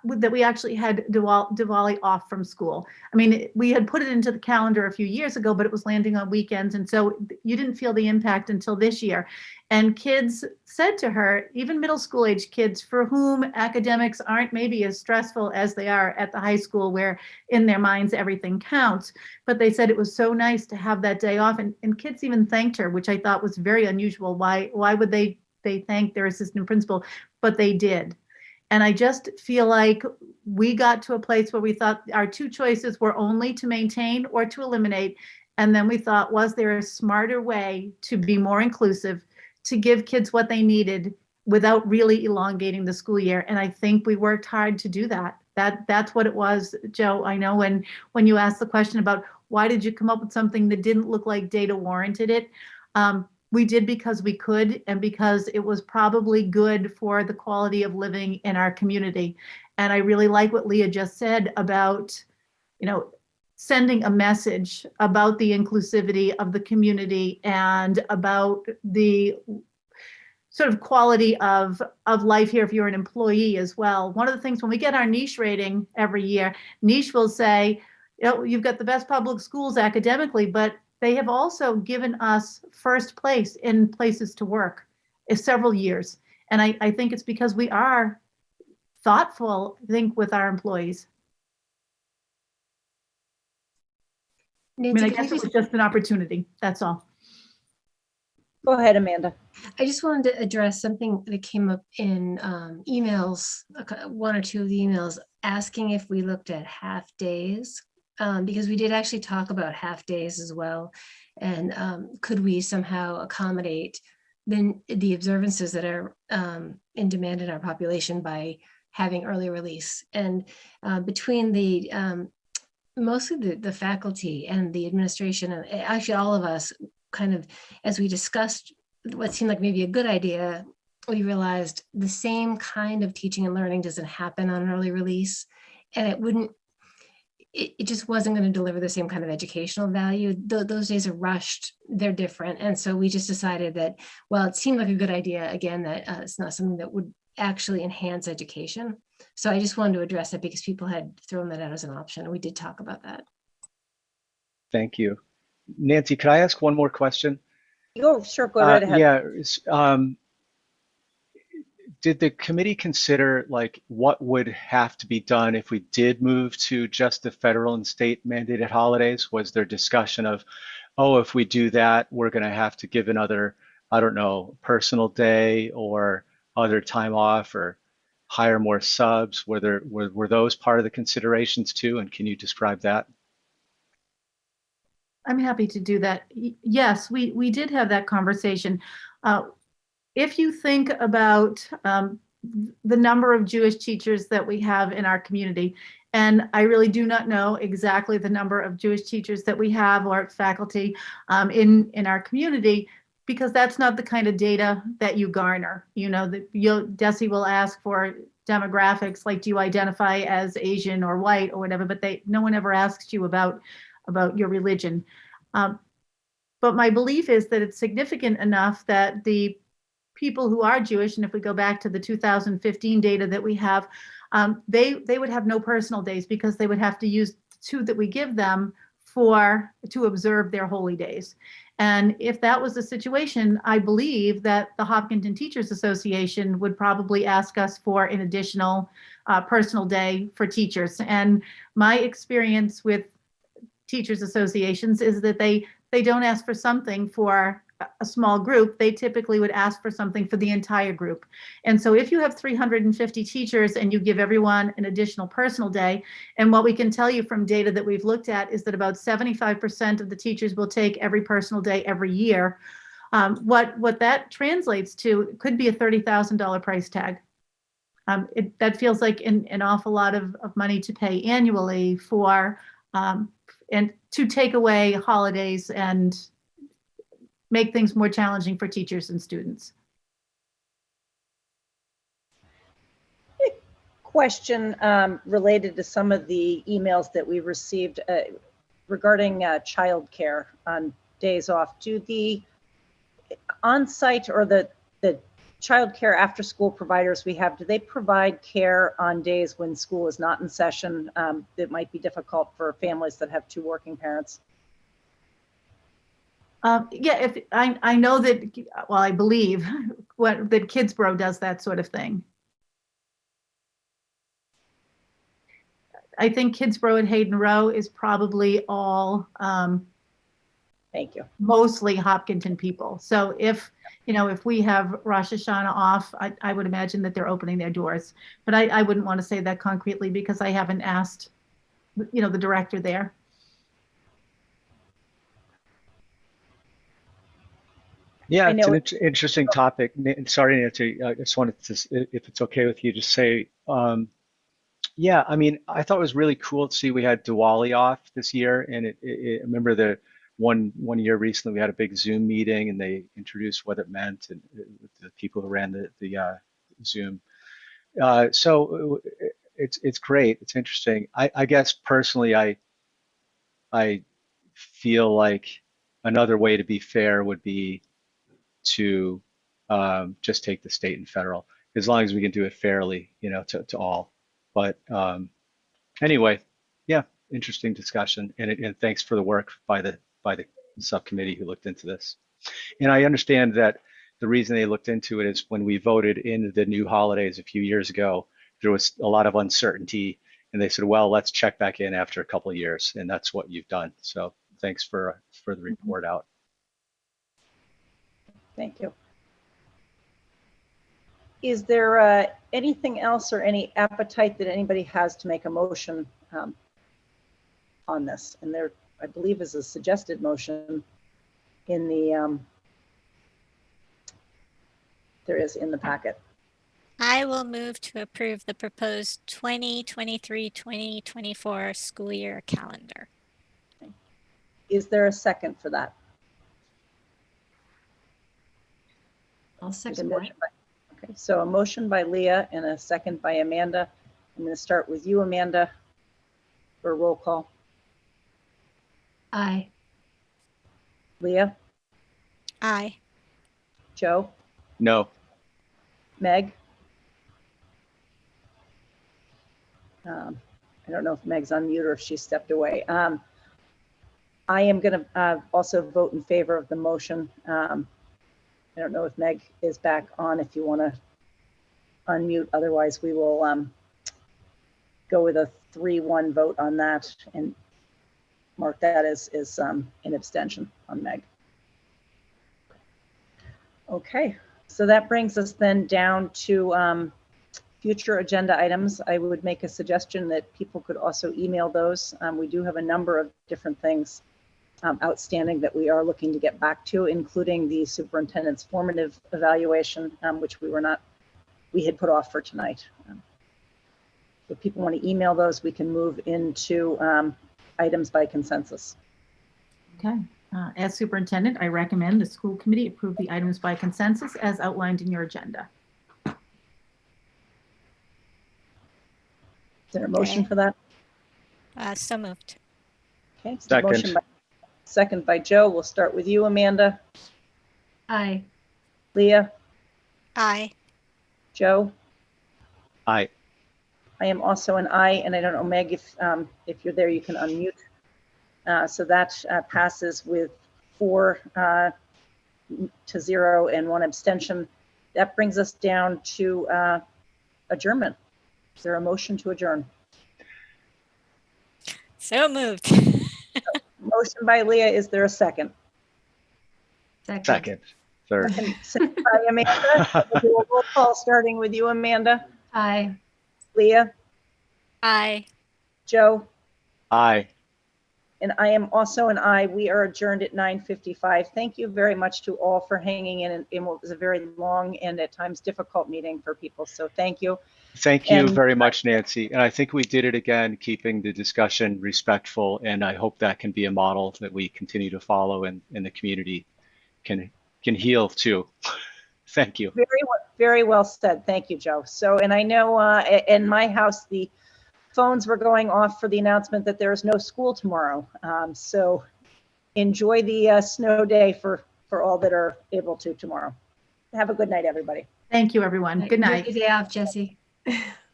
that we actually had Diwali off from school. I mean, we had put it into the calendar a few years ago, but it was landing on weekends. And so you didn't feel the impact until this year. And kids said to her, even middle school age kids for whom academics aren't maybe as stressful as they are at the high school, where in their minds everything counts. But they said it was so nice to have that day off. And kids even thanked her, which I thought was very unusual. Why would they they thanked their assistant principal, but they did. And I just feel like we got to a place where we thought our two choices were only to maintain or to eliminate. And then we thought, was there a smarter way to be more inclusive, to give kids what they needed without really elongating the school year? And I think we worked hard to do that. That's what it was, Joe. I know when you asked the question about why did you come up with something that didn't look like data warranted it, we did because we could and because it was probably good for the quality of living in our community. And I really like what Leah just said about, sending a message about the inclusivity of the community and about the sort of quality of life here if you're an employee as well. One of the things when we get our niche rating every year, niche will say, you've got the best public schools academically, but they have also given us first place in places to work in several years. And I think it's because we are thoughtful, I think, with our employees. Nancy, I guess it was just an opportunity. That's all. Go ahead, Amanda. I just wanted to address something that came up in emails, one or two of the emails, asking if we looked at half days, because we did actually talk about half days as well. And could we somehow accommodate the observances that are in demand in our population by having early release? And between the mostly the faculty and the administration, and actually all of us, kind of, as we discussed what seemed like maybe a good idea, we realized the same kind of teaching and learning doesn't happen on an early release, and it just wasn't going to deliver the same kind of educational value. Those days are rushed, they're different. And so we just decided that, well, it seemed like a good idea, again, that it's not something that would actually enhance education. So I just wanted to address it because people had thrown that out as an option, and we did talk about that. Thank you. Nancy, could I ask one more question? Oh, sure, go right ahead. Yeah. Did the committee consider what would have to be done if we did move to just the federal and state mandated holidays? Was there discussion of, if we do that, we're going to have to give another, I don't know, personal day or other time off or hire more subs? Were those part of the considerations too? And can you describe that? I'm happy to do that. Yes, we did have that conversation. If you think about the number of Jewish teachers that we have in our community, and I really do not know exactly the number of Jewish teachers that we have or faculty in our community, because that's not the kind of data that you garner. DESE will ask for demographics, like do you identify as Asian or white or whatever, but no one ever asks you about your religion. But my belief is that it's significant enough that the people who are Jewish, and if we go back to the 2015 data that we have, they would have no personal days because they would have to use the two that we give them to observe their holy days. And if that was the situation, I believe that the Hopkinton Teachers Association would probably ask us for an additional personal day for teachers. And my experience with teachers associations is that they don't ask for something for a small group. They typically would ask for something for the entire group. And so if you have 350 teachers and you give everyone an additional personal day, and what we can tell you from data that we've looked at is that about 75% of the teachers will take every personal day every year. What that translates to could be a $30,000 price tag. That feels like an awful lot of money to pay annually for and to take away holidays and make things more challenging for teachers and students. Question related to some of the emails that we received regarding childcare on days off. Do the on-site or the childcare after-school providers we have, do they provide care on days when school is not in session that might be difficult for families that have two working parents? Yeah, I know that, well, I believe that Kidsborough does that sort of thing. I think Kidsborough and Hayden Row is probably all Thank you. mostly Hopkinton people. So if we have Rosh Hashanah off, I would imagine that they're opening their doors. But I wouldn't want to say that concretely because I haven't asked, the director there. Yeah, I it's know an interesting topic. Sorry, Nancy, I just wanted to, if it's okay with you, just say, yeah, I mean, I thought it was really cool to see we had Diwali off this year, and I remember the one year recently we had a big Zoom meeting, and they introduced what it meant, and the people who ran the Zoom. So it's great. It's interesting. I guess personally, I feel like another way to be fair would be to just take the state and federal, as long as we can do it fairly, to all. But anyway, yeah, interesting discussion, and thanks for the work by the subcommittee who looked into this. And I understand that the reason they looked into it is when we voted in the new holidays a few years ago, there was a lot of uncertainty, and they said, well, let's check back in after a couple of years, and that's what you've done. So thanks for the report out. Thank you. Is there anything else or any appetite that anybody has to make a motion on this? And there, I believe, is a suggested motion in the, there is in the packet. I will move to approve the proposed 2023-2024 school year calendar. Is there a second for that? I'll There's a second that. motion by- Okay, so a motion by Leah and a second by Amanda. I'm going to start with you, Amanda, for a roll call. Aye. Leah, Aye. Joe, No. Meg. I don't know if Meg's on mute or if she stepped away. I am going to also vote in favor of the motion. I don't know if Meg is back on, if you want to unmute. Otherwise, we will go with a 3-1 vote on that and mark that as an abstention on Meg. Okay, so that brings us then down to future agenda items. I would make a suggestion that people could also email those. We do have a number of different things outstanding that we are looking to get back to, including the superintendent's formative evaluation, which we had put off for tonight. If people want to email those, we can move into items by consensus. Okay. As superintendent, I recommend the school committee approve the items by consensus as outlined in your agenda. Is there a motion Okay. for that? So moved. Okay, so Second. motion second by Joe. We'll start with you, Amanda. Aye. Leah, Aye. Joe. Aye. I am also an aye, and I don't know, Meg, if you're there, you can unmute. So that passes with 4-0 and 1 abstention. That brings us down to adjournment. Is there a motion to adjourn? So moved. Motion by Leah. Is there a second? Second. Third. Second by Amanda. We'll do a roll call starting with you, Amanda. Aye. Leah, Aye. Joe, Aye. and I am also an aye. We are adjourned at 9:55. Thank you very much to all for hanging in what was a very long and at times difficult meeting for people. So thank you. Thank you And- very much, Nancy. And I think we did it again, keeping the discussion respectful. And I hope that can be a model that we continue to follow, and the community can heal too. Thank you. Very well said. Thank you, Joe. So, and I know in my house, the phones were going off for the announcement that there is no school tomorrow. So enjoy the snow day for all that are able to tomorrow. Have a good night, everybody. Thank you, everyone. Good night. Good day off, Jesse.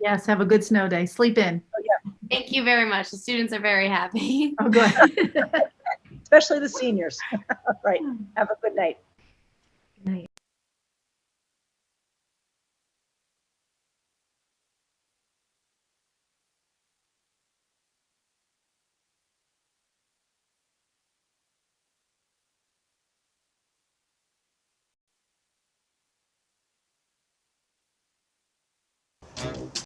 Yes, have a good snow day. Sleep in. Thank you very much. The students are very happy. Oh, good. Especially the seniors. All right. Have a good night.